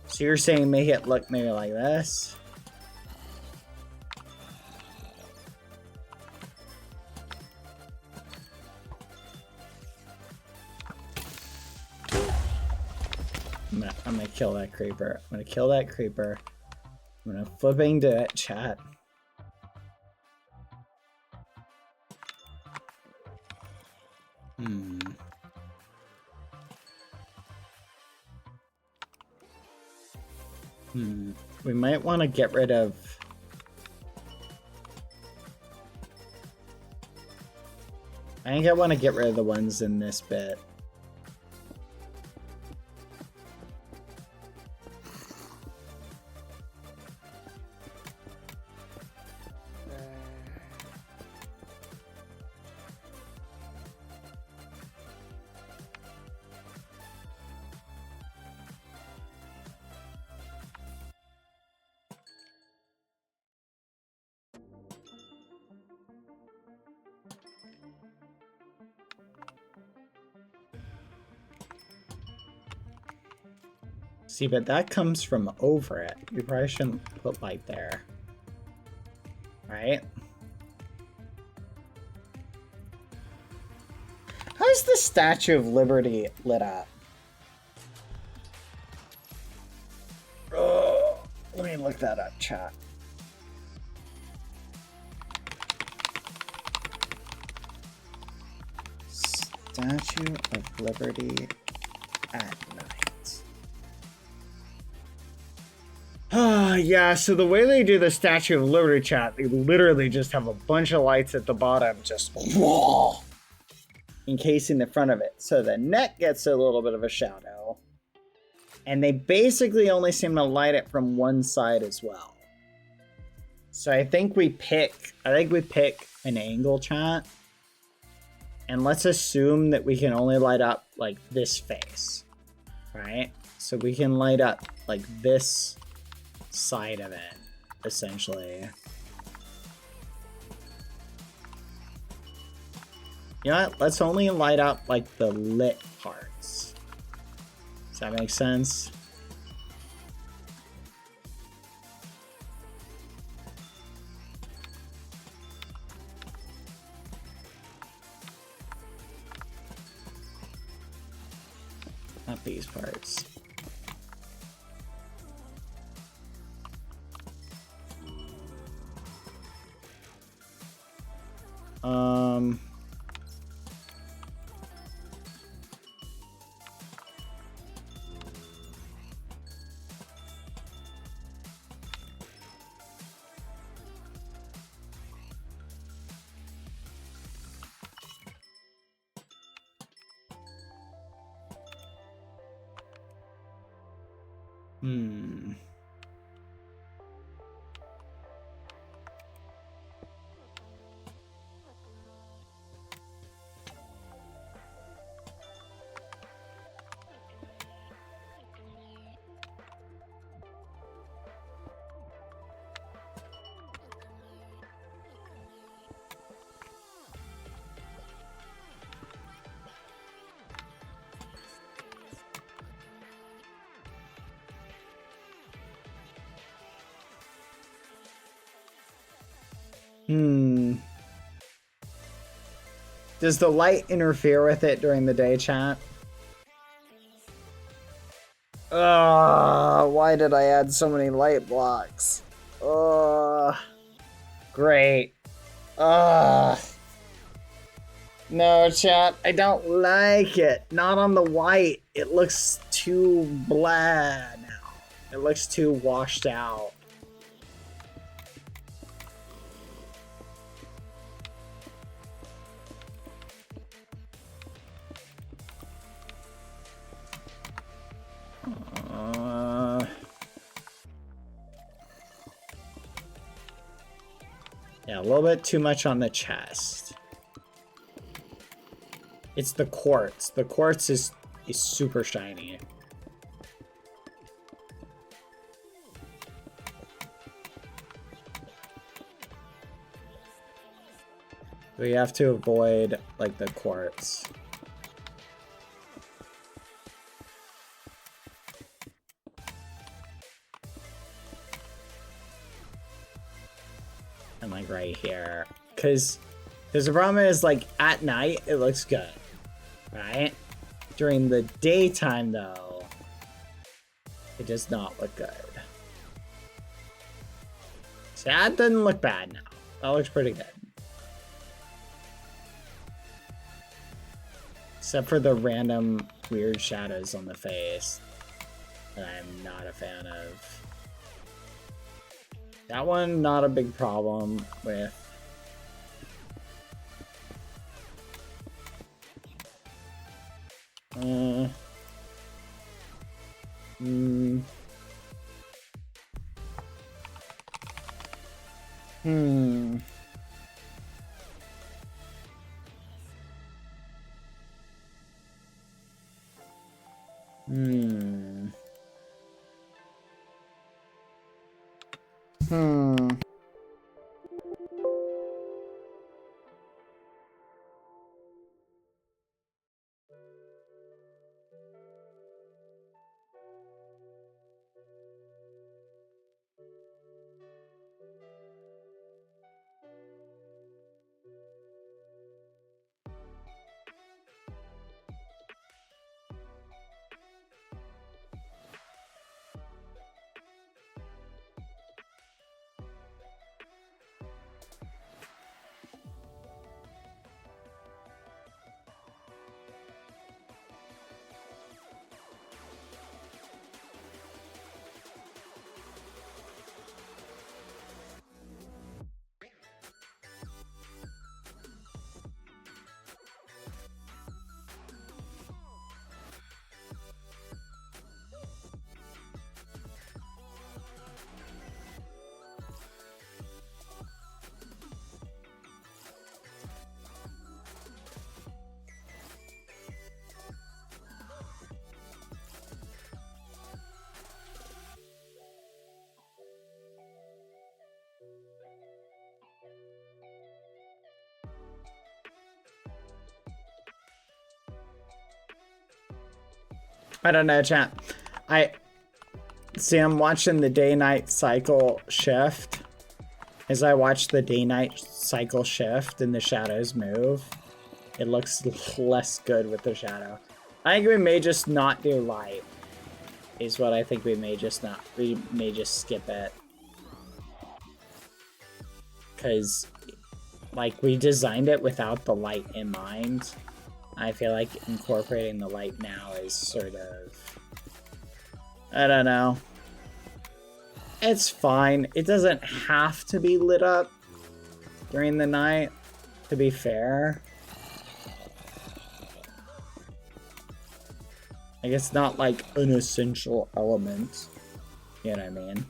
So you're saying make it look maybe like this? I'm gonna kill that creeper. I'm gonna kill that creeper. I'm gonna flipping to it, chat. We might want to get rid of... I think I want to get rid of the ones in this bit. See, but that comes from over it. You probably shouldn't put light there. Right? How's the Statue of Liberty lit up? Oh, let me look that up, chat. Statue of Liberty at night. Yeah, so the way they do the Statue of Liberty, chat, they literally just have a bunch of lights at the bottom, just encasing the front of it. So the neck gets a little bit of a shadow. And they basically only seem to light it from one side as well. So I think we pick an angle, chat. And let's assume that we can only light up like this face. Right? So we can light up like this side of it, essentially. You know what? Let's only light up like the lit parts. Does that make sense? Not these parts. Does the light interfere with it during the day, chat? Why did I add so many light blocks? Great. No, chat, I don't like it. Not on the white. It looks too blah now. It looks too washed out. Yeah, a little bit too much on the chest. It's the quartz. The quartz is super shiny. We have to avoid, like, the quartz. And, like, right here. Because the problem is, like, at night, it looks good. Right? During the daytime, though, it does not look good. So that doesn't look bad now. That looks pretty good. Except for the random weird shadows on the face that I'm not a fan of. That one, not a big problem with. I don't know, chat. I'm watching the day-night cycle shift. As I watch the day-night cycle shift and the shadows move, it looks less good with the shadow. I think we may just not do light. Is what I think we may just not. We may just skip it. Because, like, we designed it without the light in mind. I feel like incorporating the light now is sort of... I don't know. It's fine. It doesn't have to be lit up during the night, to be fair. Like, it's not like an essential element. You know what I mean?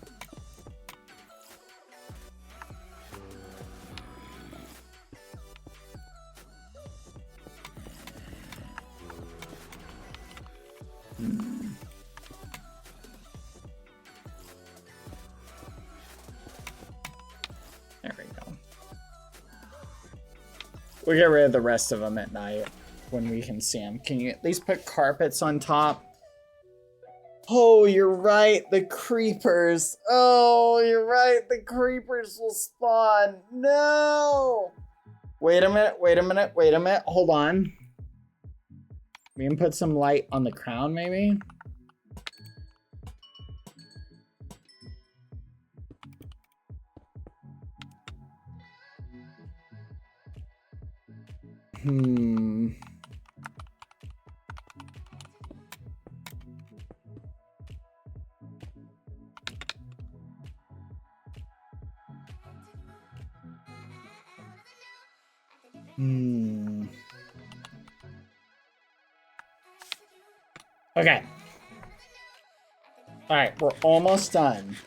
There we go. We'll get rid of the rest of them at night when we can see them. Can you at least put carpets on top? Oh, you're right. The creepers. Oh, you're right. The creepers will spawn. No. Wait a minute. Wait a minute. Wait a minute. Hold on. We can put some light on the crown, maybe? Okay. All right, we're almost done.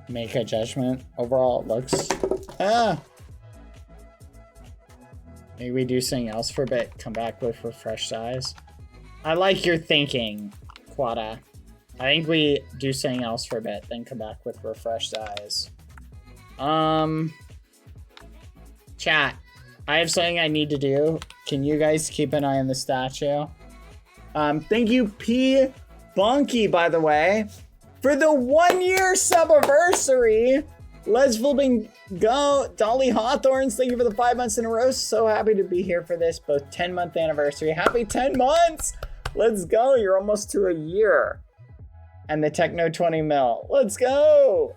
Make a judgment. Overall, it looks... Maybe we do something else for a bit. Come back with refreshed eyes. I like your thinking, Quada. I think we do something else for a bit, then come back with refreshed eyes. Chat. I have something I need to do. Can you guys keep an eye on the statue? Thank you, P. Bunky, by the way, for the 1-year subiversary. Let's flipping go. Dolly Hawthorns, thank you for the 5 months in a row. So happy to be here for this, both 10-month anniversary. Happy 10 months. Let's go. You're almost to a year. And the Techno 20 mil. Let's go.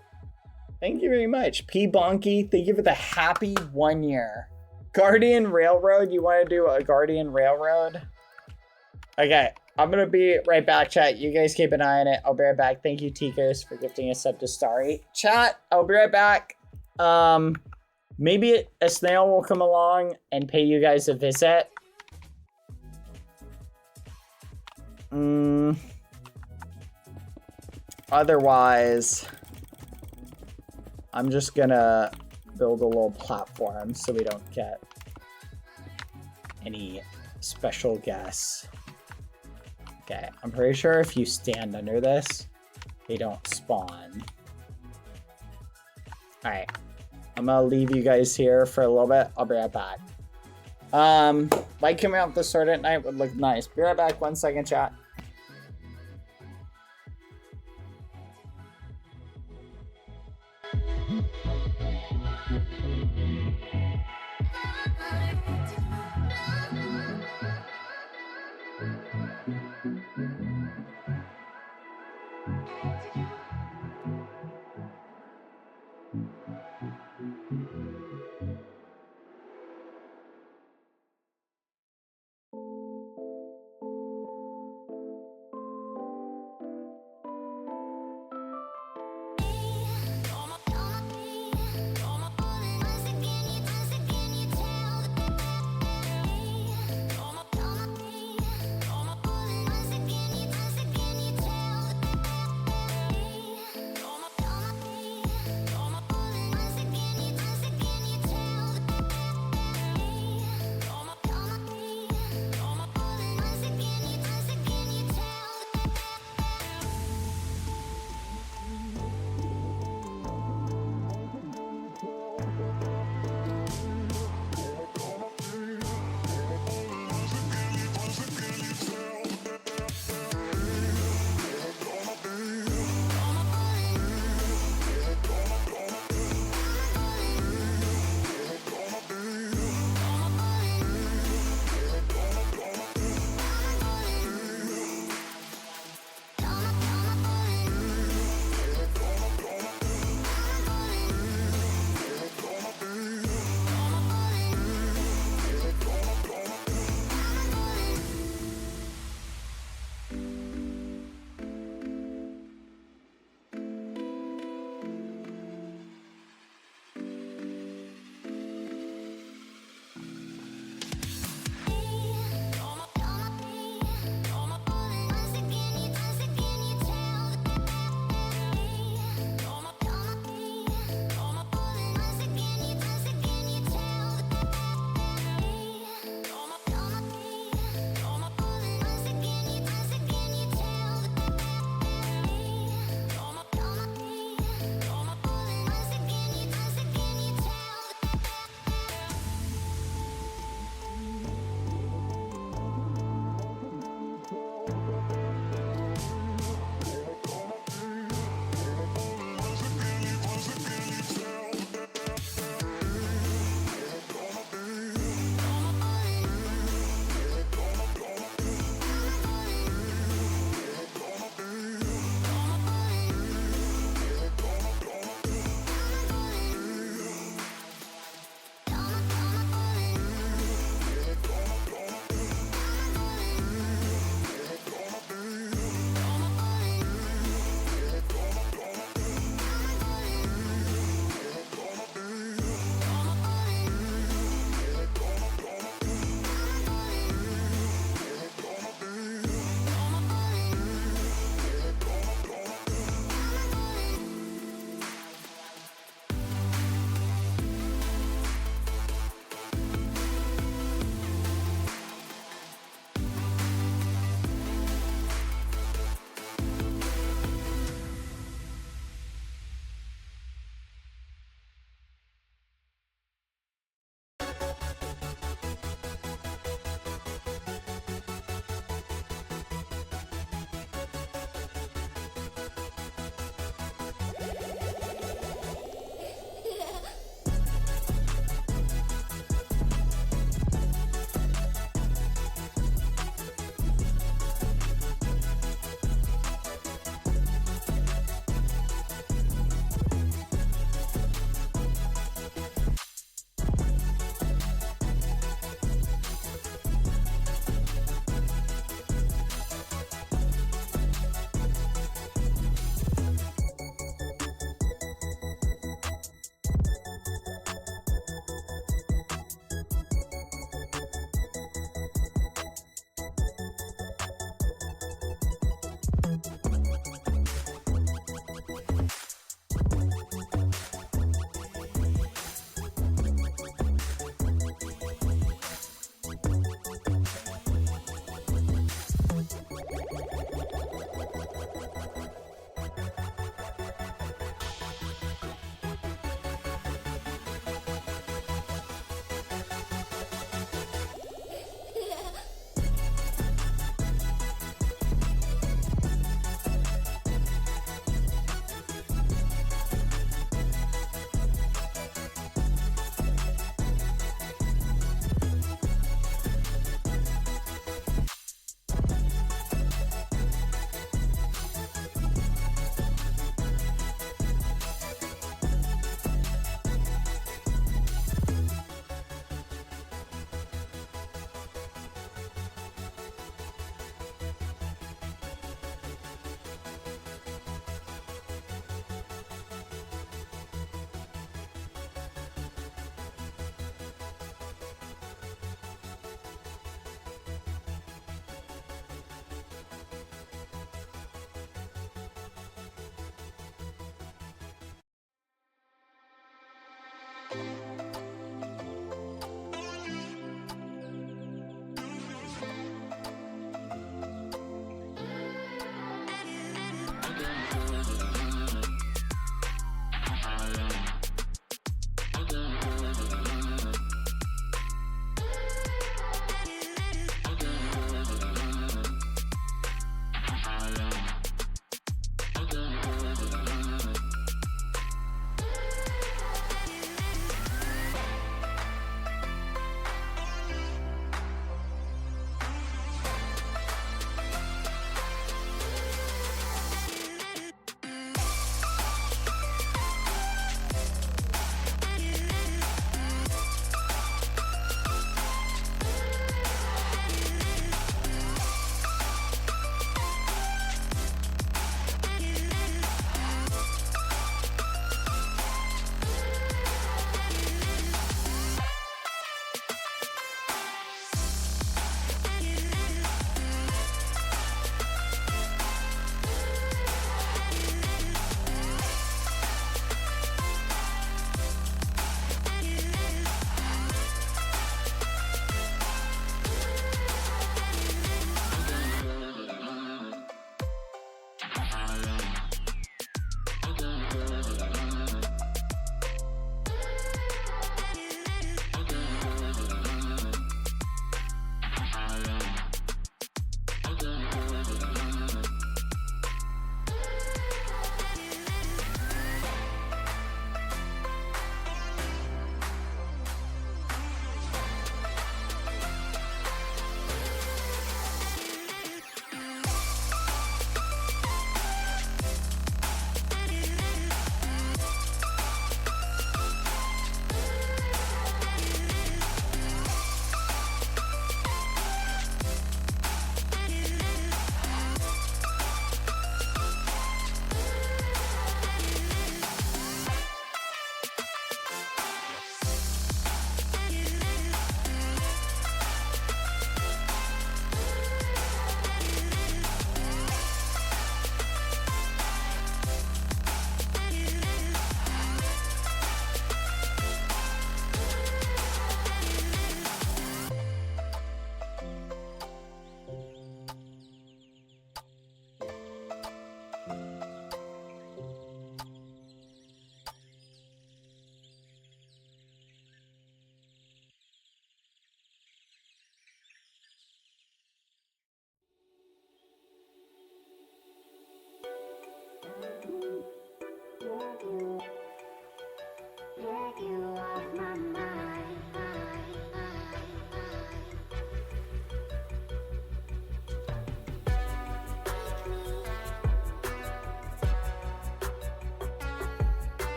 Thank you very much. P. Bonky, thank you for the happy 1 year. Guardian Railroad, you want to do a Guardian Railroad? Okay, I'm going to be right back, chat. You guys keep an eye on it. I'll be right back. Thank you, Ticos, for gifting us up to Starry. Chat, I'll be right back. Maybe a snail will come along and pay you guys a visit. Otherwise, I'm just gonna build a little platform so we don't get any special guests. Okay, I'm pretty sure if you stand under this, they don't spawn. Alright, I'm gonna leave you guys here for a little bit. I'll be right back. Light coming out the sword at night would look nice. Be right back, 1 second, chat.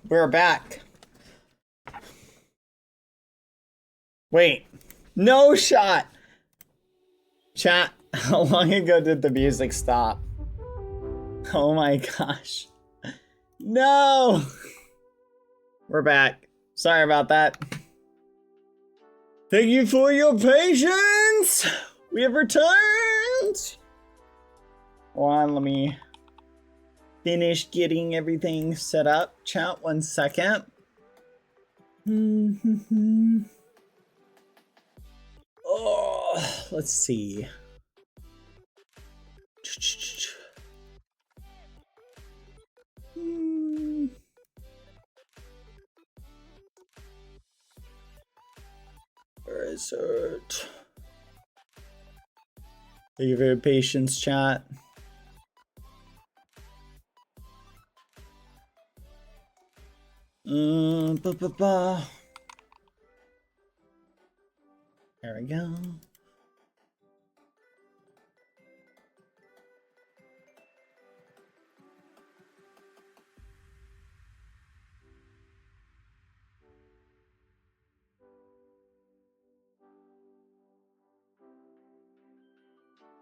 We're back. Wait. No shot. Chat. How long ago did the music stop? Oh my gosh. No! We're back. Sorry about that. Thank you for your patience! We have returned! Hold on, let me finish getting everything set up. Chat, 1 second. Oh, let's see. Where is it? Thank you for your patience, chat. There we go.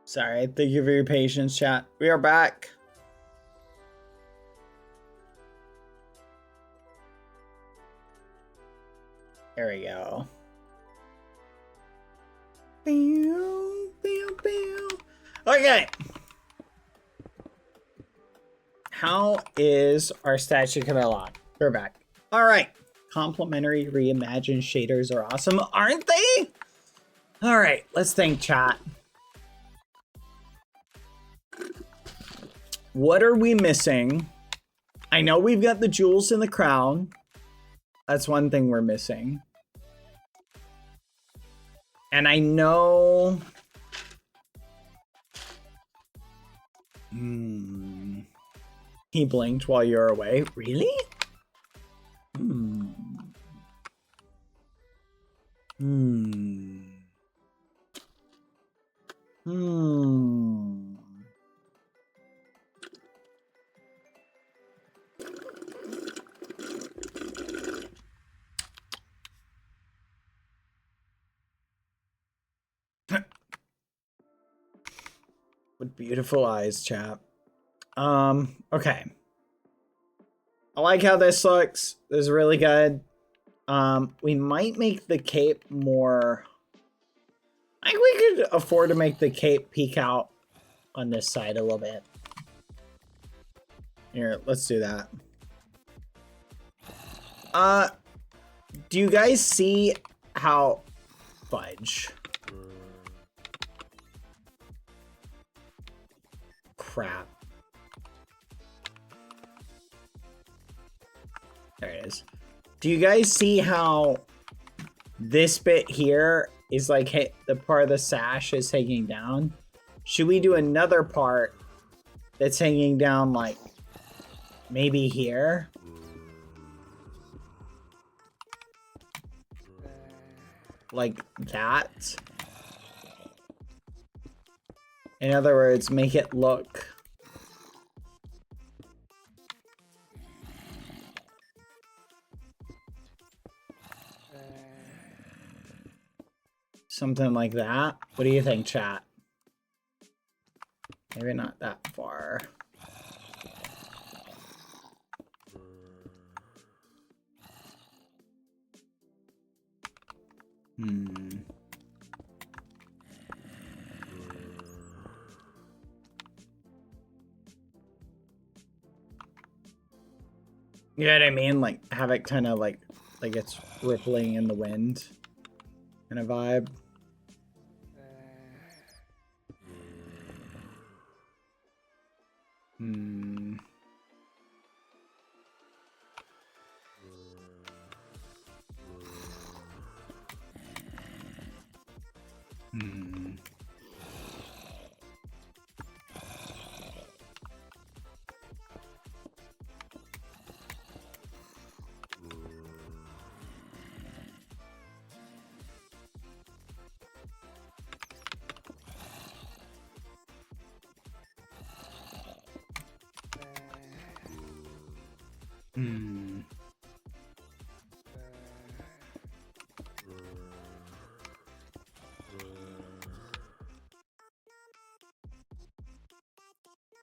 Sorry, thank you for your patience, chat. We are back. There we go. Okay. How is our statue gonna lock? We're back. All right. Complimentary reimagined shaders are awesome, aren't they? All right, let's thank chat. What are we missing? I know we've got the jewels in the crown. That's one thing we're missing. And I know... He blinked while you're away. Really? With beautiful eyes, chap. Okay. I like how this looks. This is really good. We might make the cape more... I think we could afford to make the cape peek out on this side a little bit. Here, let's do that. Do you guys see how... Fudge. Crap. There it is. Do you guys see how this bit here is like the part of the sash is hanging down? Should we do another part that's hanging down like maybe here? Like that? In other words, make it look something like that. What do you think, chat? Maybe not that far. You know what I mean? Like, have it kind of like it's rippling in the wind kind of vibe.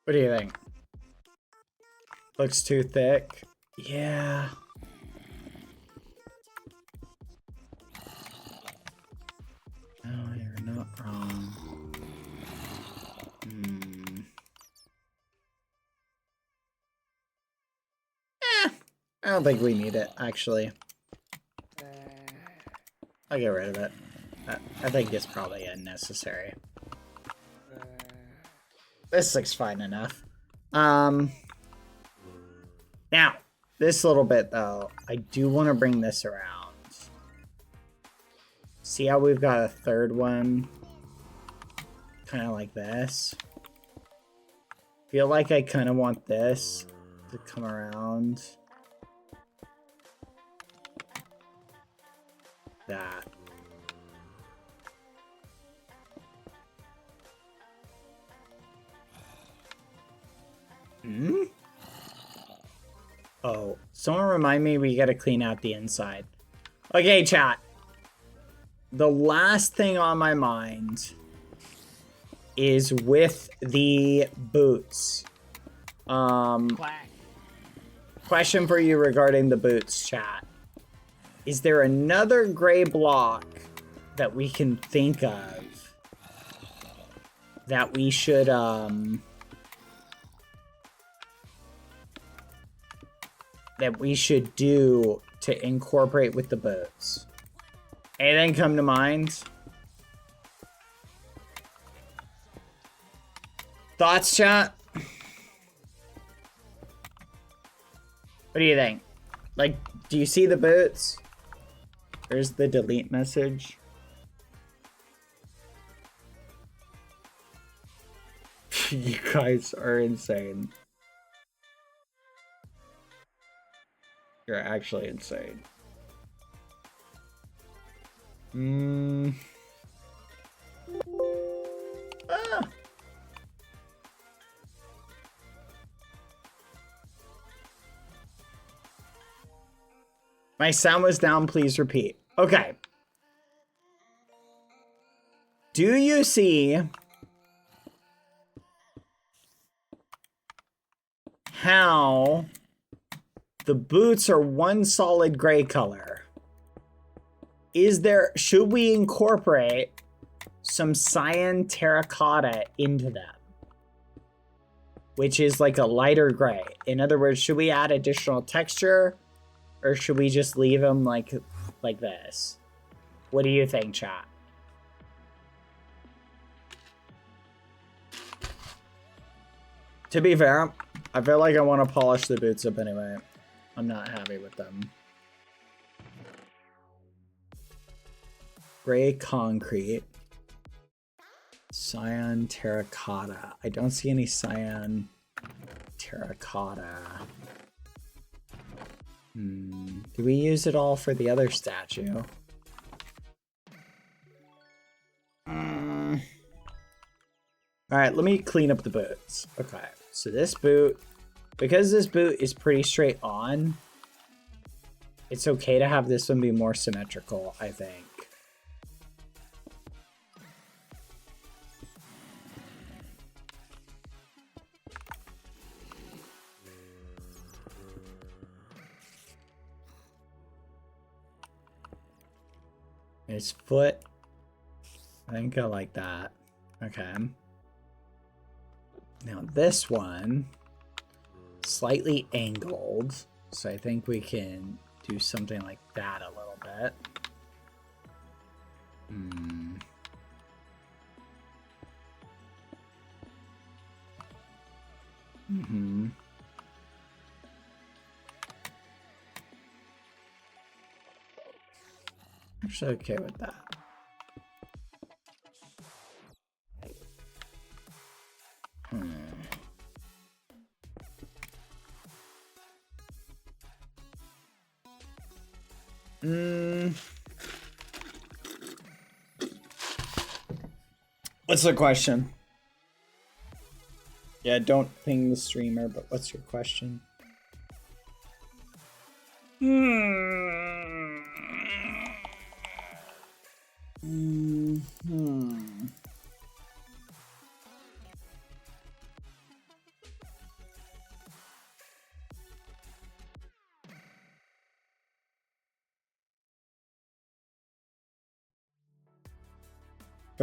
What do you think? Looks too thick. Yeah. No, you're not wrong. I don't think we need it, actually. I'll get rid of it. I think it's probably unnecessary. This looks fine enough. Now, this little bit, though, I do want to bring this around. See how we've got a third one? Kind of like this. Feel like I kind of want this to come around. That. Hmm? Oh, someone remind me we gotta clean out the inside. Okay, chat. The last thing on my mind is with the boots. Question for you regarding the boots, chat. Is there another gray block that we can think of that we should, do to incorporate with the boots? Anything come to mind? Thoughts, chat? What do you think? Like, do you see the boots? There's the delete message. You guys are insane. You're actually insane. Ah. My sound was down, please repeat. Okay. Do you see how the boots are one solid gray color? Should we incorporate some cyan terracotta into them? Which is like a lighter gray. In other words, should we add additional texture? Or should we just leave them like this? What do you think, chat? To be fair, I feel like I want to polish the boots up anyway. I'm not happy with them. Gray concrete. Cyan terracotta. I don't see any cyan terracotta. Do we use it all for the other statue? Alright, let me clean up the boots. Okay, so this boot, because this boot is pretty straight on, it's okay to have this one be more symmetrical, I think. His foot. I think I like that. Okay. Now this one, slightly angled. So I think we can do something like that a little bit. Actually okay with that. What's the question? Yeah, don't ping the streamer, but what's your question?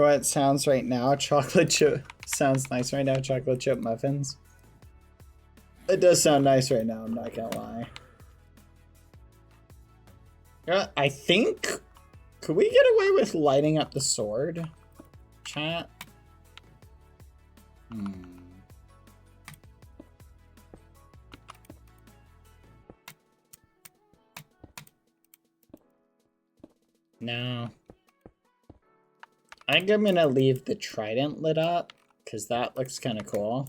know what it sounds right now? Chocolate chip sounds nice right now. Chocolate chip muffins. It does sound nice right now, I'm not gonna lie. I think... Could we get away with lighting up the sword? Chat? No. I think I'm gonna leave the trident lit up, because that looks kind of cool.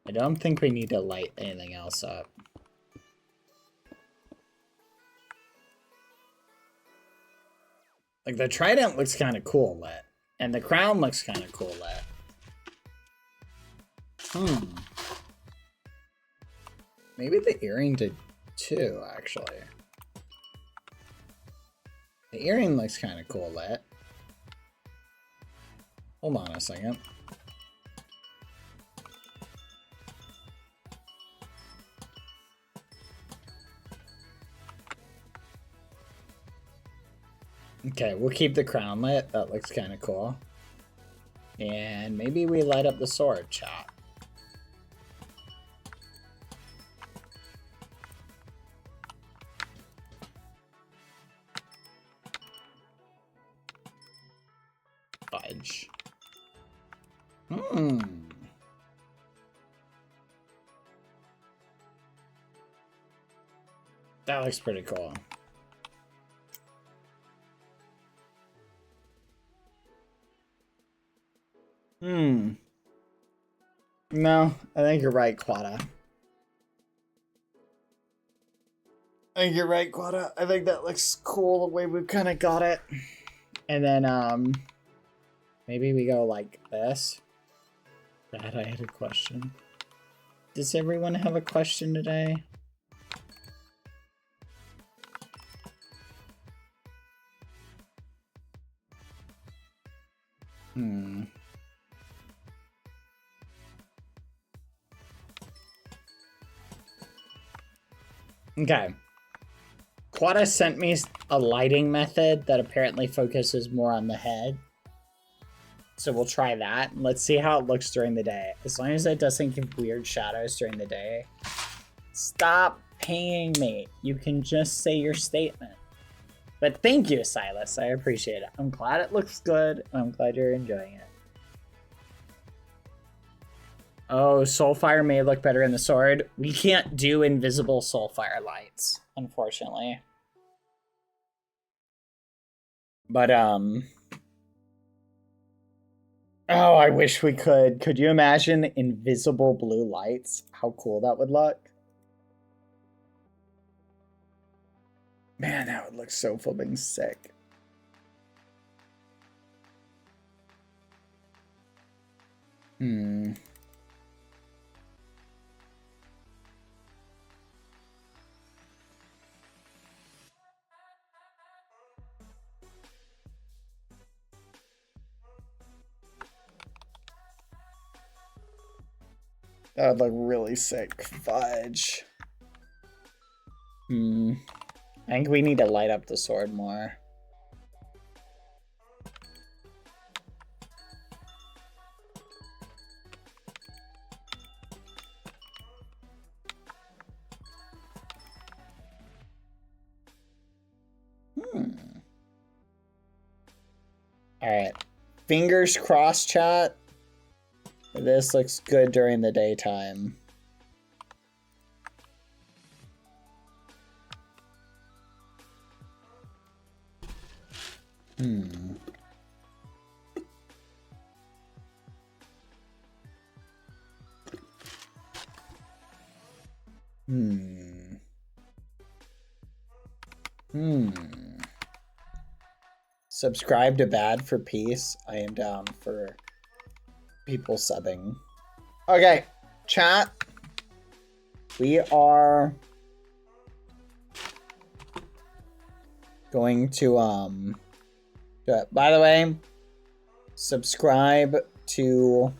I don't think we need to light anything else up. Like, the trident looks kind of cool lit. And the crown looks kind of cool lit. Maybe the earring did too, actually. The earring looks kind of cool lit. Hold on a second. Okay, we'll keep the crown lit. That looks kind of cool. And maybe we light up the sword, chat. Fudge. That looks pretty cool. No, I think you're right, Quada. I think you're right, Quada. I think that looks cool the way we've kind of got it. And then, maybe we go like this. Brad, I had a question. Does everyone have a question today? Okay. Quada sent me a lighting method that apparently focuses more on the head. So we'll try that. Let's see how it looks during the day. As long as it doesn't give weird shadows during the day. Stop paying me. You can just say your statement. But thank you, Silas. I appreciate it. I'm glad it looks good. I'm glad you're enjoying it. Oh, Soulfire may look better in the sword. We can't do invisible Soulfire lights, unfortunately. But, oh, I wish we could. Could you imagine invisible blue lights? How cool that would look. Man, that would look so flipping sick. That would look really sick. Fudge. I think we need to light up the sword more. Alright. Fingers crossed, chat. This looks good during the daytime. Subscribe to Bad for Peace. I am down for people subbing. Okay, chat. We are going to by the way, subscribe to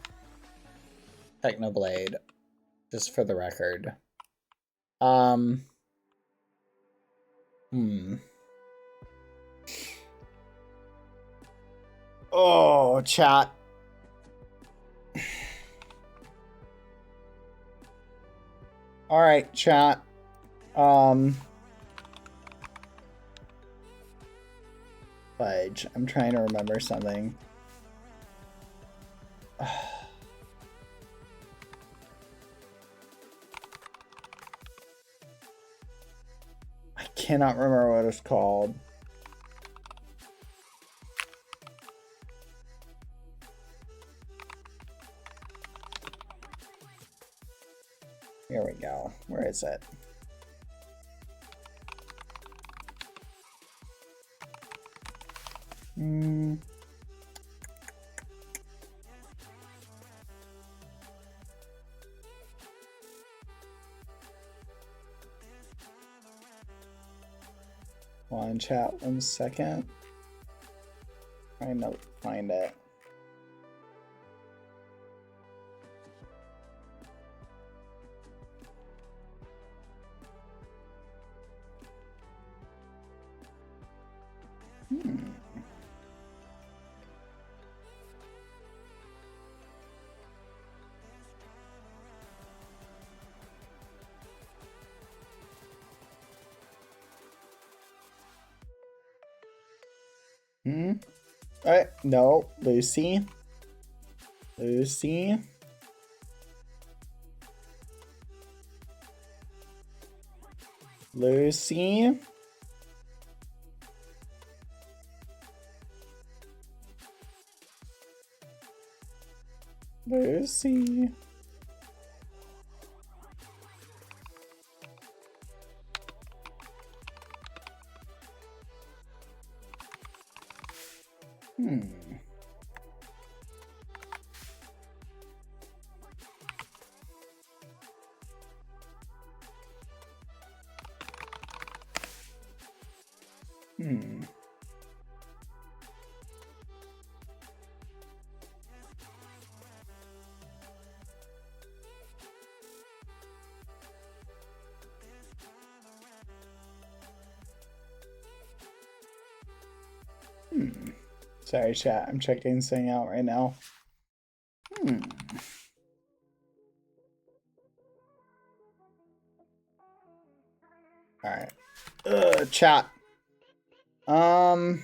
TechnoBlade, just for the record. Oh, chat. All right, chat. Fudge. I'm trying to remember something. I cannot remember what it's called. Here we go. Where is it? Hold on, chat. 1 second. Trying to find it. Alright, no, Lucy. Lucy. Lucy. Lucy. Sorry, chat. I'm checking this thing out right now. Alright. Chat. Hold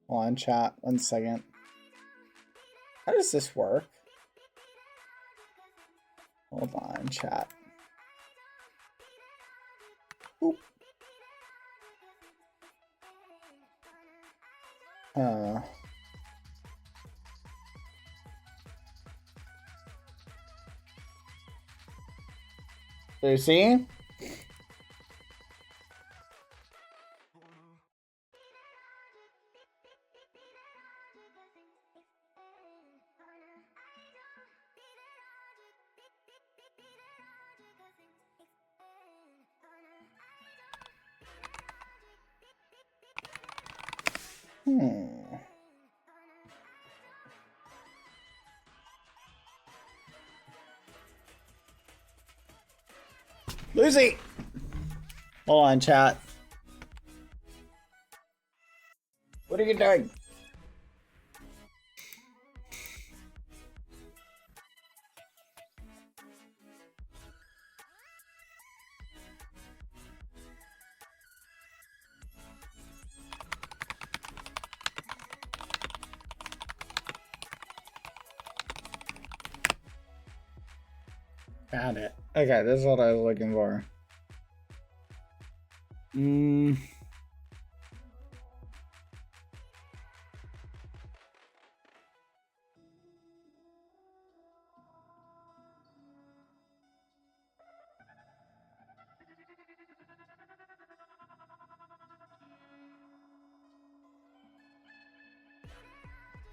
on, chat. 1 second. How does this work? Hold on, chat. Oop. Lucy? Lucy! Hold on, chat. What are you doing? Found it. Okay, this is what I was looking for.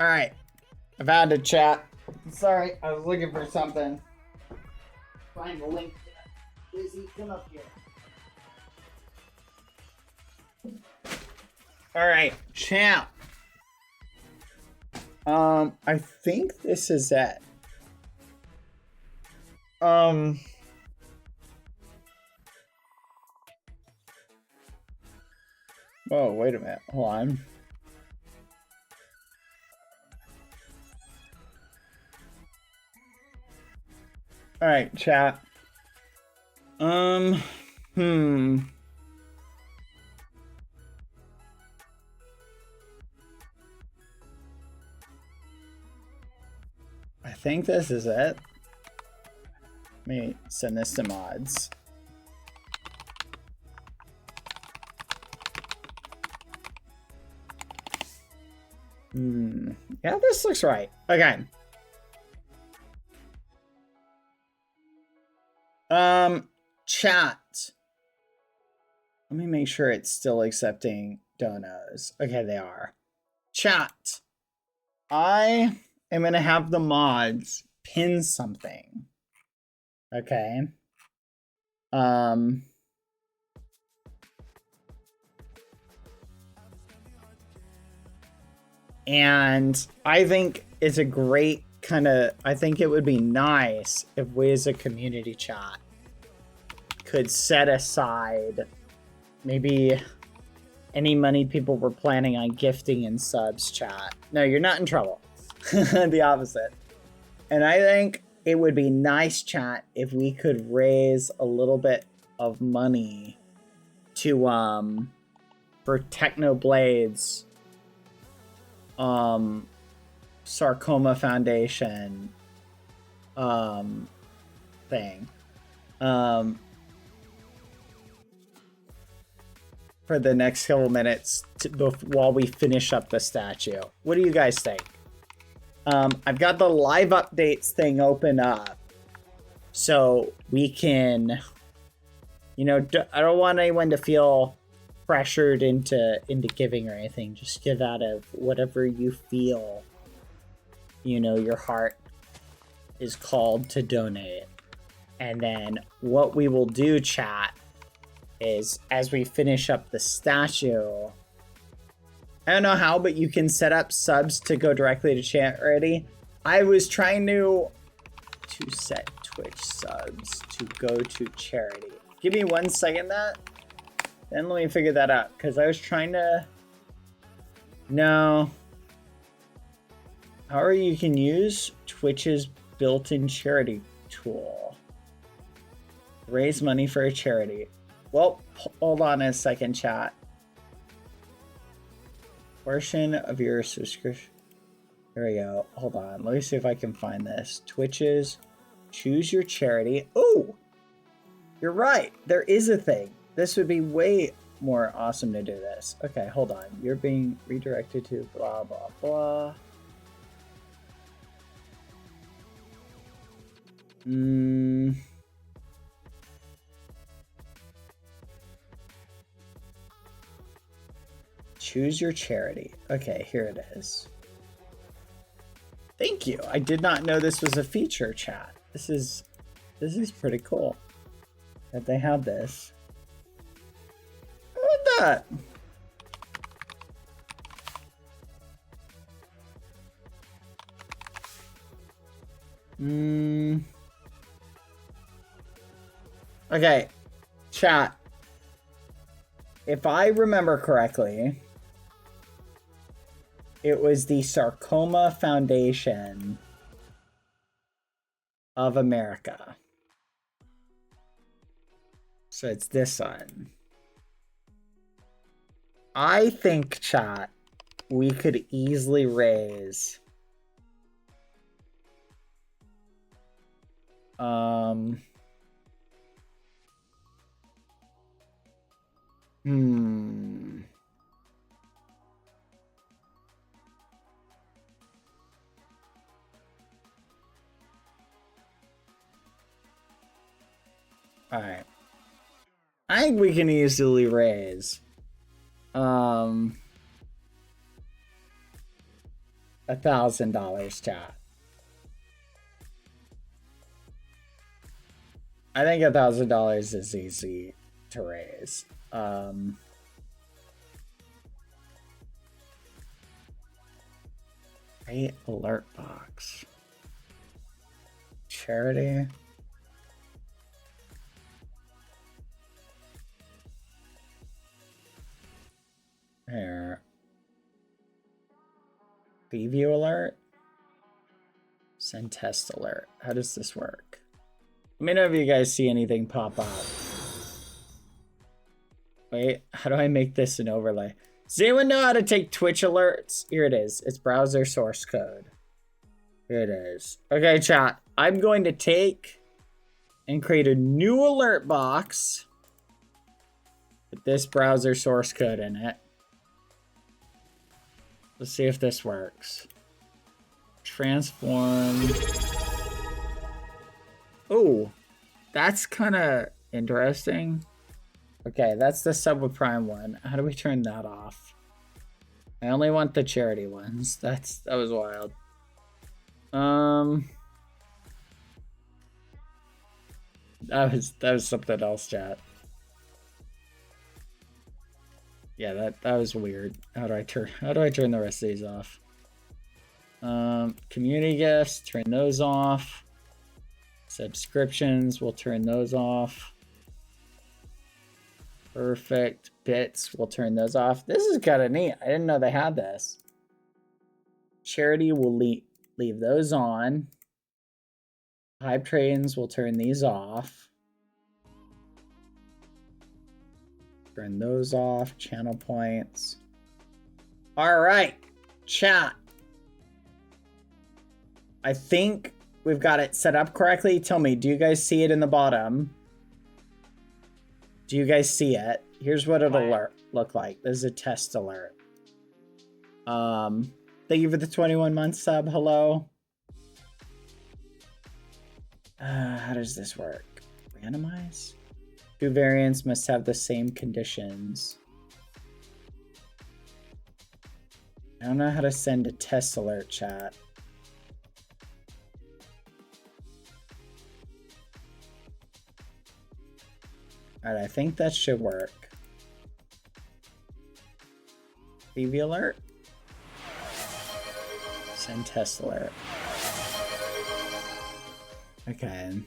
Alright. I've had to chat. Sorry, I was looking for something. Find the link. Lizzie, come up here. Alright, chat. I think this is it. Oh, wait a minute. Hold on. All right, chat. I think this is it. Let me send this to mods. Yeah, this looks right. Okay. Chat. Let me make sure it's still accepting donos. Okay, they are. Chat. I am gonna have the mods pin something. Okay. And I think it's a great I think it would be nice if we as a community chat could set aside maybe any money people were planning on gifting in subs, chat. No, you're not in trouble. The opposite. And I think it would be nice, chat, if we could raise a little bit of money to for TechnoBlade's sarcoma foundation thing. For the next couple minutes while we finish up the statue. What do you guys think? I've got the live updates thing open up so we can, you know, I don't want anyone to feel pressured into giving or anything. Just give out of whatever you feel, you know, your heart is called to donate. And then what we will do, chat, is as we finish up the statue, I don't know how, but you can set up subs to go directly to charity. I was trying to set Twitch subs to go to charity. Give me 1 second, then let me figure that out, because I was trying to... No. However, you can use Twitch's built-in charity tool. Raise money for a charity. Well, hold on a second, chat. Portion of your subscription. There we go. Hold on. Let me see if I can find this. Twitch's choose your charity. Oh, you're right. There is a thing. This would be way more awesome to do this. Okay, hold on. You're being redirected to blah, blah, blah. Choose your charity. Okay, here it is. Thank you. I did not know this was a feature, chat. This is pretty cool that they have this. Look at that. Okay, chat. If I remember correctly, it was the Sarcoma Foundation of America. So it's this one. I think, chat, we could easily raise Alright. I think we can easily raise $1,000, chat. I think $1,000 is easy to raise. Create alert box. Charity. Here. Preview alert. Send test alert. How does this work? Let me know if you guys see anything pop up. Wait, how do I make this an overlay? Does anyone know how to take Twitch alerts? Here it is. It's browser source code. Here it is. Okay, chat. I'm going to take and create a new alert box with this browser source code in it. Let's see if this works. Transform. Oh, that's kind of interesting. Okay, that's the Subprime one. How do we turn that off? I only want the charity ones. That was wild. That was something else, chat. Yeah, that was weird. How do I turn the rest of these off? Community gifts, turn those off. Subscriptions, we'll turn those off. Perfect. Bits, we'll turn those off. This is kind of neat. I didn't know they had this. Charity, will leave those on. Hype trains, we'll turn these off. Turn those off. Channel points. All right, chat. I think we've got it set up correctly. Tell me, do you guys see it in the bottom? Do you guys see it? Here's what it'll look like. This is a test alert. Thank you for the 21-month sub. Hello. How does this work? Randomize? 2 variants must have the same conditions. I don't know how to send a test alert, chat. Alright, I think that should work. TV alert? Send test alert. Okay.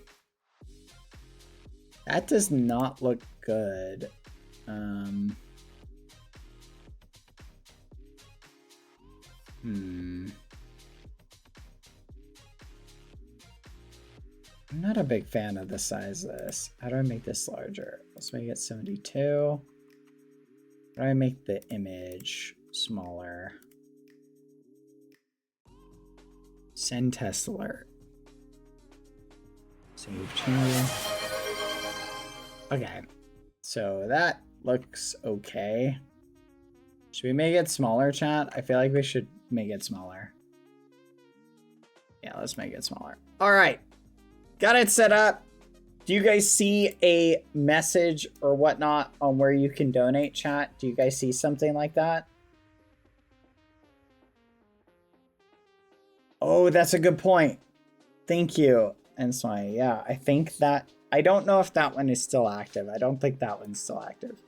That does not look good. I'm not a big fan of the size of this. How do I make this larger? Let's make it 72. How do I make the image smaller? Send test alert. Save change. Okay, so that looks okay. Should we make it smaller, chat? I feel like we should make it smaller. Yeah, let's make it smaller. All right, got it set up. Do you guys see a message or whatnot on where you can donate, chat? Do you guys see something like that? Oh, that's a good point. Thank you. And so, yeah, I think that, I don't know if that one is still active. I don't think that one's still active.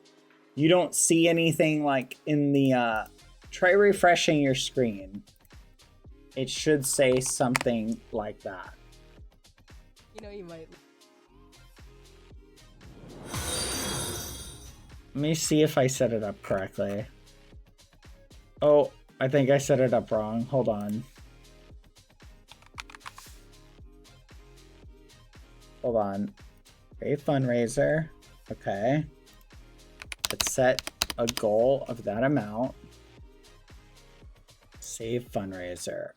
You don't see anything like in the, try refreshing your screen. It should say something like that. You know, you might. Let me see if I set it up correctly. Oh, I think I set it up wrong. Hold on. Hold on. A fundraiser. Okay. Let's set a goal of that amount. Save fundraiser.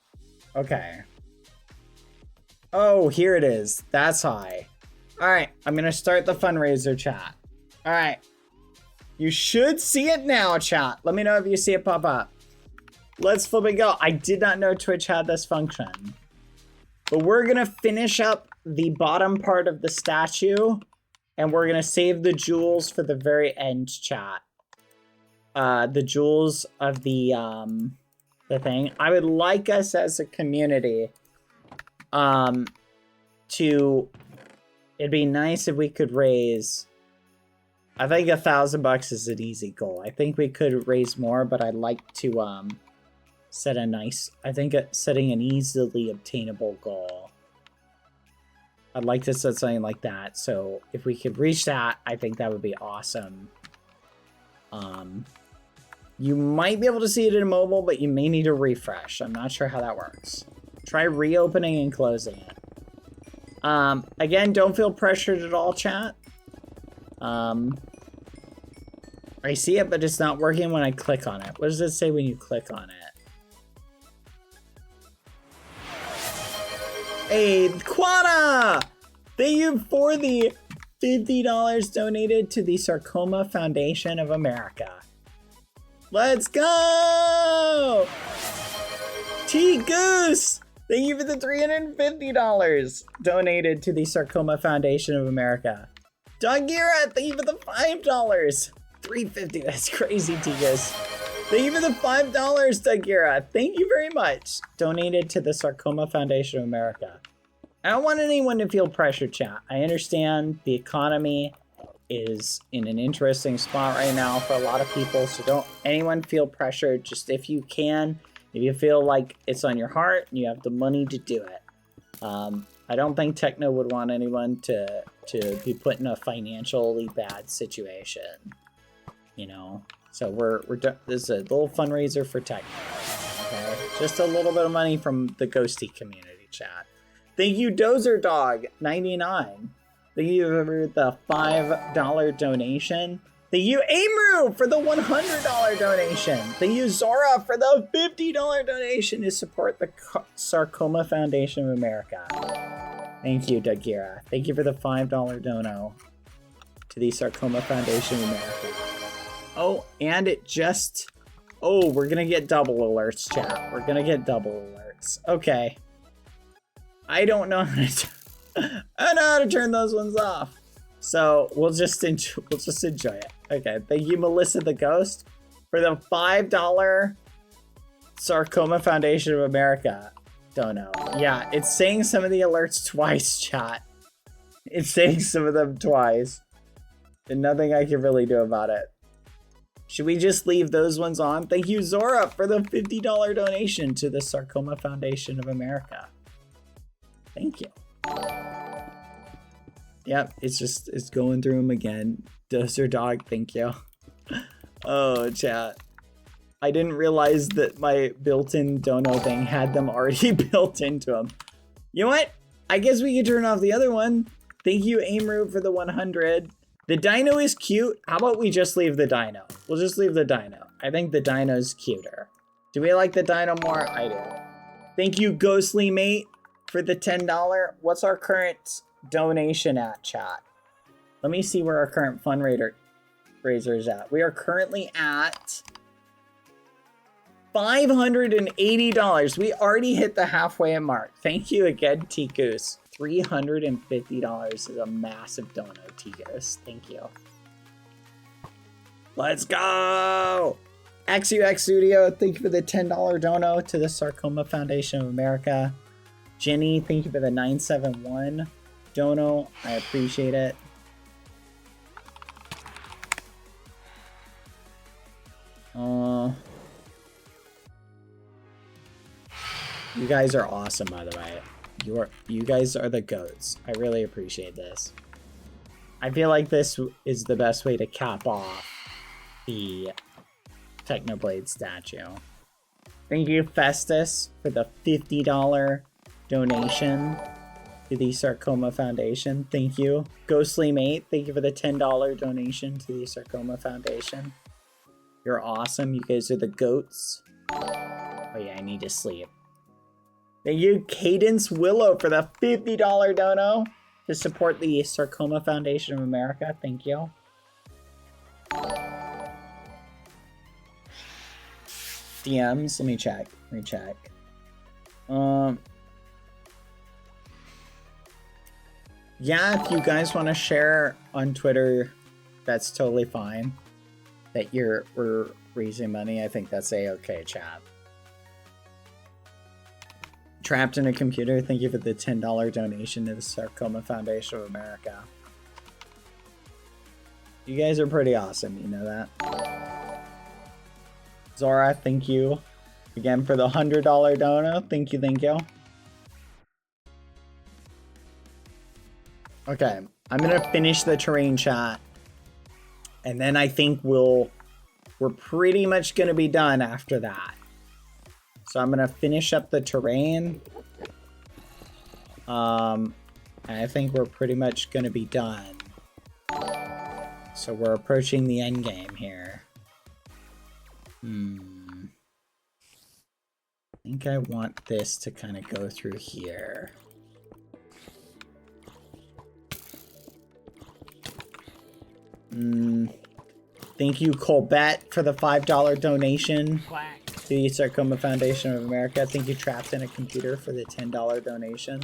Okay. Oh, here it is. That's high. All right. I'm going to start the fundraiser, chat. All right. You should see it now, chat. Let me know if you see it pop up. Let's flip and go. I did not know Twitch had this function. But we're going to finish up the bottom part of the statue, and we're going to save the jewels for the very end, chat. The jewels of the thing. I would like us as a community to, it'd be nice if we could raise, I think $1,000 is an easy goal. I think we could raise more, but I'd like to set a nice, I think setting an easily obtainable goal. I'd like to set something like that. So if we could reach that, I think that would be awesome. You might be able to see it in mobile, but you may need a refresh. I'm not sure how that works. Try reopening and closing it. Again, don't feel pressured at all, chat. I see it, but it's not working when I click on it. What does it say when you click on it? Hey, Quana! Thank you for the $50 donated to the Sarcoma Foundation of America. Let's go! T Goose! Thank you for the $350 donated to the Sarcoma Foundation of America. Dogira, thank you for the $5. $350, that's crazy, T Goose. Thank you for the $5, Dogira. Thank you very much. Donated to the Sarcoma Foundation of America. I don't want anyone to feel pressure, chat. I understand the economy is in an interesting spot right now for a lot of people, so don't anyone feel pressured. Just if you can, if you feel like it's on your heart and you have the money to do it. I don't think Techno would want anyone to be put in a financially bad situation, you know. So this is a little fundraiser for Techno. Okay, just a little bit of money from the Ghosty community, chat. Thank you, Dozer Dog 99. Thank you for the $5 donation. Thank you, Amru, for the $100 donation. Thank you, Zora, for the $50 donation to support the Sarcoma Foundation of America. Thank you, Dagira. Thank you for the $5 dono to the Sarcoma Foundation of America. Oh, and it just... Oh, we're gonna get double alerts, chat. We're gonna get double alerts. Okay. I don't know how to... I don't know how to turn those ones off. So we'll just enjoy it. Okay, thank you, Melissa the Ghost, for the $5 Sarcoma Foundation of America dono. Yeah, it's saying some of the alerts twice, chat. It's saying some of them twice. And nothing I can really do about it. Should we just leave those ones on? Thank you, Zora, for the $50 donation to the Sarcoma Foundation of America. Thank you. Yep, it's going through them again. Dozer Dog, thank you. Oh, chat. I didn't realize that my built-in dono thing had them already built into them. You know what? I guess we can turn off the other one. Thank you, Amru, for the 100. The dino is cute. How about we just leave the dino? We'll just leave the dino. I think the dino's cuter. Do we like the dino more? I do. Thank you, Ghostly Mate, for the $10. What's our current donation at, chat? Let me see where our current fundraiser is at. We are currently at $580. We already hit the halfway mark. Thank you again, T-Goose. $350 is a massive dono, T-Goose. Thank you. Let's go! XUX Studio, thank you for the $10 dono to the Sarcoma Foundation of America. Jenny, thank you for the 971 dono. I appreciate it. You guys are awesome, by the way. You guys are the goats. I really appreciate this. I feel like this is the best way to cap off the TechnoBlade statue. Thank you, Festus, for the $50 donation to the Sarcoma Foundation. Thank you. Ghostly Mate, thank you for the $10 donation to the Sarcoma Foundation. You're awesome. You guys are the goats. Oh yeah, I need to sleep. Thank you, Cadence Willow, for the $50 dono to support the Sarcoma Foundation of America. Thank you. DMs, let me check. Yeah, if you guys want to share on Twitter, that's totally fine. That we're raising money, I think that's a-okay, chat. Trapped in a Computer, thank you for the $10 donation to the Sarcoma Foundation of America. You guys are pretty awesome, you know that? Zora, thank you again for the $100 dono. Thank you. Okay, I'm gonna finish the terrain chat, and then I think we're pretty much gonna be done after that. So I'm gonna finish up the terrain. And I think we're pretty much going to be done. So we're approaching the end game here. I think I want this to kind of go through here. Thank you, Colbert, for the $5 donation to the Sarcoma Foundation of America. Thank you, Trapped in a Computer, for the $10 donation.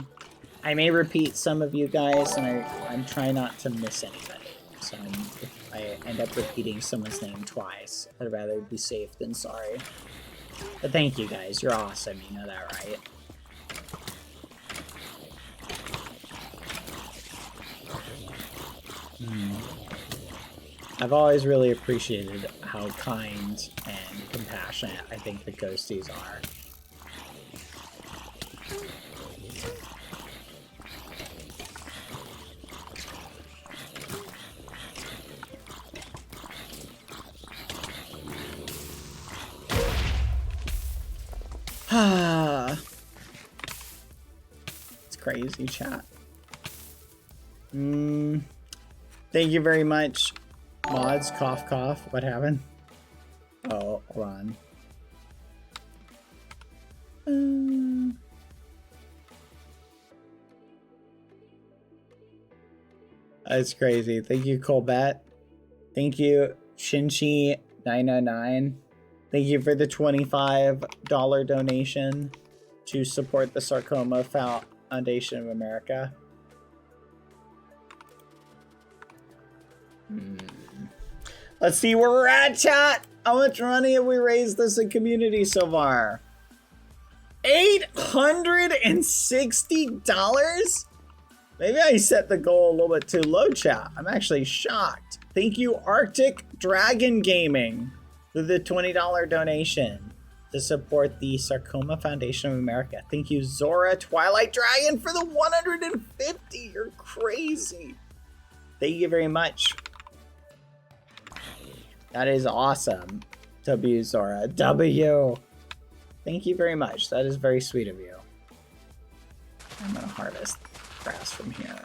I may repeat some of you guys, and I'm trying not to miss anybody. So if I end up repeating someone's name twice, I'd rather be safe than sorry. But thank you guys, you're awesome, you know that, right? I've always really appreciated how kind and compassionate I think the ghosties are. It's crazy, chat. Thank you very much. Mods, cough, cough. What happened? Oh, hold on. That's crazy. Thank you, Colbert. Thank you, Shinchi909. Thank you for the $25 donation to support the Sarcoma Foundation of America. Let's see where we're at, chat. How much money have we raised as a community so far? $860? Maybe I set the goal a little bit too low, chat. I'm actually shocked. Thank you, Arctic Dragon Gaming, for the $20 donation to support the Sarcoma Foundation of America. Thank you, Zora Twilight Dragon, for the 150. You're crazy. Thank you very much. That is awesome. W, Zora. W. Thank you very much. That is very sweet of you. I'm gonna harvest grass from here.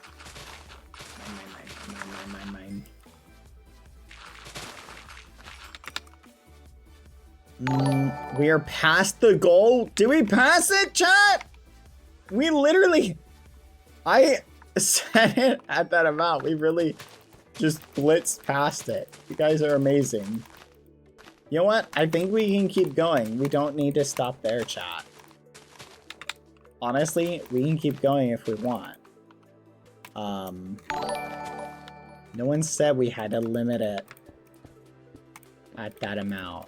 Mine. We are past the goal. Did we pass it, chat? We literally... I set it at that amount. We really just blitzed past it. You guys are amazing. You know what? I think we can keep going. We don't need to stop there, chat. Honestly, we can keep going if we want. No one said we had to limit it at that amount.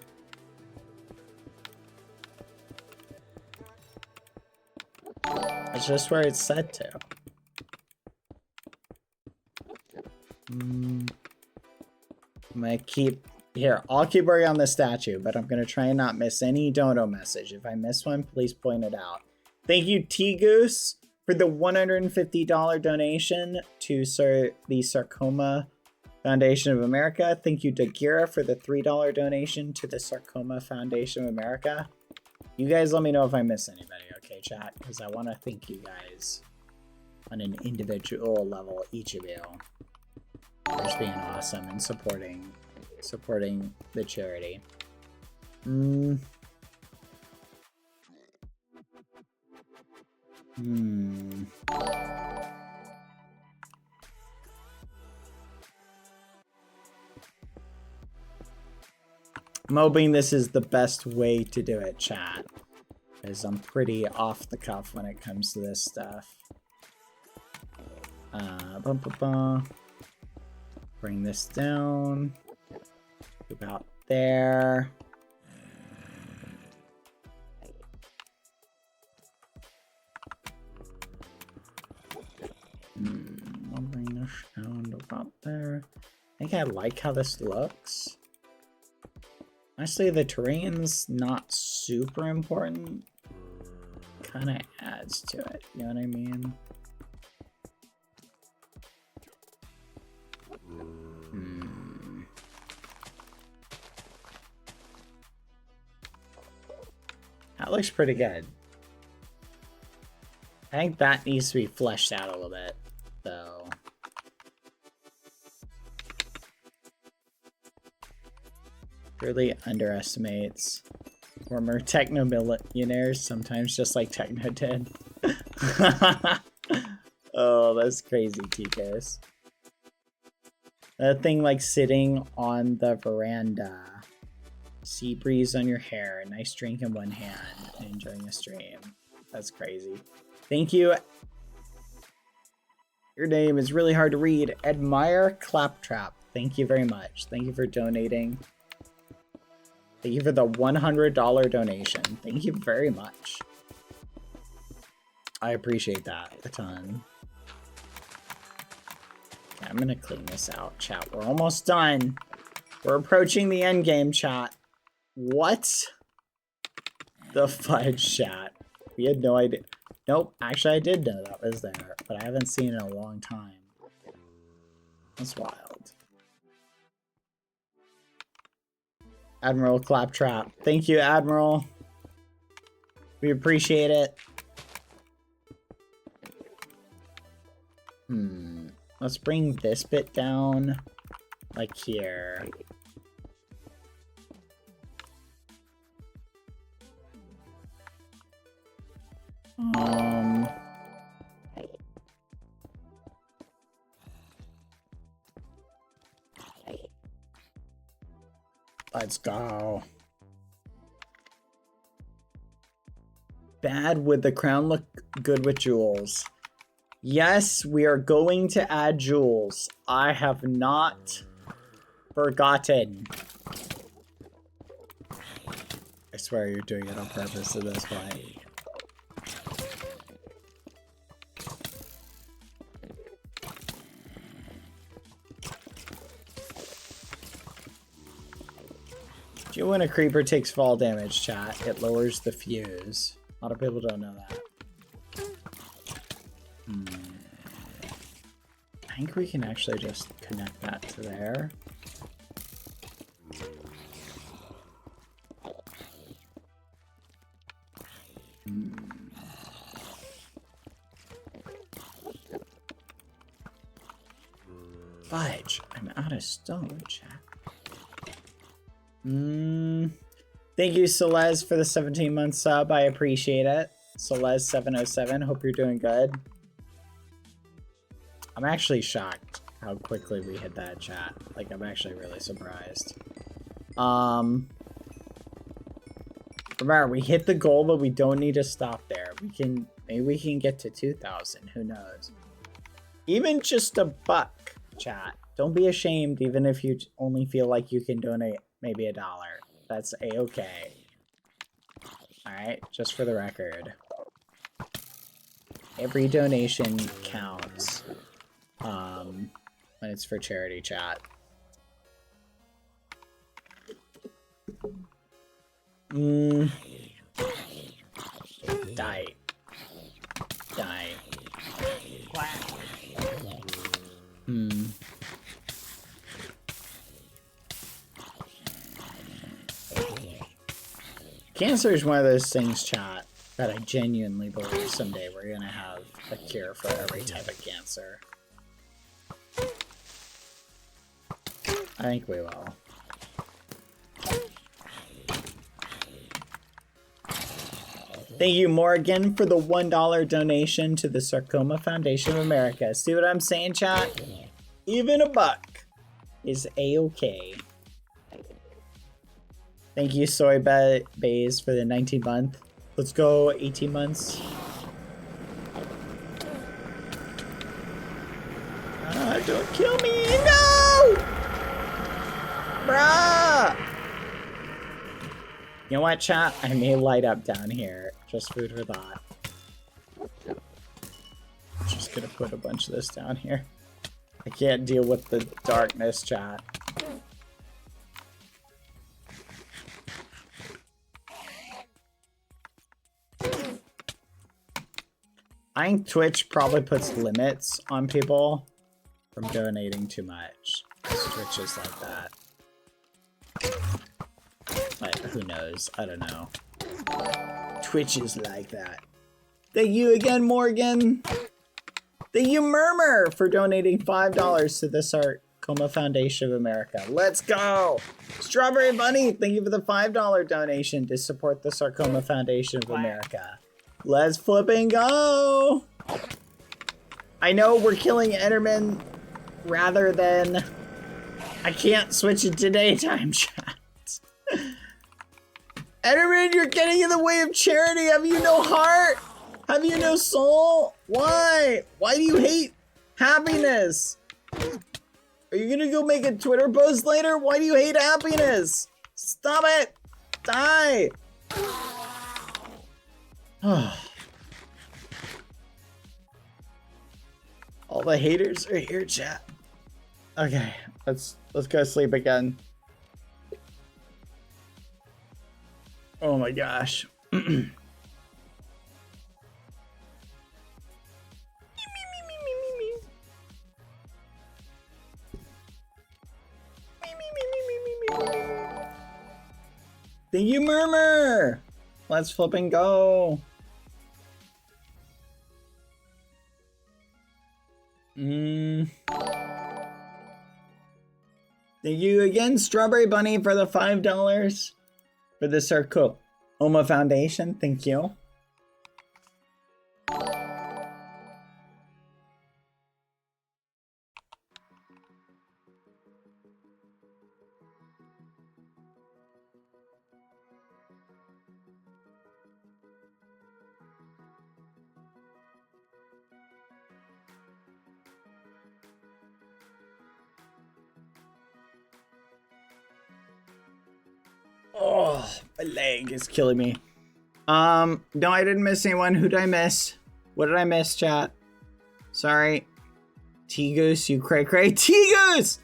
That's just where it's set to. I'm gonna keep... Here, I'll keep working on the statue, but I'm gonna try and not miss any dono message. If I miss one, please point it out. Thank you, T-Goose, for the $150 donation to the Sarcoma Foundation of America. Thank you, Dagira, for the $3 donation to the Sarcoma Foundation of America. You guys let me know if I miss anybody, okay, chat? Because I want to thank you guys on an individual level, each of you, for just being awesome and supporting the charity. I'm hoping this is the best way to do it, chat, because I'm pretty off the cuff when it comes to this stuff. Bring this down. About there. I'll bring this down to about there. I think I like how this looks. Honestly, the terrain's not super important. Kind of adds to it, you know what I mean? That looks pretty good. I think that needs to be fleshed out a little bit. though. Really underestimates former techno millionaires, sometimes just like Techno did. Oh, that's crazy, TKs. That thing like sitting on the veranda. Sea breeze on your hair, nice drink in one hand, and enjoying a stream. That's crazy. Thank you. Your name is really hard to read. Admire Claptrap. Thank you very much. Thank you for donating. Thank you for the $100 donation. Thank you very much. I appreciate that a ton. Okay, I'm gonna clean this out, chat. We're almost done. We're approaching the end game, chat. What? The fudge, chat. We had no idea. Nope, actually I did know that was there, but I haven't seen it in a long time. That's wild. Admiral Claptrap. Thank you, Admiral. We appreciate it. Let's bring this bit down, like here. Let's go. Bad, would the crown look good with jewels? Yes, we are going to add jewels. I have not forgotten. I swear you're doing it on purpose at this point. Do you know when a creeper takes fall damage, chat? It lowers the fuse. A lot of people don't know that. I think we can actually just connect that to there. Fudge, I'm out of stone, chat. Thank you, Celeste, for the 17-month sub. I appreciate it. Celeste707, hope you're doing good. I'm actually shocked how quickly we hit that, chat. Like, I'm actually really surprised. Remember, we hit the goal, but we don't need to stop there. Maybe we can get to 2,000. Who knows? Even just $1, chat. Don't be ashamed, even if you only feel like you can donate maybe $1. That's a-okay. Alright, just for the record. Every donation counts. When it's for charity, chat. Die. Cancer is one of those things, chat, that I genuinely believe someday we're gonna have a cure for every type of cancer. I think we will. Thank you, Morgan, for the $1 donation to the Sarcoma Foundation of America. See what I'm saying, chat? Even $1 is a-okay. Thank you, Soy Bays, for the 19-month. Let's go 18 months. Don't kill me! No! Bruh! You know what, chat? I may light up down here. Just food for thought. Just gonna put a bunch of this down here. I can't deal with the darkness, chat. I think Twitch probably puts limits on people from donating too much. Twitch is like that. But who knows? I don't know. Twitch is like that. Thank you again, Morgan. Thank you, Murmur, for donating $5 to the Sarcoma Foundation of America. Let's go. Strawberry Bunny, thank you for the $5 donation to support the Sarcoma Foundation of America. Let's flipping go. I know we're killing Enderman rather than... I can't switch it to daytime chat. Enderman, you're getting in the way of charity. Have you no heart? Have you no soul? Why? Why do you hate happiness? Are you gonna go make a Twitter post later? Why do you hate happiness? Stop it! Die! All the haters are here, chat. Okay, let's go sleep again. Oh my gosh. Thank you, Murmur! Let's flip and go. Thank you again, Strawberry Bunny, for the $5 for the Sarcoma Foundation. Thank you. Oh, my leg is killing me. No, I didn't miss anyone. Who did I miss? What did I miss, chat? Sorry. T-Goose, you cray-cray. T-Goose!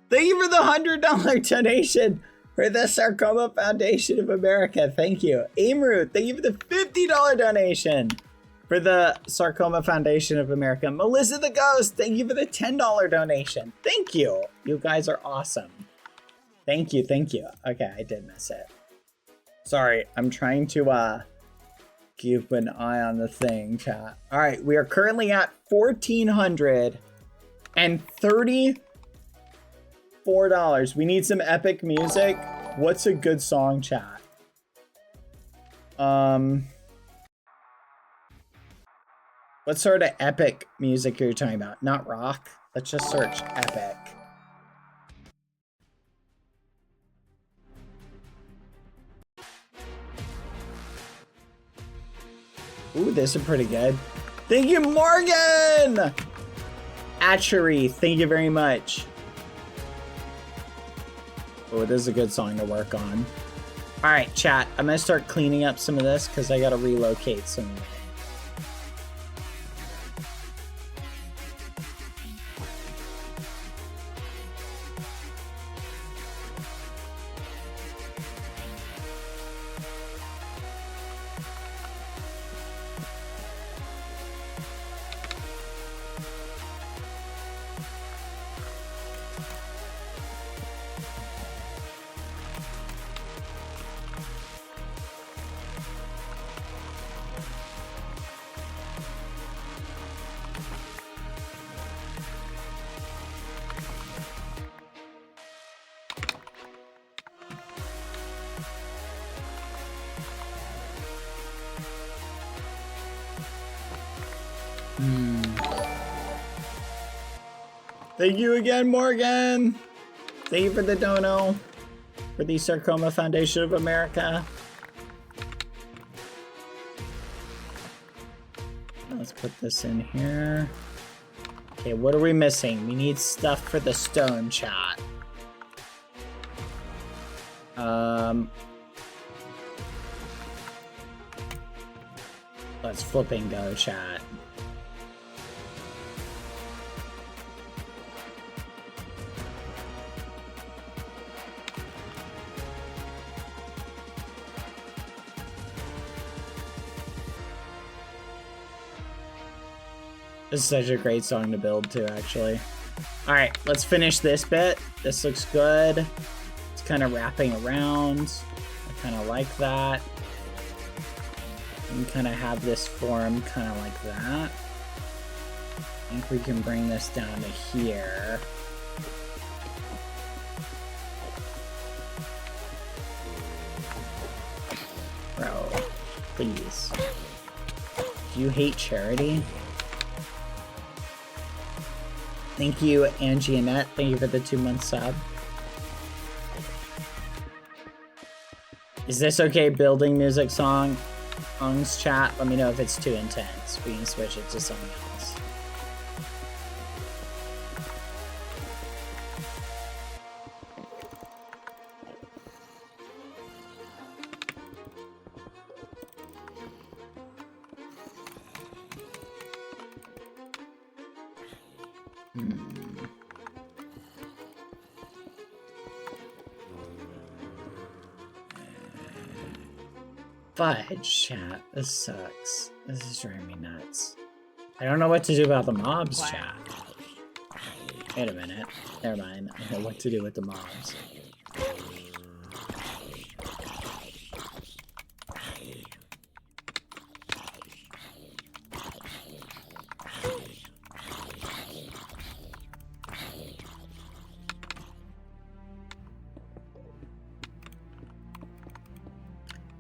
Thank you for the $100 donation for the Sarcoma Foundation of America. Thank you. Aimroot, thank you for the $50 donation for the Sarcoma Foundation of America. Melissa the Ghost, thank you for the $10 donation. Thank you. You guys are awesome. Thank you, thank you. Okay, I did miss it. Sorry, I'm trying to keep an eye on the thing, chat. All right, we are currently at $1,434. We need some epic music. What's a good song, chat? What sort of epic music are you talking about? Not rock. Let's just search epic. Ooh, this is pretty good. Thank you, Morgan! Atchery, thank you very much. Oh, this is a good song to work on. All right, chat, I'm gonna start cleaning up some of this because I gotta relocate some of it. Thank you again, Morgan. Thank you for the dono for the Sarcoma Foundation of America. Let's put this in here. Okay, what are we missing? We need stuff for the stone, chat. Let's flip and go, chat. This is such a great song to build to, actually. All right, let's finish this bit. This looks good. It's kind of wrapping around. I kind of like that. And kind of have this form kind of like that. I think we can bring this down to here. Bro, please. Do you hate charity? Thank you, Angie Annette. Thank you for the 2-month sub. Is this okay building music songs chat? Let me know if it's too intense. We can switch it to something else. Fudge chat. This sucks. This is driving me nuts. I don't know what to do about the mobs chat. Wait a minute. Never mind. I know what to do with the mobs.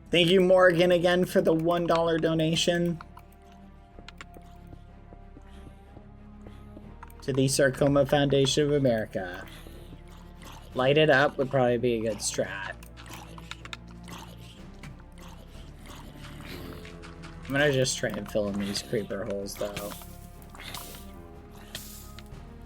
Thank you, Morgan, again for the $1 donation to the Sarcoma Foundation of America. Light it up would probably be a good strat. I'm gonna just try and fill in these creeper holes, though.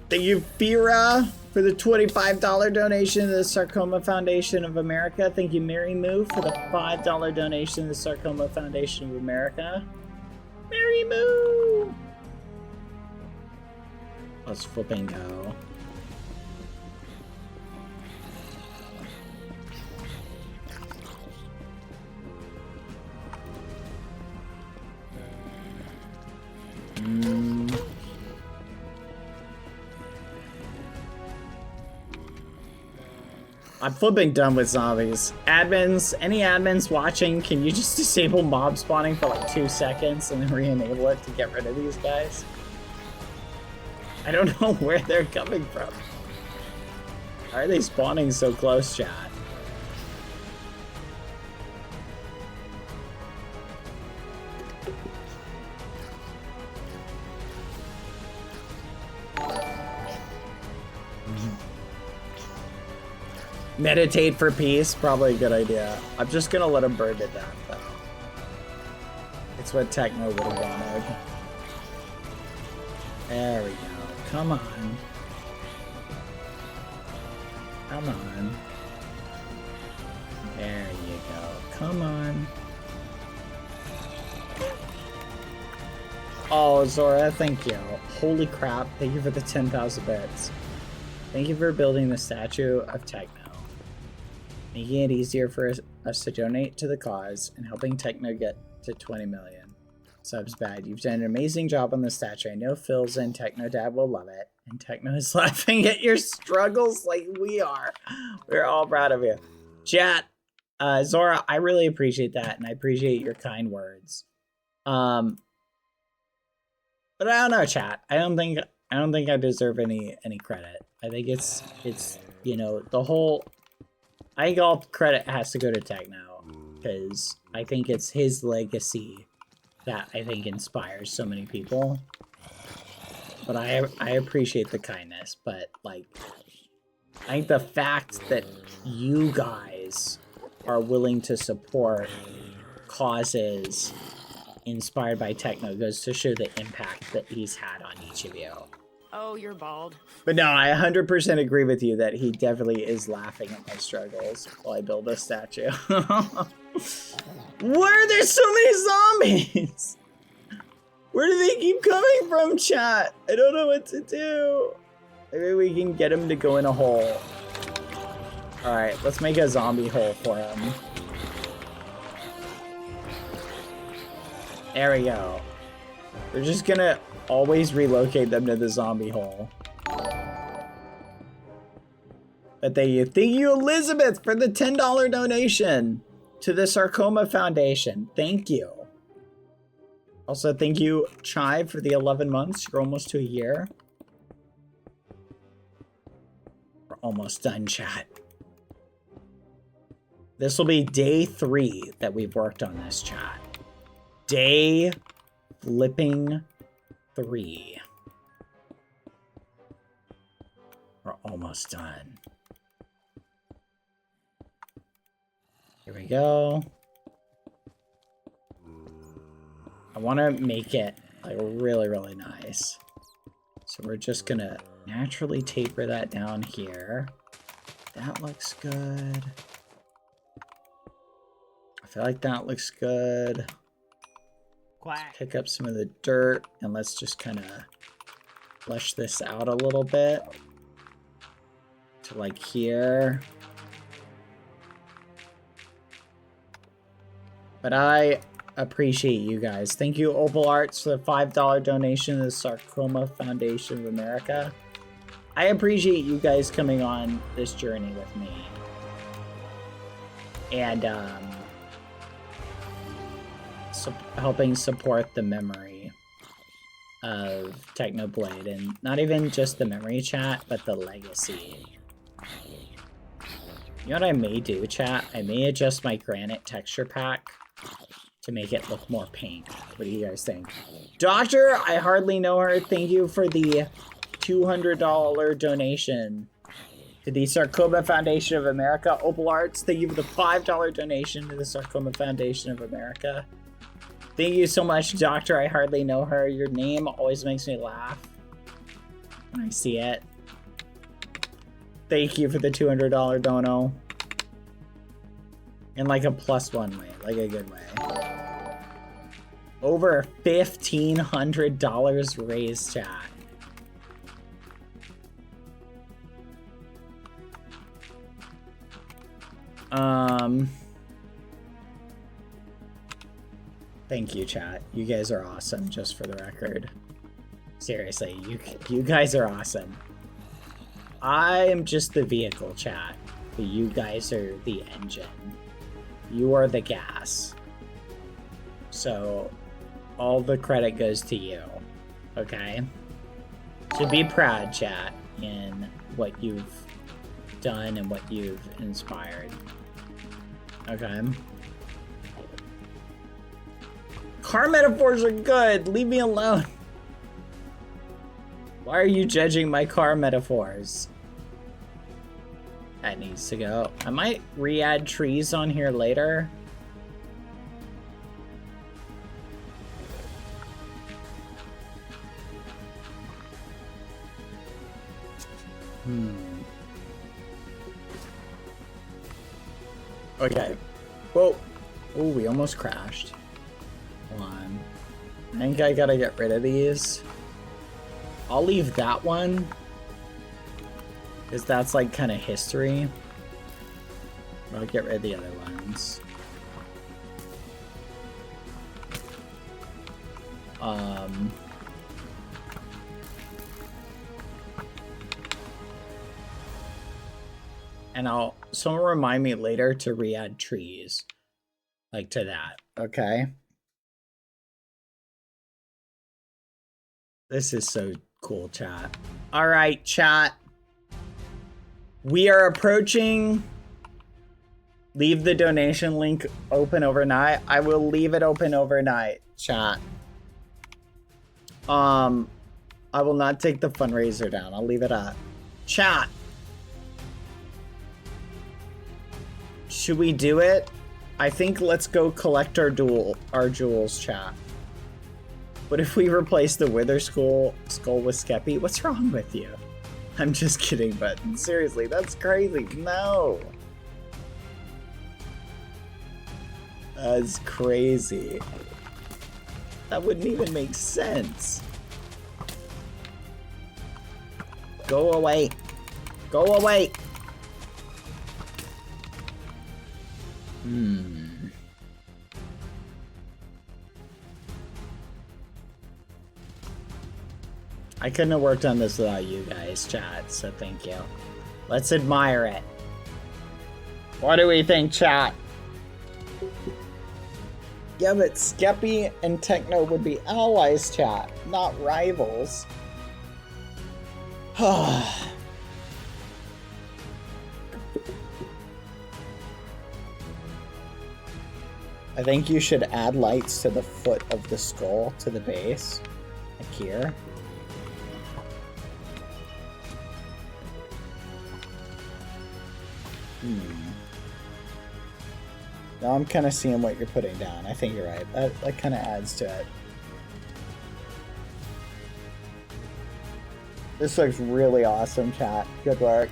Thank you, Fira, for the $25 donation to the Sarcoma Foundation of America. Thank you, Mary Moo, for the $5 donation to the Sarcoma Foundation of America. Mary Moo! Let's flip and go. I'm flipping done with zombies. Admins, any admins watching, can you just disable mob spawning for like 2 seconds and then re-enable it to get rid of these guys? I don't know where they're coming from. Why are they spawning so close, chat? Meditate for peace, probably a good idea. I'm just gonna let him burn to death, though. It's what Techno would have wanted. There we go. Come on. Come on. There you go. Come on. Oh, Zora, thank you. Holy crap, thank you for the 10,000 bits. Thank you for building the statue of Techno, making it easier for us to donate to the cause and helping Techno get to 20 million. Subs bad. You've done an amazing job on the statue. I know Phil's and Techno Dad will love it. And Techno is laughing at your struggles like we are. We're all proud of you. Chat, Zora, I really appreciate that, and I appreciate your kind words. But I don't know, chat. I don't think I deserve any credit. I think it's you know, the whole, I think all credit has to go to Techno, because I think it's his legacy that I think inspires so many people. But I appreciate the kindness, but like, I think the fact that you guys are willing to support causes inspired by Techno goes to show the impact that he's had on each of you. Oh, you're bald. But no, I 100% agree with you that he definitely is laughing at my struggles while I build a statue. Why are there so many zombies? Where do they keep coming from, chat? I don't know what to do. Maybe we can get him to go in a hole. Alright, let's make a zombie hole for him. There we go. We're just gonna always relocate them to the zombie hole. But thank you, Elizabeth, for the $10 donation to the Sarcoma Foundation. Thank you. Also, thank you, Chai, for the 11 months. You're almost to a year. We're almost done, chat. This will be day 3 that we've worked on this, chat. Day flipping 3. We're almost done. Here we go. I want to make it like really, really nice. So we're just gonna naturally taper that down here. That looks good. I feel like that looks good. Let's pick up some of the dirt and let's just kind of flush this out a little bit to like here. But I appreciate you guys. Thank you, Opal Arts, for the $5 donation to the Sarcoma Foundation of America. I appreciate you guys coming on this journey with me. And helping support the memory of TechnoBlade. And not even just the memory, chat, but the legacy. You know what I may do, chat? I may adjust my granite texture pack to make it look more pink. What do you guys think? Doctor, I hardly know her. Thank you for the $200 donation to the Sarcoma Foundation of America. Opal Arts, thank you for the $5 donation to the Sarcoma Foundation of America. Thank you so much, Doctor. I hardly know her. Your name always makes me laugh when I see it. Thank you for the $200 dono. In like a +1 way, like a good way. Over $1,500 raised, chat. Thank you, chat. You guys are awesome, just for the record. Seriously, you guys are awesome. I am just the vehicle, chat. But you guys are the engine. You are the gas. So, all the credit goes to you. Okay? So be proud, chat, in what you've done and what you've inspired. Okay? Car metaphors are good. Leave me alone. Why are you judging my car metaphors? That needs to go. I might re-add trees on here later. Okay. Whoa. Oh, we almost crashed. Hold on. I think I gotta get rid of these. I'll leave that one, because that's like kind of history. I'll get rid of the other ones. And someone remind me later to re-add trees, like to that, okay? This is so cool, chat. All right, chat. We are approaching. Leave the donation link open overnight. I will leave it open overnight, chat. I will not take the fundraiser down. I'll leave it up. Chat. Should we do it? I think let's go collect our jewels, chat. What if we replace the Wither skull with Skeppy? What's wrong with you? I'm just kidding, but seriously, that's crazy. No. That's crazy. That wouldn't even make sense. Go away. Go away. I couldn't have worked on this without you guys, chat, so thank you. Let's admire it. What do we think, chat? Yeah, but Skeppy and Techno would be allies, chat, not rivals. I think you should add lights to the foot of the skull, to the base, like here. Now I'm kind of seeing what you're putting down. I think you're right. That kind of adds to it. This looks really awesome, chat. Good work.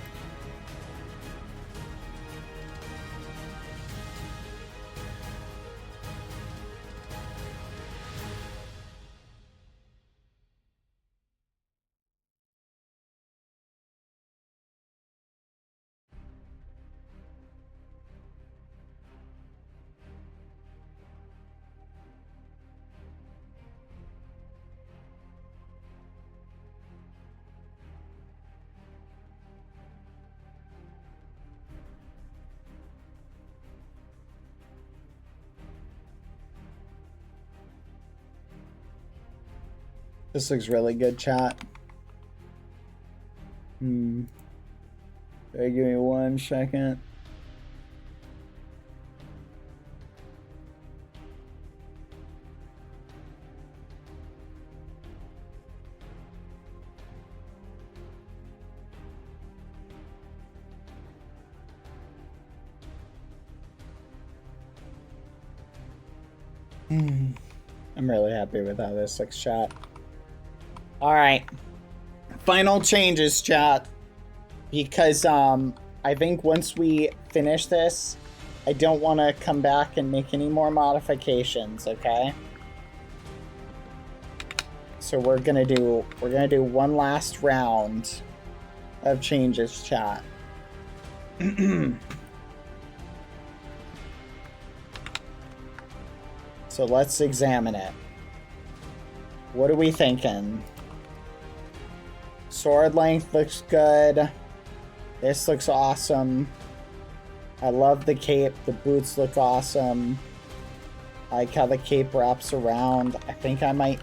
This looks really good, chat. Give me 1 second. I'm really happy with how this looks, chat. All right, final changes, chat, because I think once we finish this, I don't want to come back and make any more modifications, okay? So we're gonna do one last round of changes, chat. So let's examine it. What are we thinking? Sword length looks good. This looks awesome. I love the cape. The boots look awesome. I like how the cape wraps around. I think I might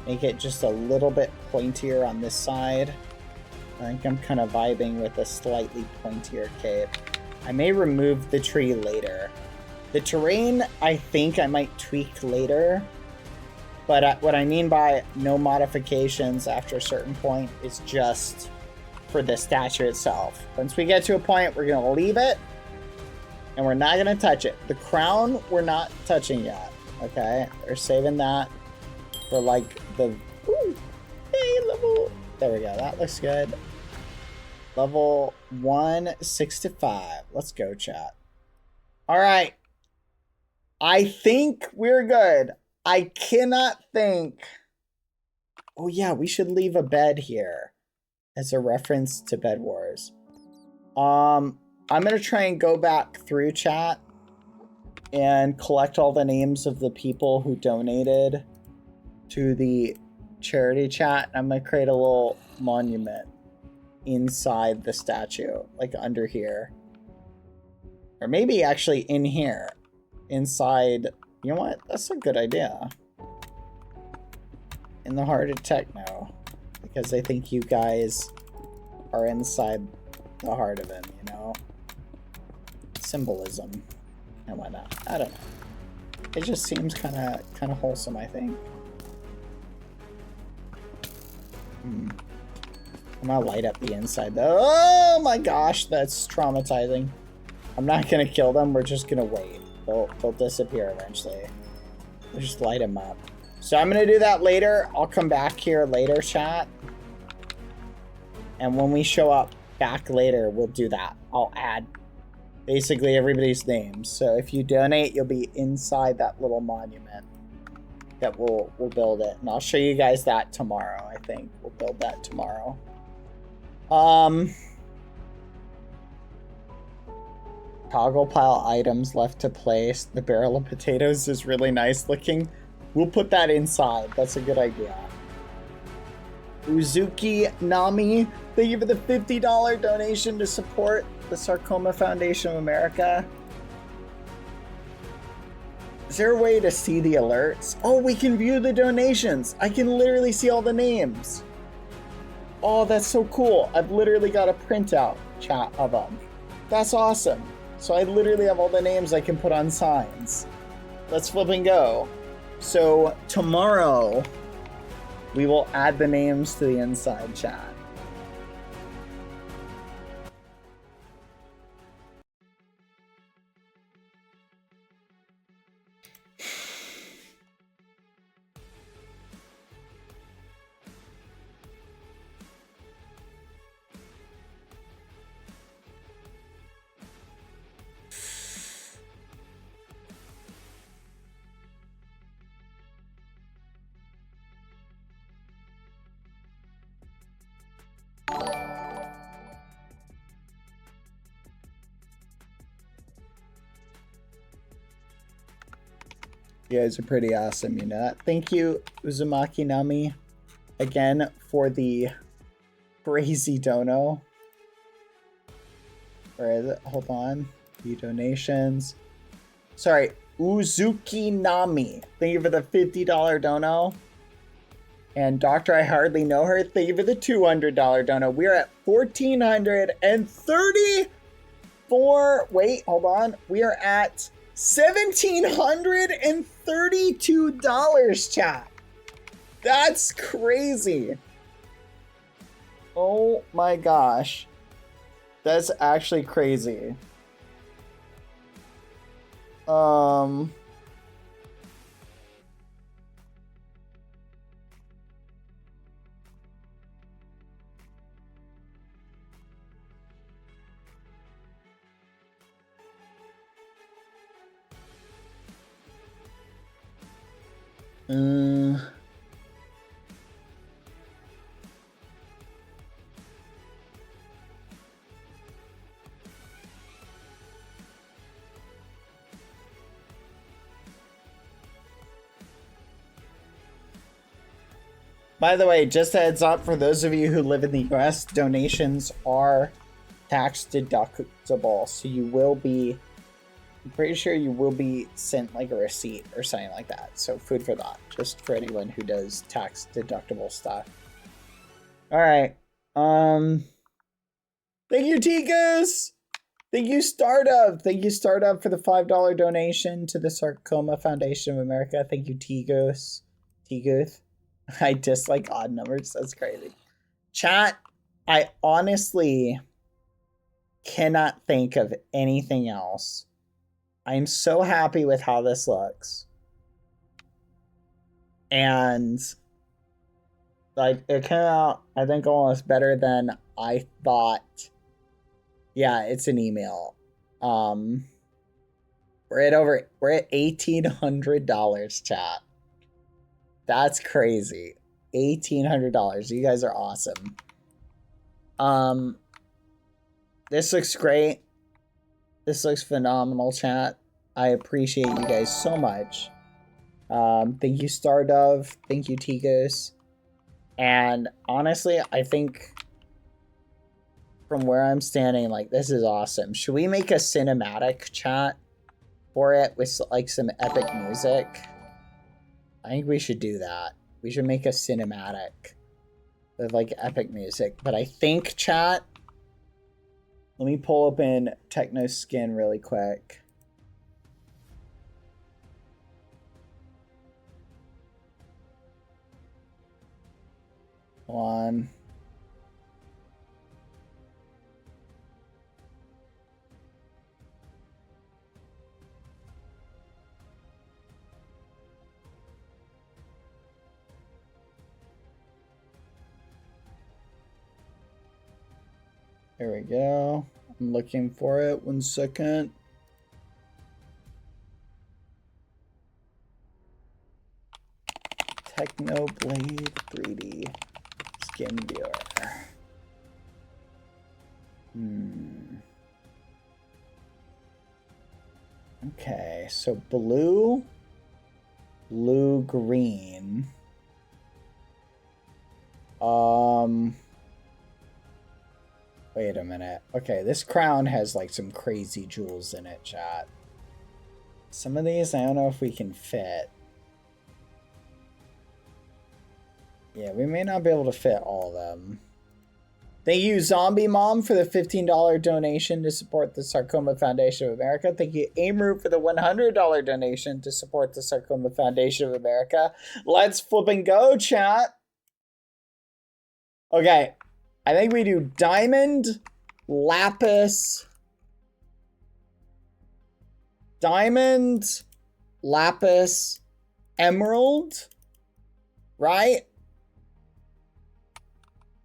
make it just a little bit pointier on this side. I think I'm kind of vibing with a slightly pointier cape. I may remove the tree later. The terrain, I think I might tweak later. But what I mean by no modifications after a certain point is just for the statue itself. Once we get to a point, we're going to leave it, and we're not going to touch it. The crown, we're not touching yet, okay? We're saving that for, like, the... Ooh, hey, level... There we go. That looks good. Level 165. Let's go, chat. All right. I think we're good. I cannot think. Oh yeah, we should leave a bed here as a reference to Bed Wars. I'm gonna try and go back through chat and collect all the names of the people who donated to the charity chat. I'm gonna create a little monument inside the statue, like under here. Or maybe actually in here. Inside... You know what? That's a good idea. In the heart of techno. Because I think you guys are inside the heart of him, you know? Symbolism and whatnot. I don't know. It just seems kind of wholesome, I think. I'm gonna light up the inside though. Oh my gosh, that's traumatizing. I'm not gonna kill them, we're just gonna wait. They'll disappear eventually. We'll just light them up. So I'm gonna do that later. I'll come back here later, chat. And when we show up back later, we'll do that. I'll add basically everybody's names. So if you donate, you'll be inside that little monument that we'll build it. And I'll show you guys that tomorrow, I think. We'll build that tomorrow. Toggle pile items left to place. The barrel of potatoes is really nice looking. We'll put that inside. That's a good idea. Uzuki Nami, thank you for the $50 donation to support the Sarcoma Foundation of America. Is there a way to see the alerts? Oh, we can view the donations. I can literally see all the names. Oh, that's so cool. I've literally got a printout, chat, of them. That's awesome. So I literally have all the names I can put on signs. Let's flip and go. So tomorrow, we will add the names to the inside chat. You guys are pretty awesome, you know that. Thank you, Uzumaki Nami, again for the crazy dono. Where is it? Hold on. The donations. Sorry, Uzuki Nami. Thank you for the $50 dono. And Doctor, I hardly know her. Thank you for the $200 dono. We're at 1,434. Wait, hold on. We are at $1,732, chat. That's crazy. Oh my gosh. That's actually crazy. By the way, just a heads up for those of you who live in the US, donations are tax deductible. So you will be, I'm pretty sure you will be sent like a receipt or something like that. So food for thought, just for anyone who does tax deductible stuff. All right. Thank you, Tigos. Thank you, Startup. Thank you, Startup, for the $5 donation to the Sarcoma Foundation of America. Thank you, Tigos. Tigos. I dislike odd numbers. That's crazy. Chat, I honestly cannot think of anything else. I'm so happy with how this looks. And like it came out, I think, almost better than I thought. Yeah, it's an email. We're at $1,800, chat. That's crazy. $1,800. You guys are awesome. This looks great. This looks phenomenal, chat. I appreciate you guys so much. Thank you, Stardove. Thank you, Tigos. And honestly, I think from where I'm standing, like, this is awesome. Should we make a cinematic, chat, for it with like some epic music? I think we should do that. We should make a cinematic with like epic music. But I think, chat, let me pull open Techno Skin really quick. One. There we go. I'm looking for it. 1 second. TechnoBlade 3D Skin Viewer. Okay, so blue, green. Wait a minute. Okay, this crown has like some crazy jewels in it, chat. Some of these, I don't know if we can fit. Yeah, we may not be able to fit all of them. Thank you, Zombie Mom, for the $15 donation to support the Sarcoma Foundation of America. Thank you, Amru, for the $100 donation to support the Sarcoma Foundation of America. Let's flip and go, chat. Okay, I think we do diamond, lapis, emerald, right?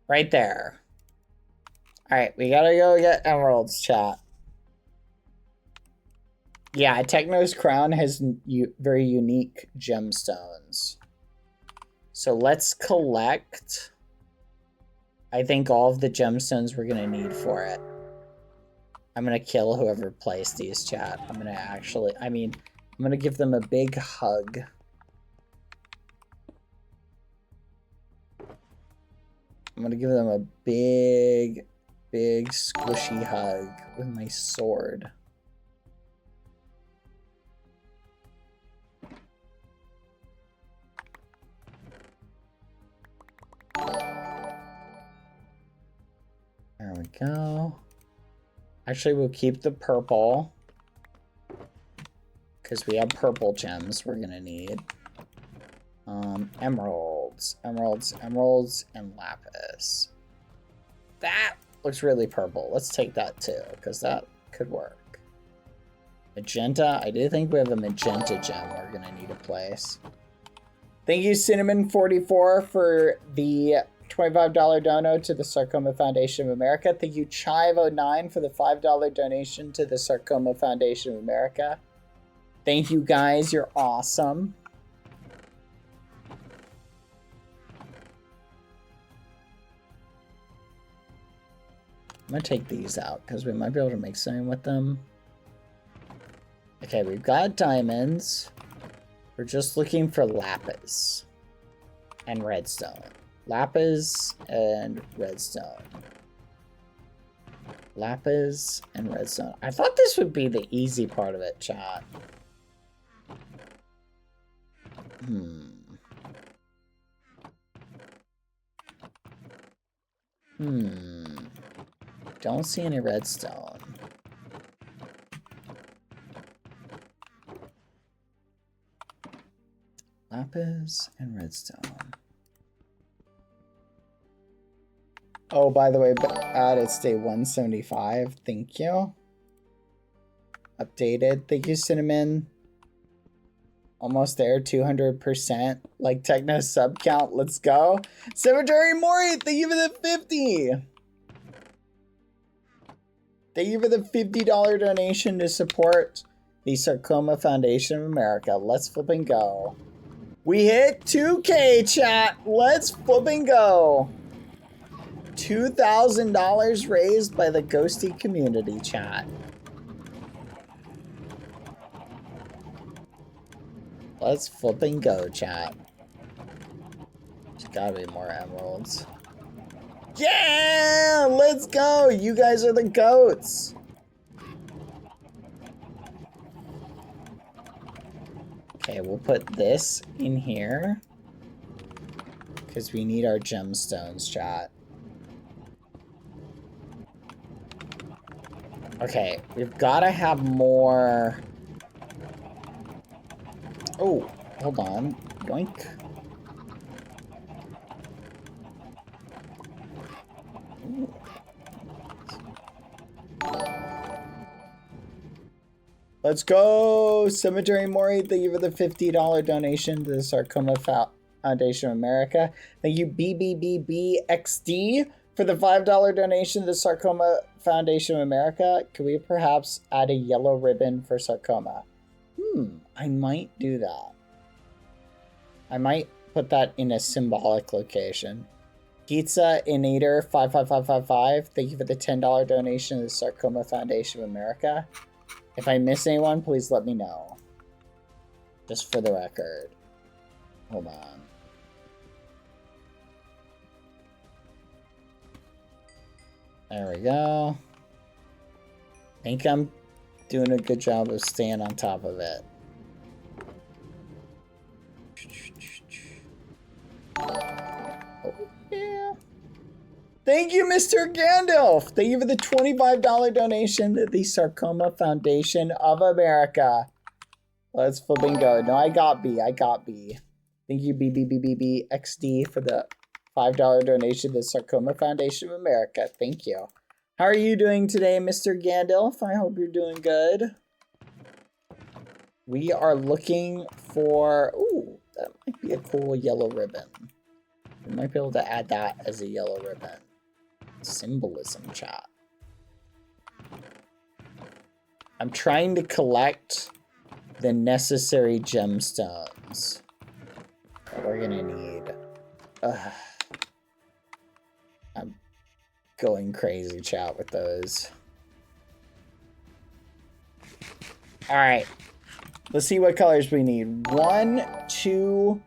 Right there. All right, we gotta go get emeralds, chat. Yeah, Techno's crown has very unique gemstones. So let's collect, I think, all of the gemstones we're gonna need for it. I'm gonna kill whoever placed these, chat. I'm gonna actually, I'm gonna give them a big hug. I'm gonna give them a big squishy hug with my sword. There we go. Actually, we'll keep the purple because we have purple gems we're gonna need. Emeralds, and lapis. That looks really purple. Let's take that too, because that could work. Magenta. I do think we have a magenta gem we're gonna need to place. Thank you, Cinnamon44, for the $25 dono to the Sarcoma Foundation of America. Thank you, Chive09, for the $5 donation to the Sarcoma Foundation of America. Thank you, guys. You're awesome. I'm gonna take these out because we might be able to make something with them. Okay, we've got diamonds. We're just looking for lapis and redstone. Lapis and redstone. Lapis and redstone. I thought this would be the easy part of it, chat. Don't see any redstone. Lapis and redstone. Oh, by the way, it's day 175. Thank you. Updated. Thank you, Cinnamon. Almost there, 200%. Like Techno sub count. Let's go. Cemetery Mori, thank you for the 50. Thank you for the $50 donation to support the Sarcoma Foundation of America. Let's flip and go. We hit 2K, chat. Let's flip and go. $2,000 raised by the Ghosty community, chat. Let's flip and go, chat. There's gotta be more emeralds. Yeah! Let's go! You guys are the goats! Okay, we'll put this in here. Because we need our gemstones, chat. Okay, we've gotta have more... Oh, hold on. Yoink. Ooh. Let's go! Cemetery Mori, thank you for the $50 donation to the Sarcoma Foundation of America. Thank you, BBBBXD, for the $5 donation to the Sarcoma Foundation of America. Could we perhaps add a yellow ribbon for sarcoma? I might do that. I might put that in a symbolic location. Pizza Inator 55555, thank you for the $10 donation to the Sarcoma Foundation of America. If I miss anyone, please let me know. Just for the record. Hold on. There we go. I think I'm doing a good job of staying on top of it. Yeah. Thank you, Mr. Gandalf. Thank you for the $25 donation to the Sarcoma Foundation of America. Let's flipping go. No, I got B. I got B. Thank you, BBBBBXD, for the $5 donation to the Sarcoma Foundation of America. Thank you. How are you doing today, Mr. Gandalf? I hope you're doing good. We are looking for... Ooh, that might be a cool yellow ribbon. We might be able to add that as a yellow ribbon. Symbolism, chat. I'm trying to collect the necessary gemstones that we're gonna need. I'm going crazy, chat, with those. Alright. Let's see what colors we need. 1, 2,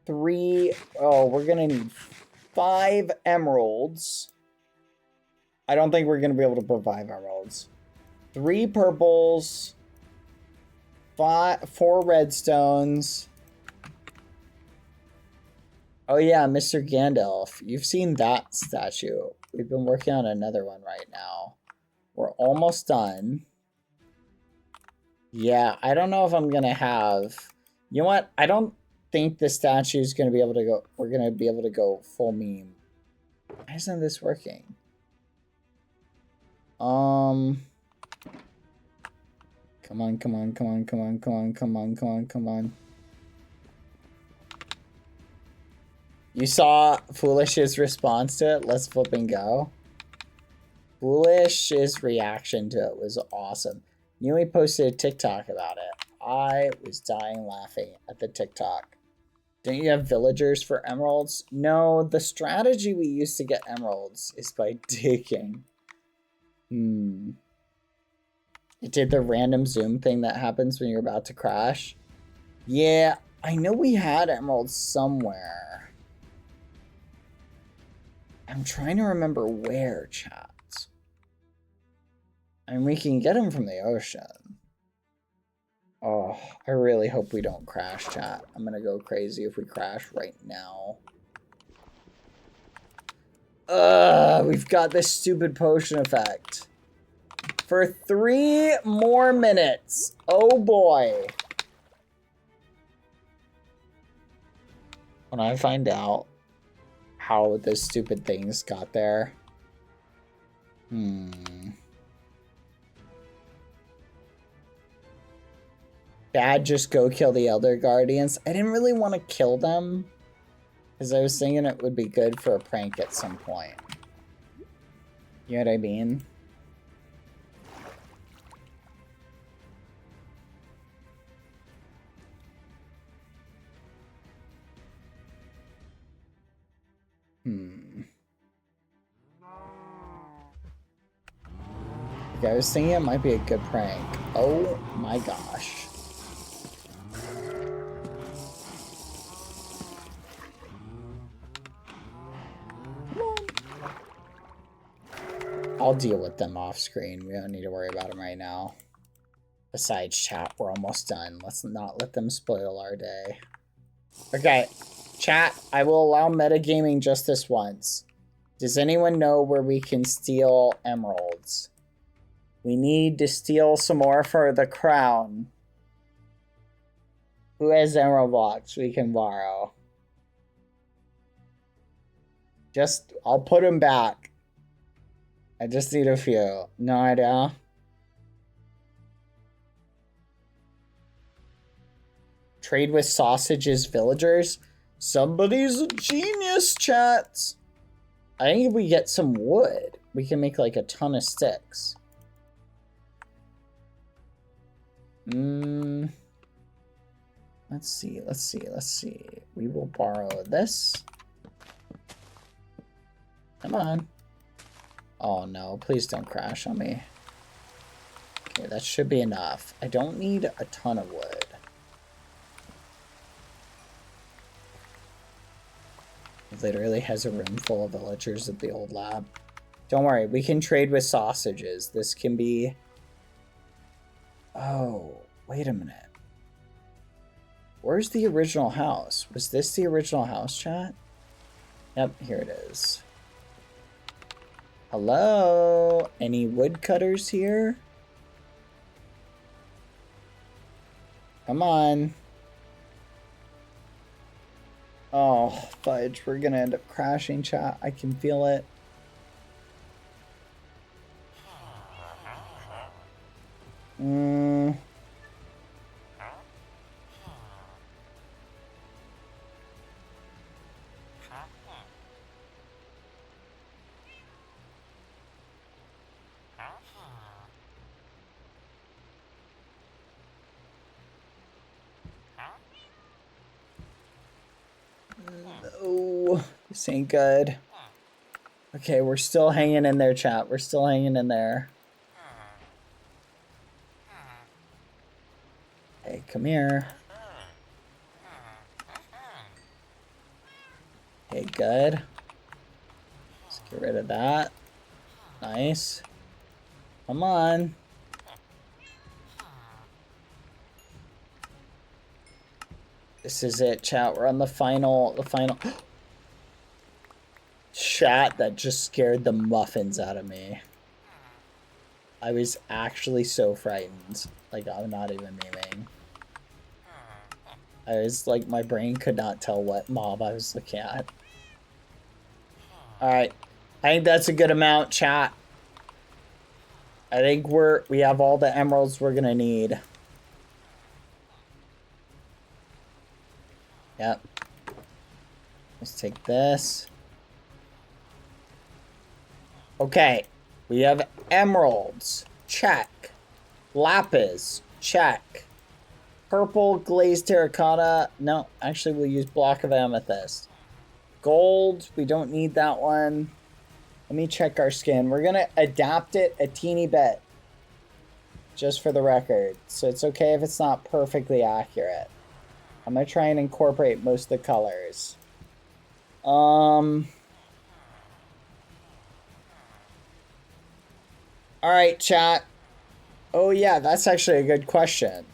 3. Oh, we're gonna need 5 emeralds. I don't think we're gonna be able to put 5 emeralds. 3 purples. 4 redstones. Oh yeah, Mr. Gandalf. You've seen that statue. We've been working on another one right now. We're almost done. Yeah, I don't know if I'm gonna have... You know what? I don't think the statue is gonna be able to go... We're gonna be able to go full meme. Why isn't this working? Come on, come on, come on, come on, come on, come on, come on, come on. You saw Foolish's response to it? Let's flip and go. Foolish's reaction to it was awesome. You know, he posted a TikTok about it. I was dying laughing at the TikTok. Don't you have villagers for emeralds? No, the strategy we use to get emeralds is by digging. It did the random zoom thing that happens when you're about to crash. Yeah, I know we had emeralds somewhere. I'm trying to remember where, chat. I mean, we can get them from the ocean. Oh, I really hope we don't crash, chat. I'm gonna go crazy if we crash right now. We've got this stupid potion effect. For 3 more minutes. Oh boy. When I find out how those stupid things got there. Bad, just go kill the Elder Guardians. I didn't really want to kill them, because I was thinking it would be good for a prank at some point. You know what I mean? Okay, I was thinking it might be a good prank. Oh my gosh. I'll deal with them off screen. We don't need to worry about them right now. Besides, chat, we're almost done. Let's not let them spoil our day. Okay, chat, I will allow metagaming just this once. Does anyone know where we can steal emeralds? We need to steal some more for the crown. Who has emerald blocks we can borrow? Just, I'll put them back. I just need a few. No idea. Trade with sausages villagers? Somebody's a genius, chat. I think if we get some wood, we can make like a ton of sticks. Let's see, let's see, let's see. We will borrow this. Come on. Oh no, please don't crash on me. Okay, that should be enough. I don't need a ton of wood. It literally has a room full of villagers at the old lab. Don't worry, we can trade with sausages. This can be... Oh, wait a minute. Where's the original house? Was this the original house, chat? Yep, here it is. Hello? Any woodcutters here? Come on. Oh, fudge. We're gonna end up crashing, chat. I can feel it. Oh, this ain't good. Okay, we're still hanging in there, chat. We're still hanging in there. Hey, come here. Okay, good. Let's get rid of that. Nice. Come on. This is it, chat. We're on the final chat that just scared the muffins out of me. I was actually so frightened. Like, I'm not even memeing. I was like, my brain could not tell what mob I was looking at. Alright. I think that's a good amount, chat. I think we have all the emeralds we're gonna need. Yep. Let's take this. Okay. We have emeralds. Check. Lapis. Check. Purple glazed terracotta. No, actually we'll use block of amethyst. Gold. We don't need that one. Let me check our skin. We're going to adapt it a teeny bit. Just for the record. So it's okay if it's not perfectly accurate. I'm going to try and incorporate most of the colors. Alright, chat. Oh yeah, that's actually a good question.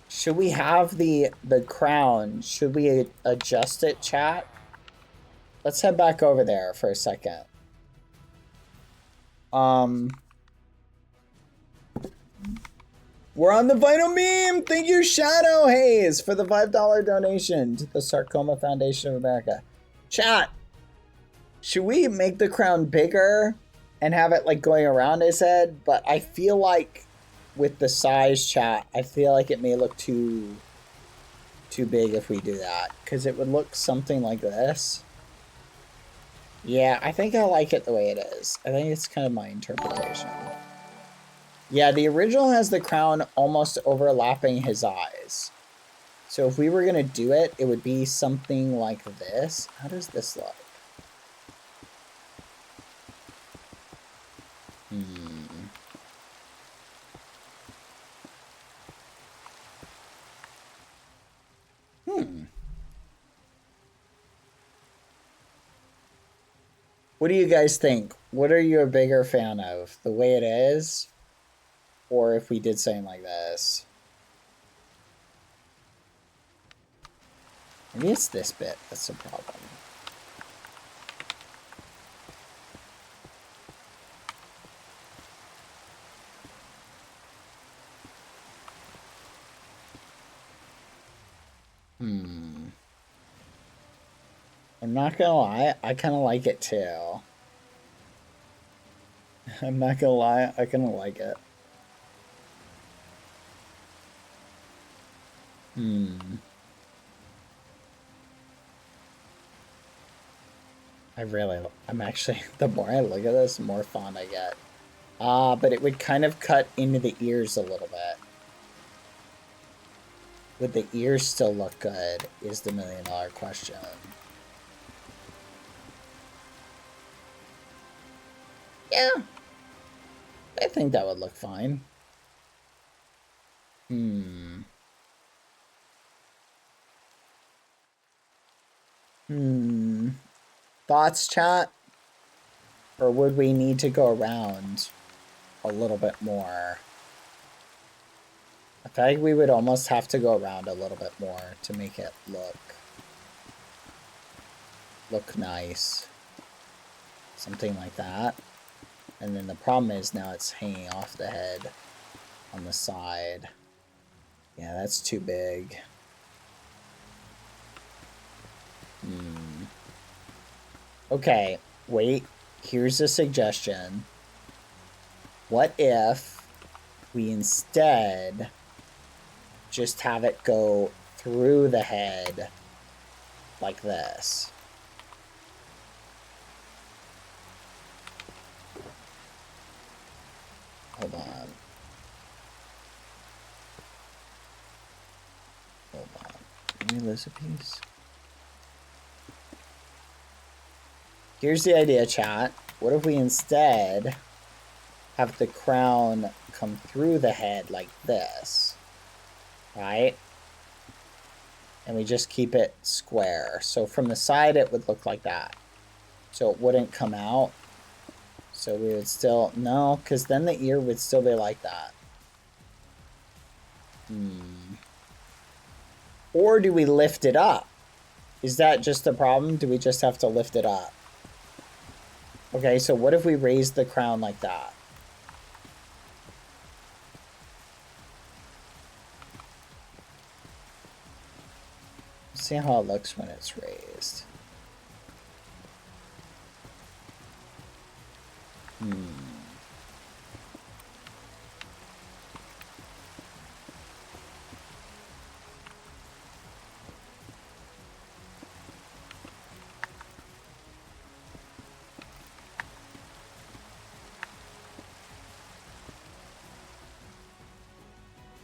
Should we have the crown? Should we adjust it, chat? Let's head back over there for a second. We're on the final meme! Thank you, Shadow Haze, for the $5 donation to the Sarcoma Foundation of America. Chat, should we make the crown bigger and have it like going around his head? But I feel like with the size, chat, I feel like it may look too big if we do that. Because it would look something like this. Yeah, I think I like it the way it is. I think it's kind of my interpretation. Yeah, the original has the crown almost overlapping his eyes. So if we were going to do it, it would be something like this. How does this look? What do you guys think? What are you a bigger fan of? The way it is? Or if we did something like this? Maybe it's this bit that's the problem. I'm not gonna lie, I kind of like it too. I'm not gonna lie, I kind of like it. I'm actually, the more I look at this, the more fun I get. But it would kind of cut into the ears a little bit. Would the ears still look good, is the $1 million question. Yeah. I think that would look fine. Thoughts, chat? Or would we need to go around a little bit more? I feel like we would almost have to go around a little bit more to make it look look nice. Something like that. And then the problem is now it's hanging off the head on the side. Yeah, that's too big. Okay, wait. Here's a suggestion. What if we instead just have it go through the head like this? Hold on. Hold on. Give me this a piece. Here's the idea, chat. What if we instead have the crown come through the head like this, right? And we just keep it square. So from the side, it would look like that. So it wouldn't come out. So we would still, no, because then the ear would still be like that. Or do we lift it up? Is that just the problem? Do we just have to lift it up? Okay, so what if we raise the crown like that? See how it looks when it's raised.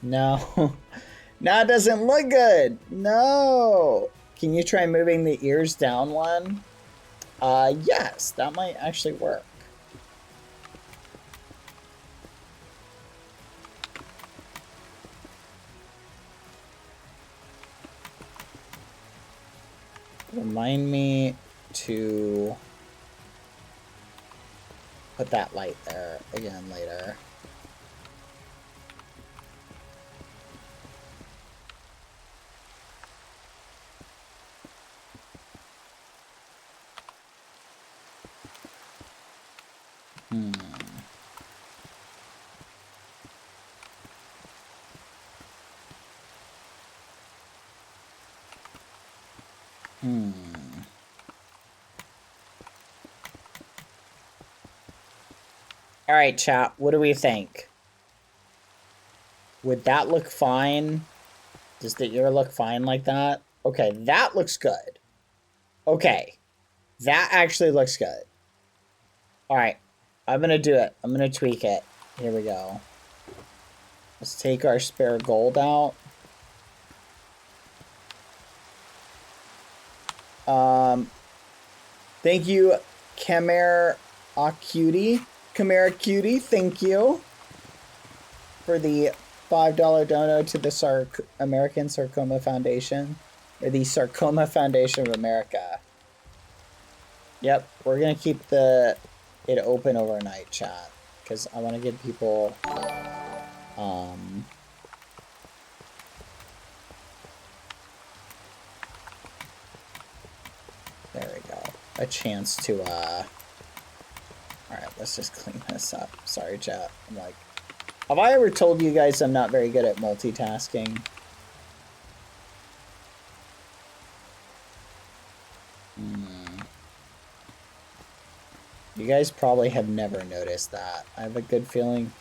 No. No, it doesn't look good. No. Can you try moving the ears down one? Yes, that might actually work. Remind me to put that light there again later. All right, chat, what do we think? Would that look fine? Does the ear look fine like that? Okay, that looks good. Okay, that actually looks good. All right, I'm gonna do it. I'm gonna tweak it. Here we go. Let's take our spare gold out. Thank you, Chimera Cutie. Chimera Cutie, thank you for the $5 dono to the American Sarcoma Foundation, or the Sarcoma Foundation of America. Yep, we're gonna keep it open overnight, chat, because I want to give people there we go, a chance to alright, let's just clean this up. Sorry, chat. I'm like, have I ever told you guys I'm not very good at multitasking? You guys probably have never noticed that. I have a good feeling.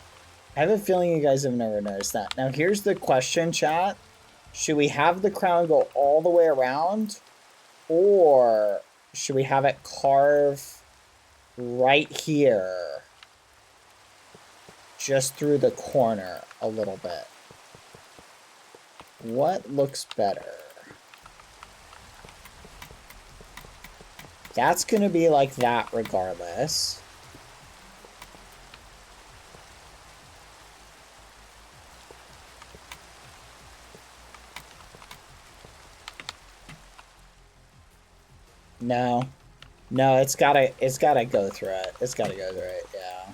I have a feeling you guys have never noticed that. Now, here's the question, chat. Should we have the crown go all the way around? Or should we have it carve right here? Just through the corner a little bit. What looks better? That's going to be like that regardless. No. No, it's gotta go through it. It's gotta go through it, yeah.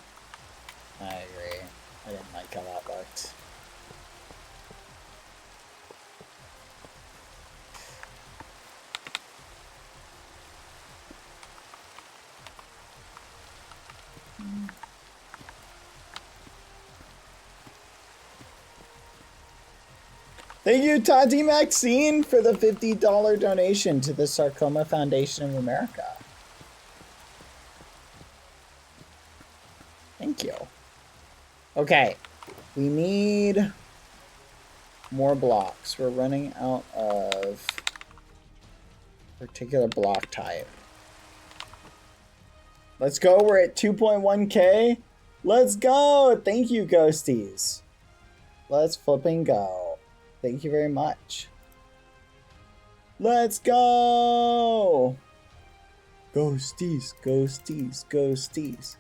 I agree. I didn't like how that looked. Thank you, Tati Maxine, for the $50 donation to the Sarcoma Foundation of America. Thank you. Okay, we need more blocks. We're running out of particular block type. Let's go. We're at 2.1K. Let's go. Thank you, Ghosties. Let's flipping go. Thank you very much. Let's go. Ghosties, ghosties, ghosties.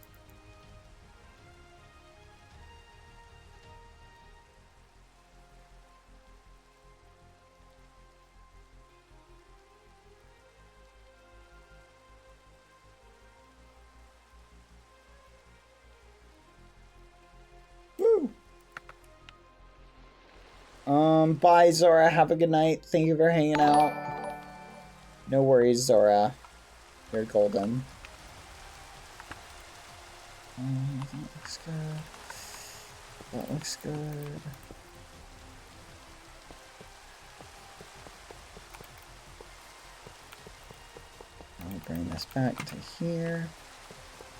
Woo. Bye, Zora. Have a good night. Thank you for hanging out. No worries, Zora. You're golden. That looks good. That looks good. I'll bring this back to here.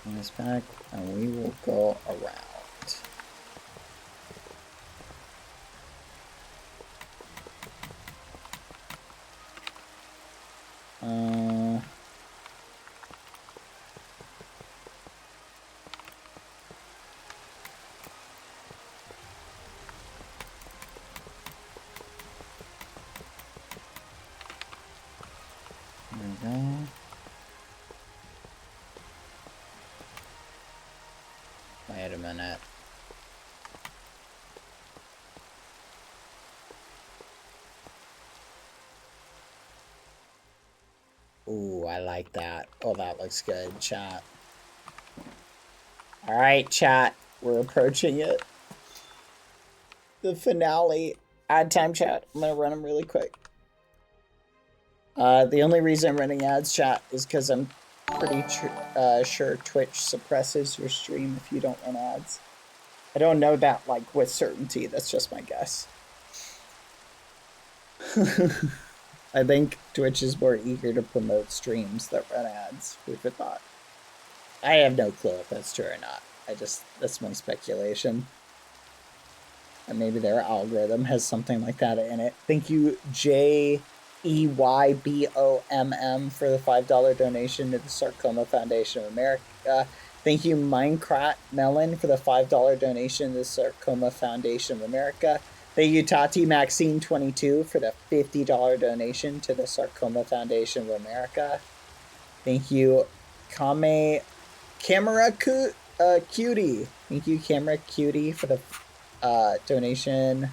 Bring this back, and we will go around. There we go. Wait a minute. Ooh, I like that. Oh, that looks good, chat. Alright, chat. We're approaching it. The finale. Ad time, chat. I'm gonna run them really quick. The only reason I'm running ads, chat, is because I'm pretty sure Twitch suppresses your stream if you don't run ads. I don't know that, like, with certainty. That's just my guess. I think Twitch is more eager to promote streams that run ads. Who would thought? I have no clue if that's true or not. That's my speculation. And maybe their algorithm has something like that in it. Thank you, JEYBOMM, for the $5 donation to the Sarcoma Foundation of America. Thank you, Minecraft Melon, for the $5 donation to the Sarcoma Foundation of America. Thank you, Tati Maxine 22, for the $50 donation to the Sarcoma Foundation of America. Thank you, Camera Cutie. Thank you, Camera Cutie, for the donation.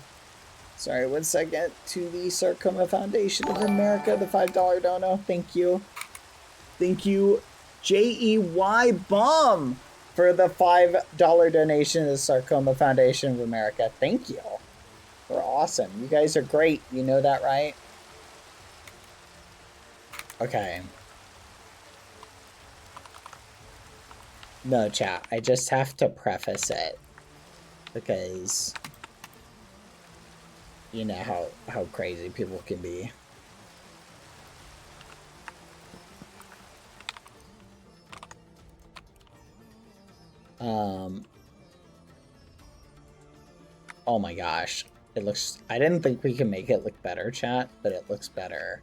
Sorry, 1 second. To the Sarcoma Foundation of America, the $5 dono. Thank you. Thank you, JEYBOMM, for the $5 donation to the Sarcoma Foundation of America. Thank you. We're awesome. You guys are great. You know that, right? Okay. No, chat. I just have to preface it. Because you know how crazy people can be. Oh my gosh. It looks... I didn't think we can make it look better, chat, but it looks better.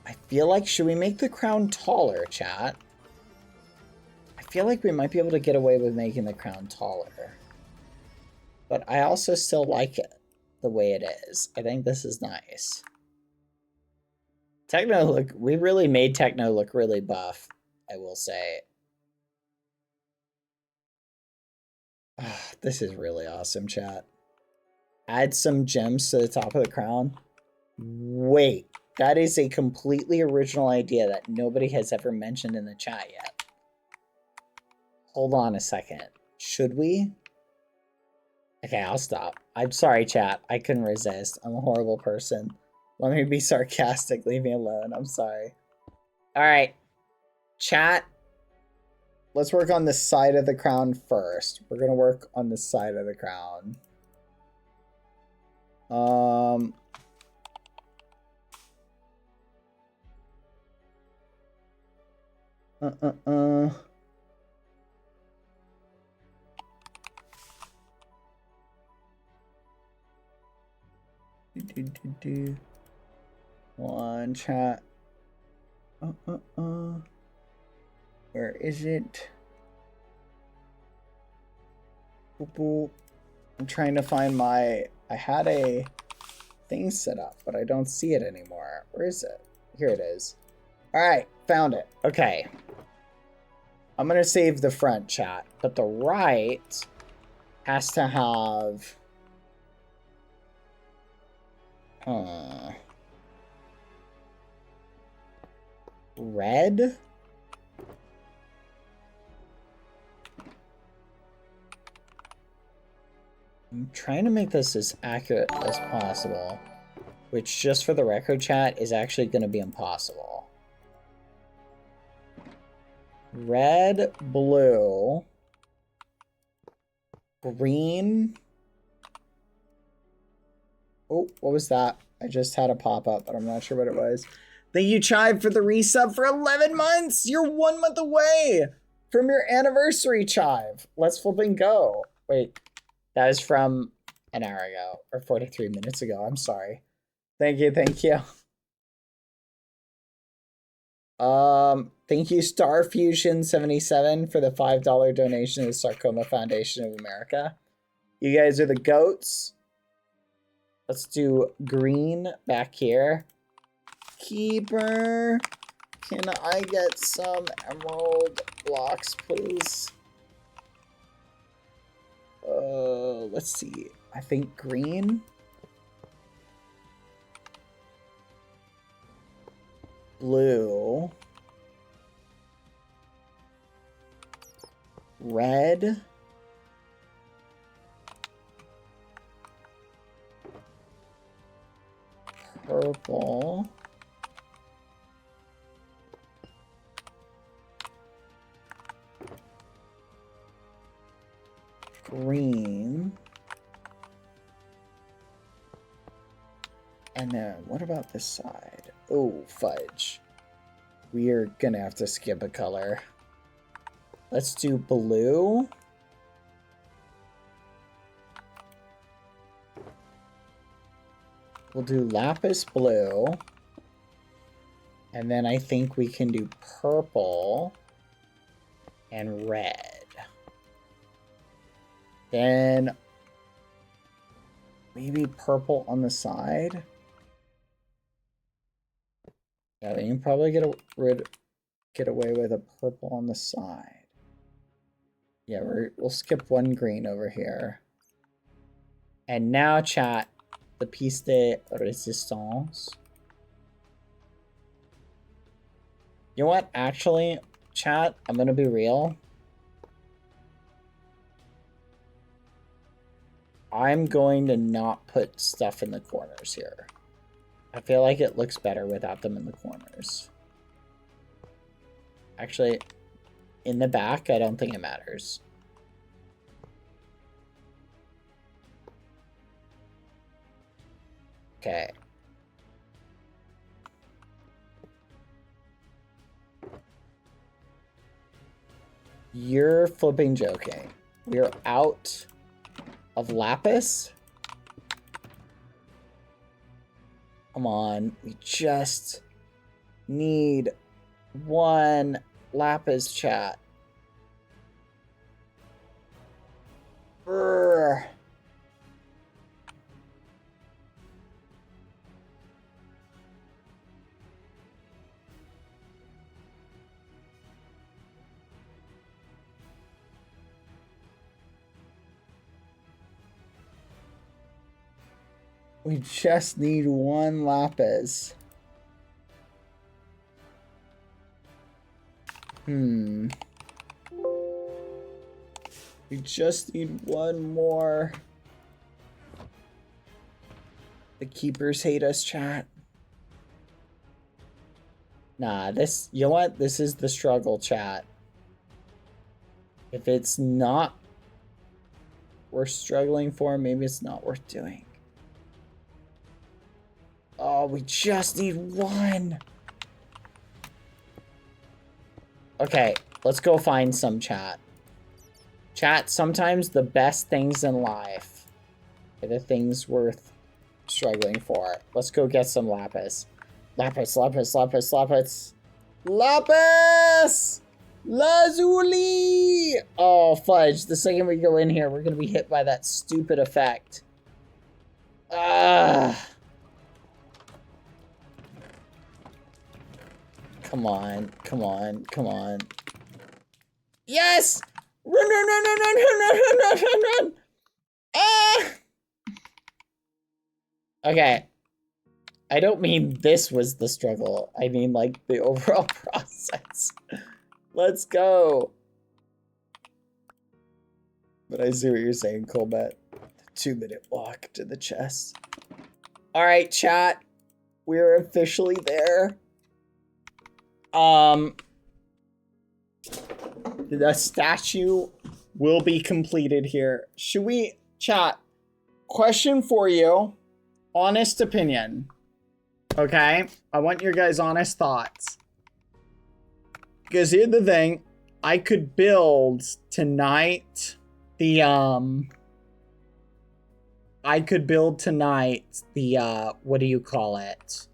I feel like... Should we make the crown taller, chat? I feel like we might be able to get away with making the crown taller. But I also still like it the way it is. I think this is nice. Techno look... We really made Techno look really buff, I will say. This is really awesome, chat. Add some gems to the top of the crown. Wait, that is a completely original idea that nobody has ever mentioned in the chat yet. Hold on a second. Should we? Okay, I'll stop. I'm sorry, chat. I couldn't resist. I'm a horrible person. Let me be sarcastic. Leave me alone. I'm sorry. Alright. Chat. Let's work on the side of the crown first. We're going to work on the side of the crown. Um. Uh. Do. One chat. Where is it? Boop, boop. I'm trying to find my. I had a thing set up, but I don't see it anymore. Where is it? Here it is. All right, found it. Okay. I'm gonna save the front chat, but the right has to have. Red? I'm trying to make this as accurate as possible, which just for the record chat is actually going to be impossible. Red, blue, green. Oh, what was that? I just had a pop-up, but I'm not sure what it was. Thank you, Chive, for the resub for 11 months. You're 1 month away from your anniversary, Chive. Let's flipping go. Wait, that was from an hour ago or 43 minutes ago. I'm sorry. Thank you. Thank you. Thank you, Starfusion77 for the $5 donation to the Sarcoma Foundation of America. You guys are the goats. Let's do green back here. Keeper, can I get some emerald blocks, please? Let's see. I think green. Blue. Red. Purple. Green. And then what about this side? Oh, fudge. We're gonna have to skip a color. Let's do blue. We'll do lapis blue. And then I think we can do purple and red. Then maybe purple on the side. Yeah, we can probably get away with a purple on the side. Yeah, we'll skip one green over here. And now, chat, the piece de resistance. You know what? Actually, chat, I'm gonna be real. I'm going to not put stuff in the corners here. I feel like it looks better without them in the corners. Actually, in the back, I don't think it matters. Okay. You're flipping joking. We're out of lapis. Come on, we just need one lapis, chat. Brr. We just need one lapis. We just need one more. The keepers hate us, chat. Nah, this, you know what? This is the struggle, chat. If it's not we're struggling for, maybe it's not worth doing. Oh, we just need one. Okay, let's go find some chat. Chat, sometimes the best things in life are the things worth struggling for. Let's go get some lapis. Lapis, lapis, lapis, lapis. Lapis! Lazuli! Oh, fudge. The second we go in here, we're gonna be hit by that stupid effect. Ah. Come on, come on, come on. Yes! Run, run, run, run, run, run, run, run, run, run, run! Ah! Okay. I don't mean this was the struggle. I mean, like, the overall process. Let's go. But I see what you're saying, Colbert. 2-minute walk to the chest. All right, chat. We're officially there. The statue will be completed here. Should we, chat, question for you, honest opinion, okay? I want your guys' honest thoughts. Because here's the thing, I could build tonight the, what do you call it?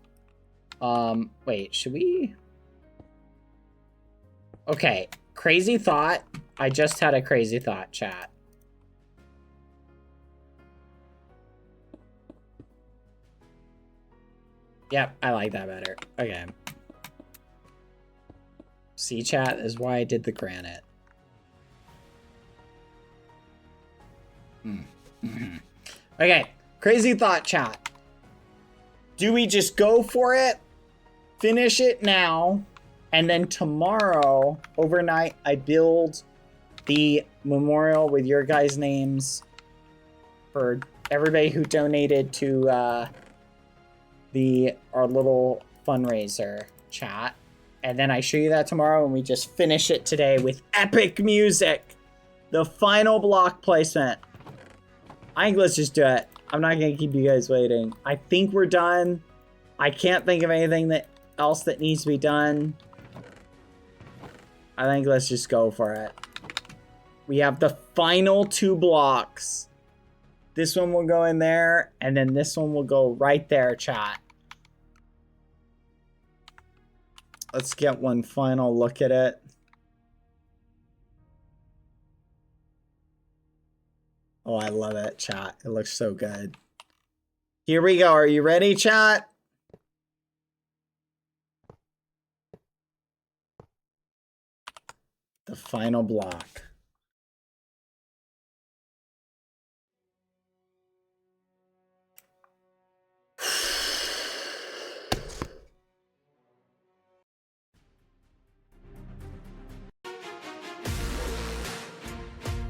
Wait, should we? Okay, crazy thought. I just had a crazy thought, chat. Yep, I like that better. Okay. See, chat, is why I did the granite. Okay, crazy thought, chat. Do we just go for it, finish it now, and then tomorrow, overnight, I build the memorial with your guys' names for everybody who donated to our little fundraiser, chat. And then I show you that tomorrow, and we just finish it today with epic music. The final block placement. I think let's just do it. I'm not gonna keep you guys waiting. I think we're done. I can't think of anything else that needs to be done. I think let's just go for it. We have the final 2 blocks. This one will go in there, and then this one will go right there, chat. Let's get one final look at it. Oh, I love it, chat. It looks so good. Here we go. Are you ready, chat? The final block.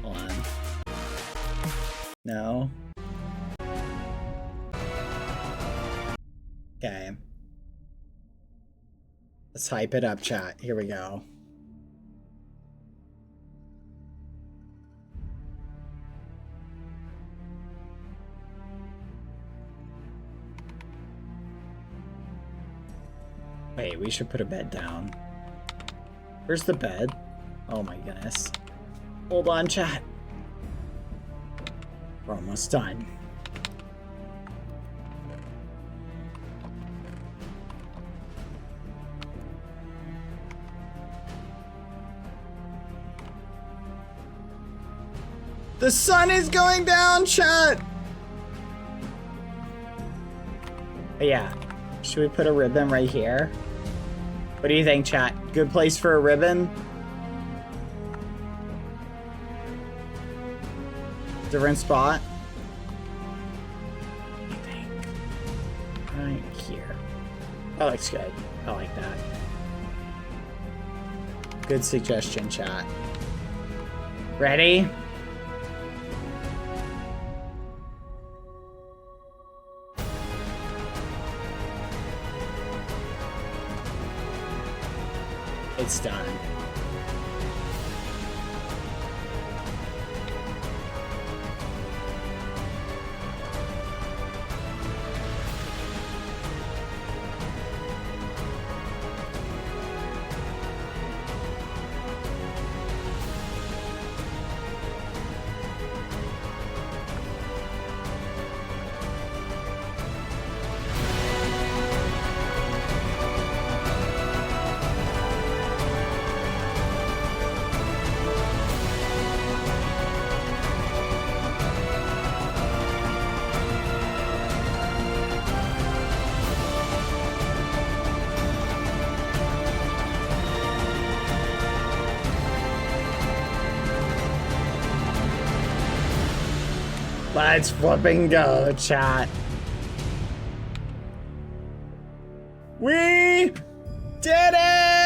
Hold on. No. Okay. Let's hype it up, chat. Here we go. Wait, we should put a bed down. Where's the bed? Oh my goodness. Hold on, chat. We're almost done. The sun is going down, chat! Yeah. Should we put a ribbon right here? What do you think, chat? Good place for a ribbon? Different spot? I think. Right here. That looks good. I like that. Good suggestion, chat. Ready? It's done. Let's flipping go, chat. We did it!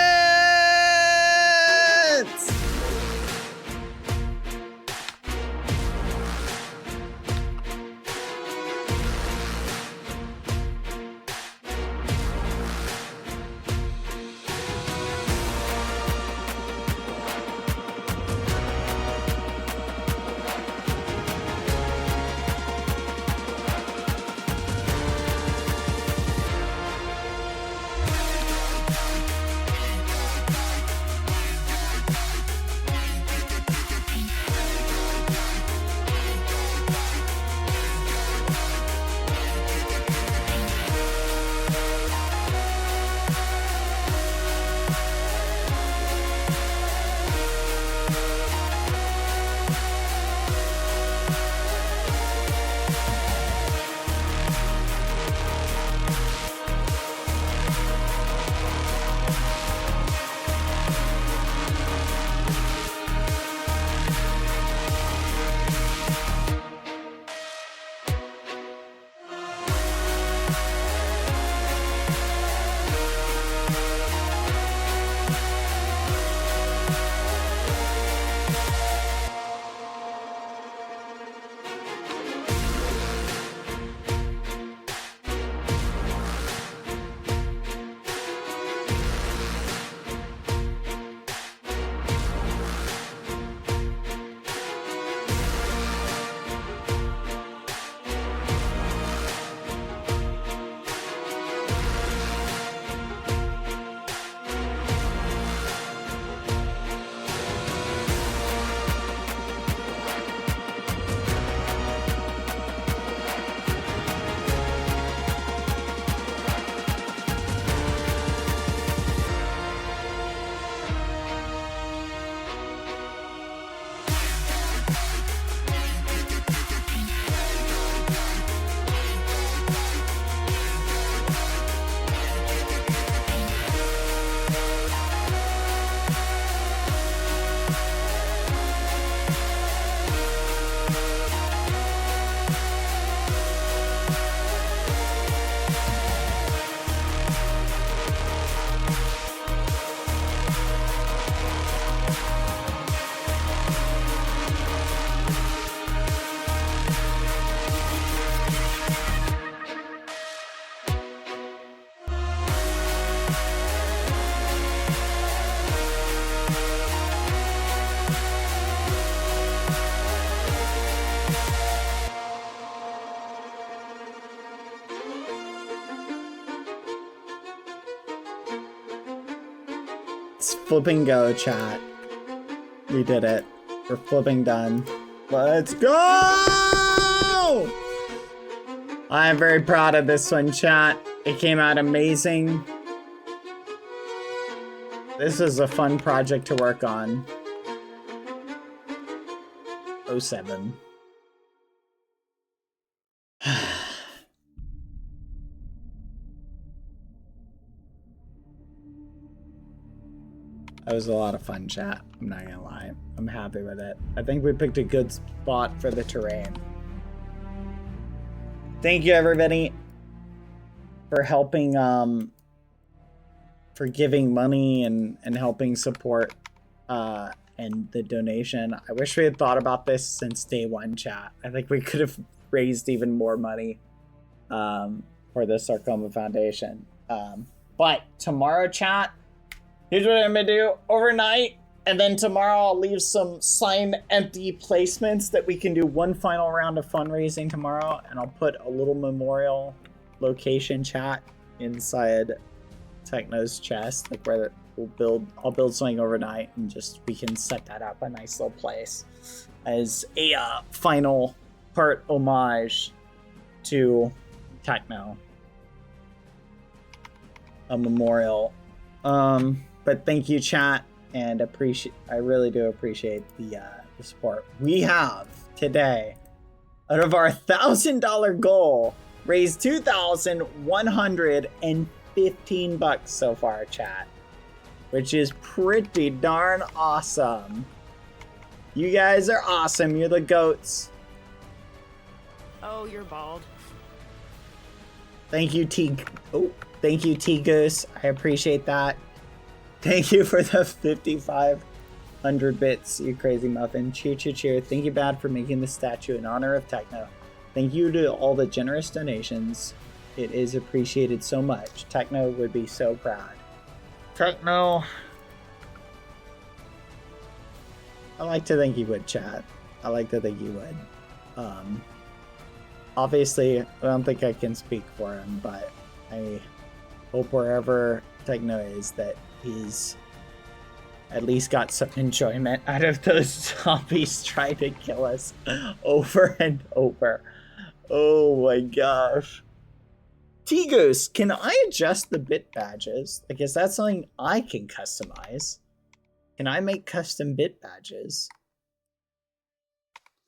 Let's flipping go, chat. We did it. We're flipping done. Let's go! I'm very proud of this one, chat. It came out amazing. This is a fun project to work on. 07. That was a lot of fun, chat. I'm not gonna lie. I'm happy with it. I think we picked a good spot for the terrain. Thank you, everybody, for helping, for giving money and helping support, and the donation. I wish we had thought about this since day one, chat. I think we could have raised even more money, for the Sarcoma Foundation. But tomorrow, chat, here's what I'm gonna do overnight, and then tomorrow I'll leave some signed empty placements that we can do one final round of fundraising tomorrow, and I'll put a little memorial location, chat, inside Techno's chest, like where I'll build something overnight, and just we can set that up a nice little place as a final part homage to Techno, a memorial. But thank you, chat, and I really do appreciate the support. We have today, out of our $1,000 goal, raised $2,115 so far, chat, which is pretty darn awesome. You guys are awesome. You're the goats. Oh, you're bald. Thank you, thank you, T Goose. I appreciate that. Thank you for the 5,500 bits, you crazy muffin. Cheer, cheer, cheer. Thank you, Bad, for making the statue in honor of Techno. Thank you to all the generous donations. It is appreciated so much. Techno would be so proud. Techno. I like to think he would, chat. I like to think he would. Obviously, I don't think I can speak for him, but I hope wherever Techno is that he's at least got some enjoyment out of those zombies trying to kill us over and over. Oh my gosh. T-Goose, can I adjust the bit badges? Like, is that something I can customize? Can I make custom bit badges?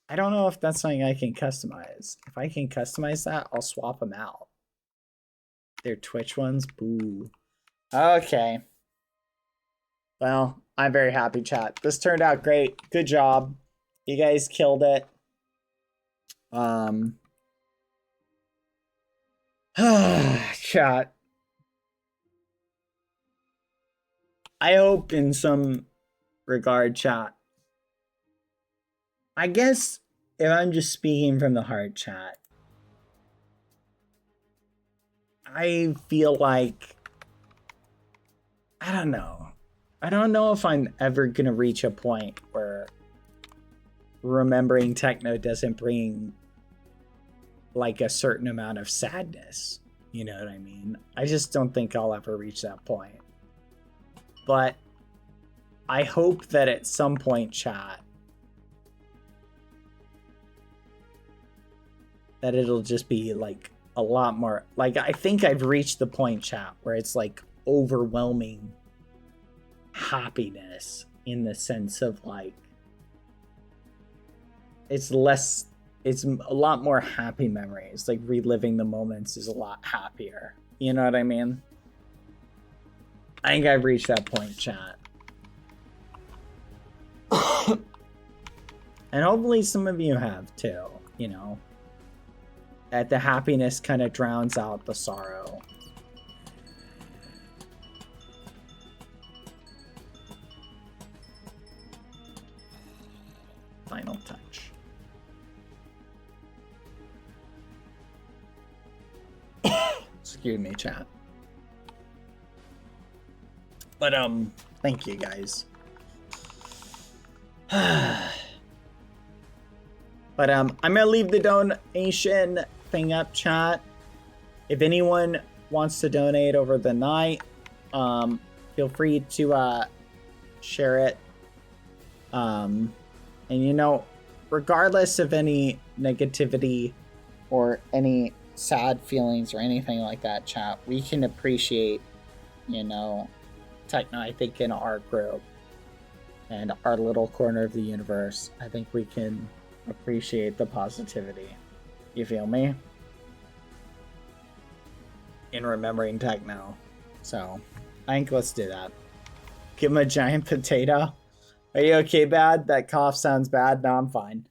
I don't know if that's something I can customize. If I can customize that, I'll swap them out. They're Twitch ones? Boo. Okay. Well, I'm very happy, chat. This turned out great. Good job. You guys killed it. Chat. I hope in some regard, chat. I guess if I'm just speaking from the heart, chat, I feel like, I don't know. I don't know if I'm ever going to reach a point where remembering Techno doesn't bring like a certain amount of sadness. You know what I mean? I just don't think I'll ever reach that point. But I hope that at some point, chat, that it'll just be like a lot more, like I think I've reached the point, chat, where it's like overwhelming happiness in the sense of like it's a lot more happy memories. Like reliving the moments is a lot happier. You know what I mean? I think I've reached that point, chat. And hopefully some of you have too, you know. That the happiness kind of drowns out the sorrow. Final touch. Excuse me, chat. But thank you guys. But I'm gonna leave the donation thing up, chat. If anyone wants to donate over the night, feel free to share it. And you know, regardless of any negativity or any sad feelings or anything like that, chat, we can appreciate, you know, Techno, I think, in our group and our little corner of the universe. I think we can appreciate the positivity. You feel me? In remembering Techno. So, I think let's do that. Give him a giant potato. Are you okay, Bad? That cough sounds bad. No, I'm fine.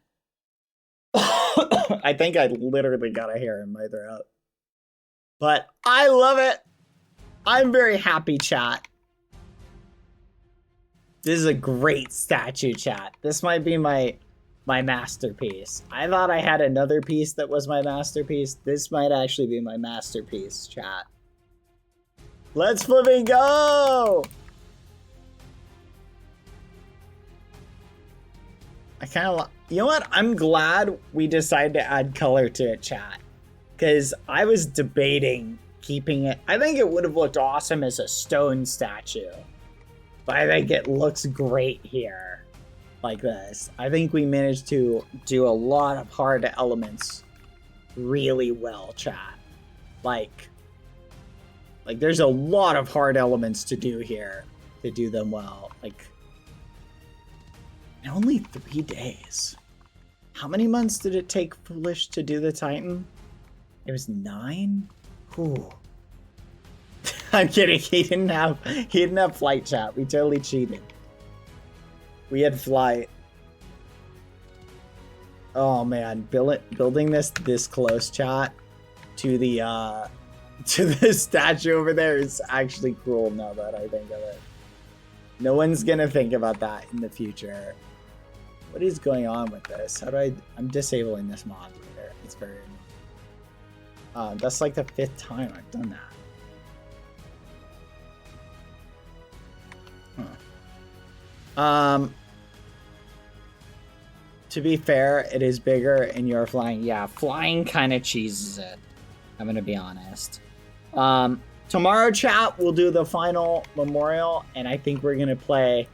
I think I literally got a hair in my throat. But I love it. I'm very happy, chat. This is a great statue, chat. This might be my masterpiece. I thought I had another piece that was my masterpiece. This might actually be my masterpiece, chat. Let's flipping go! I kind of, you know what? I'm glad we decided to add color to it, chat. Because I was debating keeping it. I think it would have looked awesome as a stone statue. But I think it looks great here. Like this. I think we managed to do a lot of hard elements really well, chat. Like there's a lot of hard elements to do here to do them well. Like, in only 3 days. How many months did it take Foolish to do the Titan? It was 9? Ooh. I'm kidding. He didn't have flight, chat. We totally cheated. We had flight. Oh man, building this close, chat, to the statue over there is actually cruel now that I think of it. No one's gonna think about that in the future. What is going on with this? How do I'm disabling this mod later. It's very annoying. That's like the 5th time I've done that. Huh. To be fair, it is bigger and you're flying. Yeah, flying kind of cheeses it. I'm gonna be honest. Tomorrow, chat, we'll do the final memorial, and I think we're gonna play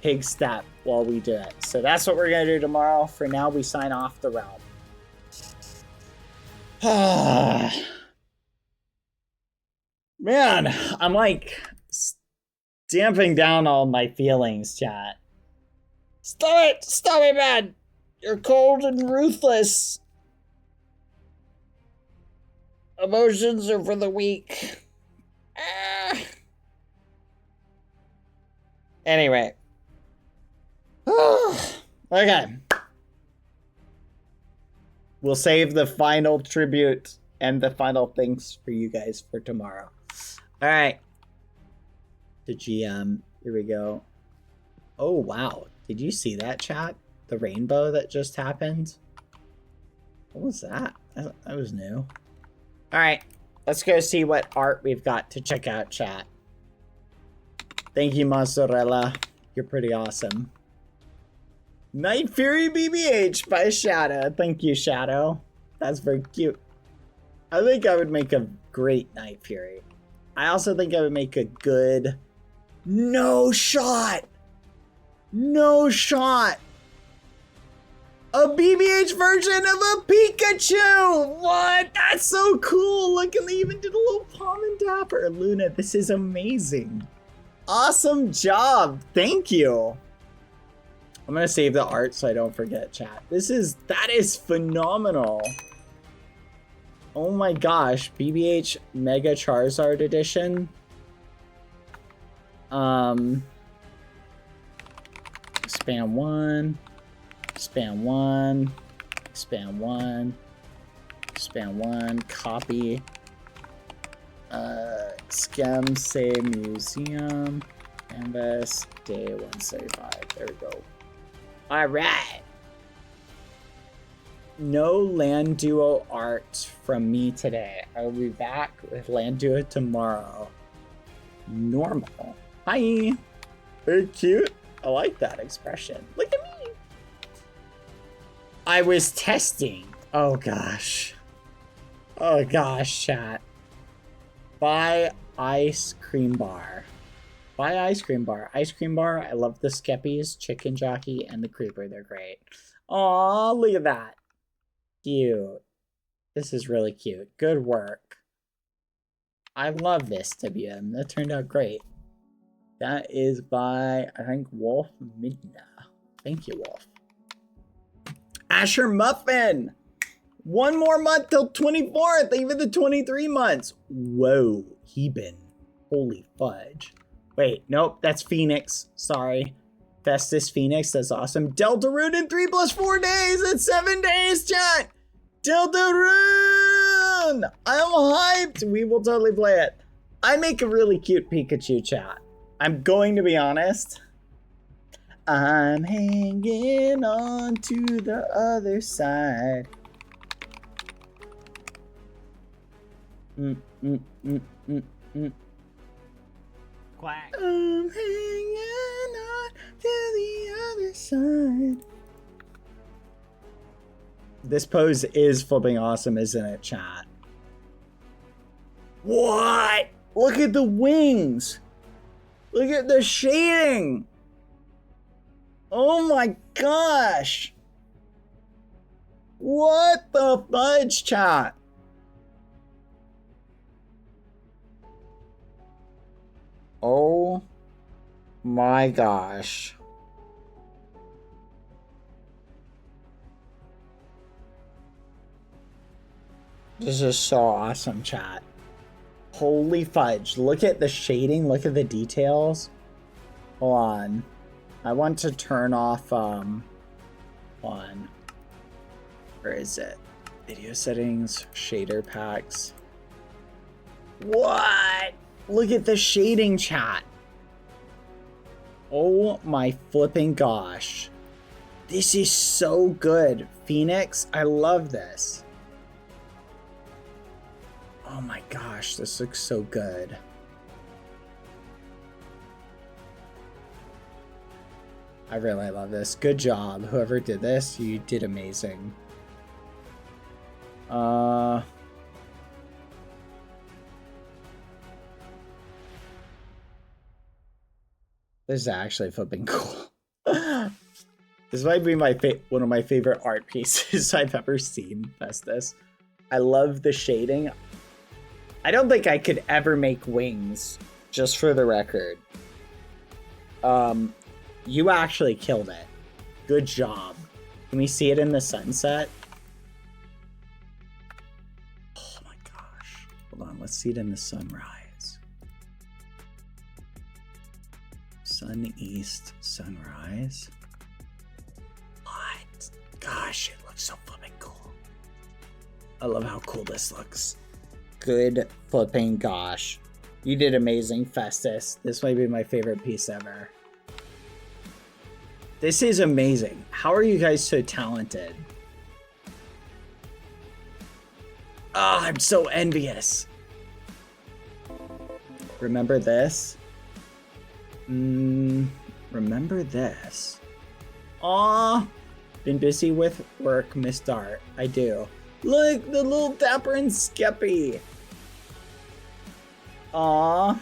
Pig Step while we do it. So that's what we're gonna do tomorrow. For now, we sign off the realm. Man, I'm like damping down all my feelings, chat. Stop it! Stop it, man! You're cold and ruthless. Emotions are for the weak. Anyway. Okay. We'll save the final tribute and the final things for you guys for tomorrow. Alright. The GM. Here we go. Oh, wow. Did you see that, chat? The rainbow that just happened? What was that? That was new. Alright. Let's go see what art we've got to check out, chat. Thank you, Mozzarella. You're pretty awesome. Night Fury BBH by Shadow. Thank you, Shadow. That's very cute. I think I would make a great Night Fury. I also think I would make a good... No shot! No shot! A BBH version of a Pikachu! What? That's so cool! Look, and they even did a little palm and dapper. Luna, this is amazing. Awesome job. Thank you. I'm gonna save the art so I don't forget, chat. That is phenomenal. Oh my gosh. BBH Mega Charizard Edition. Expand 1. Expand 1. Expand 1. Expand 1. Copy. Schem Say Museum. Canvas. Day 175. There we go. Alright. No Land Duo art from me today. I will be back with Land Duo tomorrow. Normal. Hi. Very cute. I like that expression. Look at me. I was testing. Oh gosh. Oh gosh, chat. Buy ice cream bar. Buy ice cream bar. Ice cream bar. I love the Skeppies, Chicken Jockey, and the Creeper. They're great. Aw, look at that. Cute. This is really cute. Good work. I love this, WM. That turned out great. That is by, I think, Wolf Midna. Thank you, Wolf. Asher Muffin! 1 more month till 24th, even the 23 months. Whoa, Heben. Holy fudge. Wait, nope, that's Phoenix. Sorry. Festus Phoenix, that's awesome. Deltarune in 3 + 4 days. It's 7 days, chat. Deltarune! I'm hyped. We will totally play it. I make a really cute Pikachu, chat. I'm going to be honest. I'm hanging on to the other side. Quack. I'm hanging on to the other side. This pose is flipping awesome, isn't it, chat? What? Look at the wings. Look at the shading. Oh my gosh. What the fudge, chat? Oh my gosh. This is so awesome, chat. Holy fudge. Look at the shading. Look at the details. Hold on. I want to turn off, hold on. Where is it? Video settings, shader packs. What? Look at the shading, chat. Oh my flipping gosh. This is so good. Phoenix, I love this. Oh my gosh, this looks so good. I really love this. Good job. Whoever did this, you did amazing. This is actually flipping cool. This might be my one of my favorite art pieces I've ever seen. Festus. I love the shading. I don't think I could ever make wings, just for the record. You actually killed it. Good job. Can we see it in the sunset? Oh my gosh. Hold on, let's see it in the sunrise. Sun east, sunrise. What? Gosh, it looks so flipping cool. I love how cool this looks. Good flipping gosh. You did amazing, Festus. This might be my favorite piece ever. This is amazing. How are you guys so talented? Ah, I'm so envious. Remember this? Remember this? Aw, been busy with work, missed art. I do. Look, the little Dapper and Skeppy. Aw.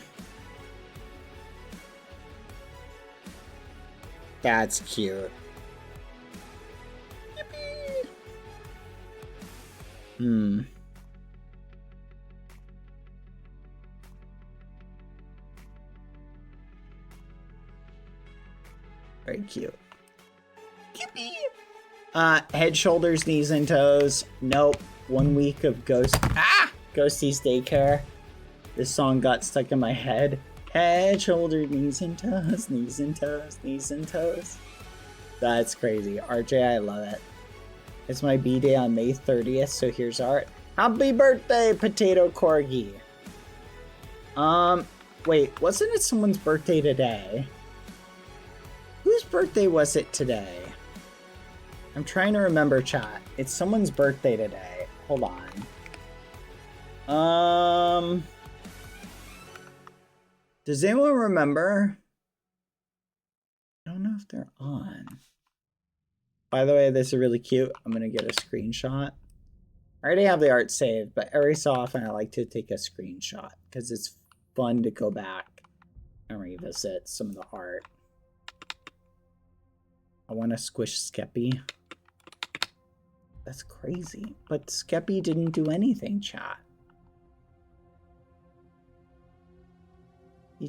That's cute. Yippee. Very cute. Yippee. Head, shoulders, knees, and toes. Nope. 1 week of Ghostie's daycare. This song got stuck in my head. Head, shoulder, knees and toes, knees and toes, knees and toes. That's crazy. RJ, I love it. It's my B-Day on May 30th, so here's art. Happy birthday, Potato Corgi. Wait, wasn't it someone's birthday today? Whose birthday was it today? I'm trying to remember, chat. It's someone's birthday today. Hold on. Does anyone remember? I don't know if they're on. By the way, this is really cute. I'm going to get a screenshot. I already have the art saved, but every so often I like to take a screenshot because it's fun to go back and revisit some of the art. I want to squish Skeppy. That's crazy. But Skeppy didn't do anything, chat. He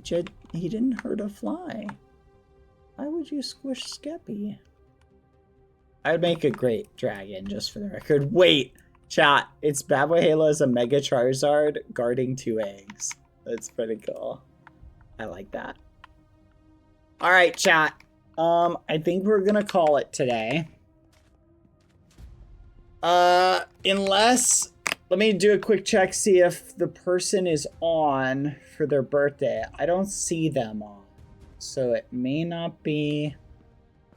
didn't hurt a fly. Why would you squish Skeppy? I would make a great dragon, just for the record. Wait, chat. It's BadBoyHalo's a Mega Charizard guarding 2 eggs. That's pretty cool. I like that. All right, chat. I think we're gonna call it today. Unless, let me do a quick check, see if the person is on for their birthday. I don't see them on, so it may not be.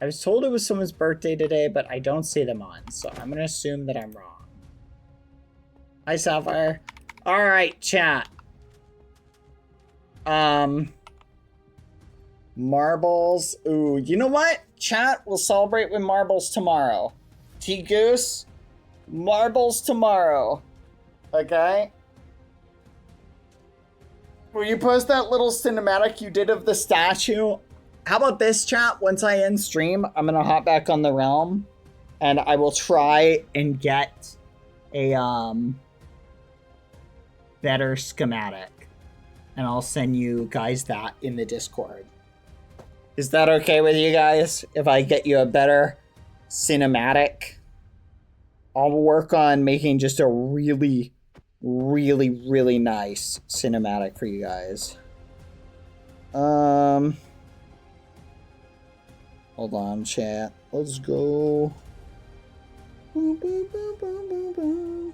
I was told it was someone's birthday today, but I don't see them on, so I'm gonna assume that I'm wrong. Hi, Sapphire. All right, chat. Marbles. Ooh, you know what? Chat, we'll celebrate with marbles tomorrow. T-Goose, marbles tomorrow. Okay? Will you post that little cinematic you did of the statue? How about this, chat? Once I end stream, I'm gonna hop back on the realm, and I will try and get a better schematic, and I'll send you guys that in the Discord. Is that okay with you guys? If I get you a better cinematic, I'll work on making just a really, really, really nice cinematic for you guys. Hold on, chat. Let's go. Boom, boom, boom, boom, boom, boom.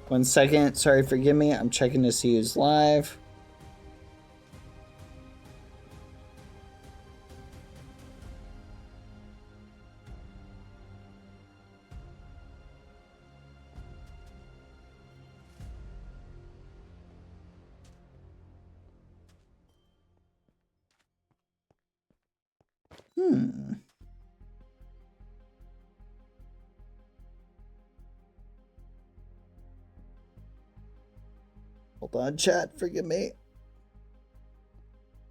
One second. Sorry, forgive me. I'm checking to see who's live. Hold on, chat. Forgive me.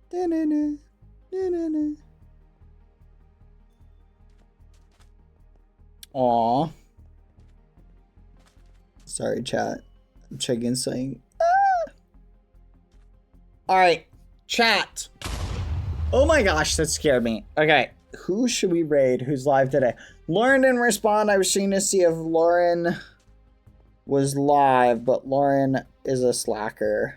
Da-na-na, da-na-na. Aw. Sorry, chat. I'm checking something. Ah! Alright, chat. Oh my gosh, that scared me. Okay, who should we raid? Who's live today? Lauren didn't respond. I was trying to see if Lauren was live, but Lauren is a slacker.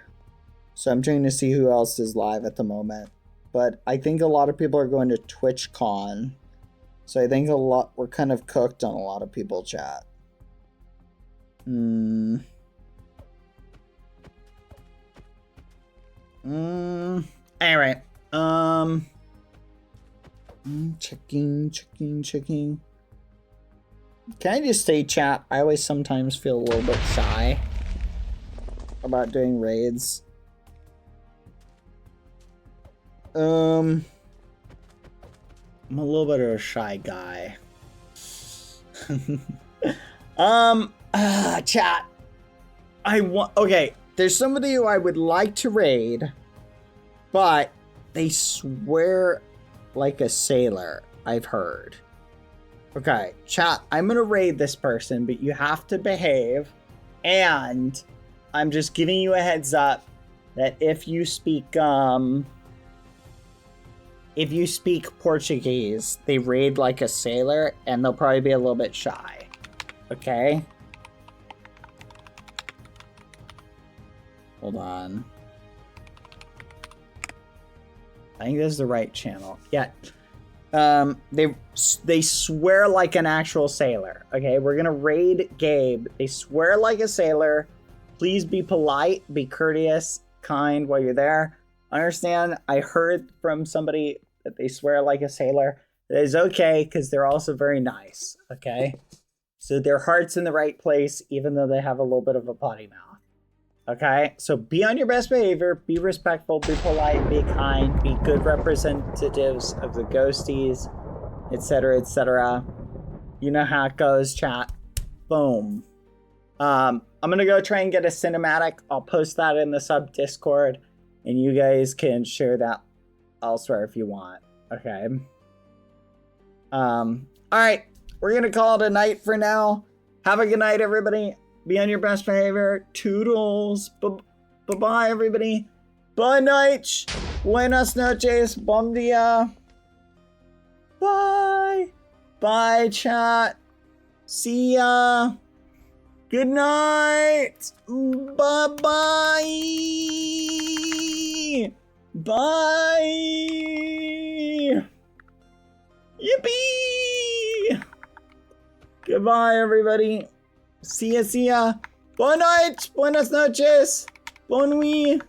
So I'm trying to see who else is live at the moment. But I think a lot of people are going to TwitchCon. So I think we're kind of cooked on a lot of people chat. Anyway. Checking. Can I just say, chat, I always sometimes feel a little bit shy about doing raids. I'm a little bit of a shy guy. Chat. Okay, there's somebody who I would like to raid, but they swear like a sailor, I've heard. Okay, chat, I'm gonna raid this person, but you have to behave, and I'm just giving you a heads up that if you speak Portuguese, they raid like a sailor, and they'll probably be a little bit shy. Okay? Hold on. I think this is the right channel. Yeah. They swear like an actual sailor. Okay, we're gonna raid Gabe. They swear like a sailor. Please be polite, be courteous, kind while you're there. Understand, I heard from somebody that they swear like a sailor. It is okay, because they're also very nice. Okay? So their heart's in the right place, even though they have a little bit of a potty mouth. Okay, so be on your best behavior, be respectful, be polite, be kind, be good representatives of the ghosties, etc., etc. You know how it goes, chat. Boom. I'm gonna go try and get a cinematic. I'll post that in the sub Discord, and you guys can share that elsewhere if you want. Okay. Alright, we're gonna call it a night for now. Have a good night, everybody. Be on your best behavior. Toodles. Bye-bye, everybody. Bye night. Buenas noches. Bom dia. Bye. Bye, chat. See ya. Good night. Bye-bye. Bye. Yippee. Goodbye, everybody. See ya. Buenas noches. Bon nuit.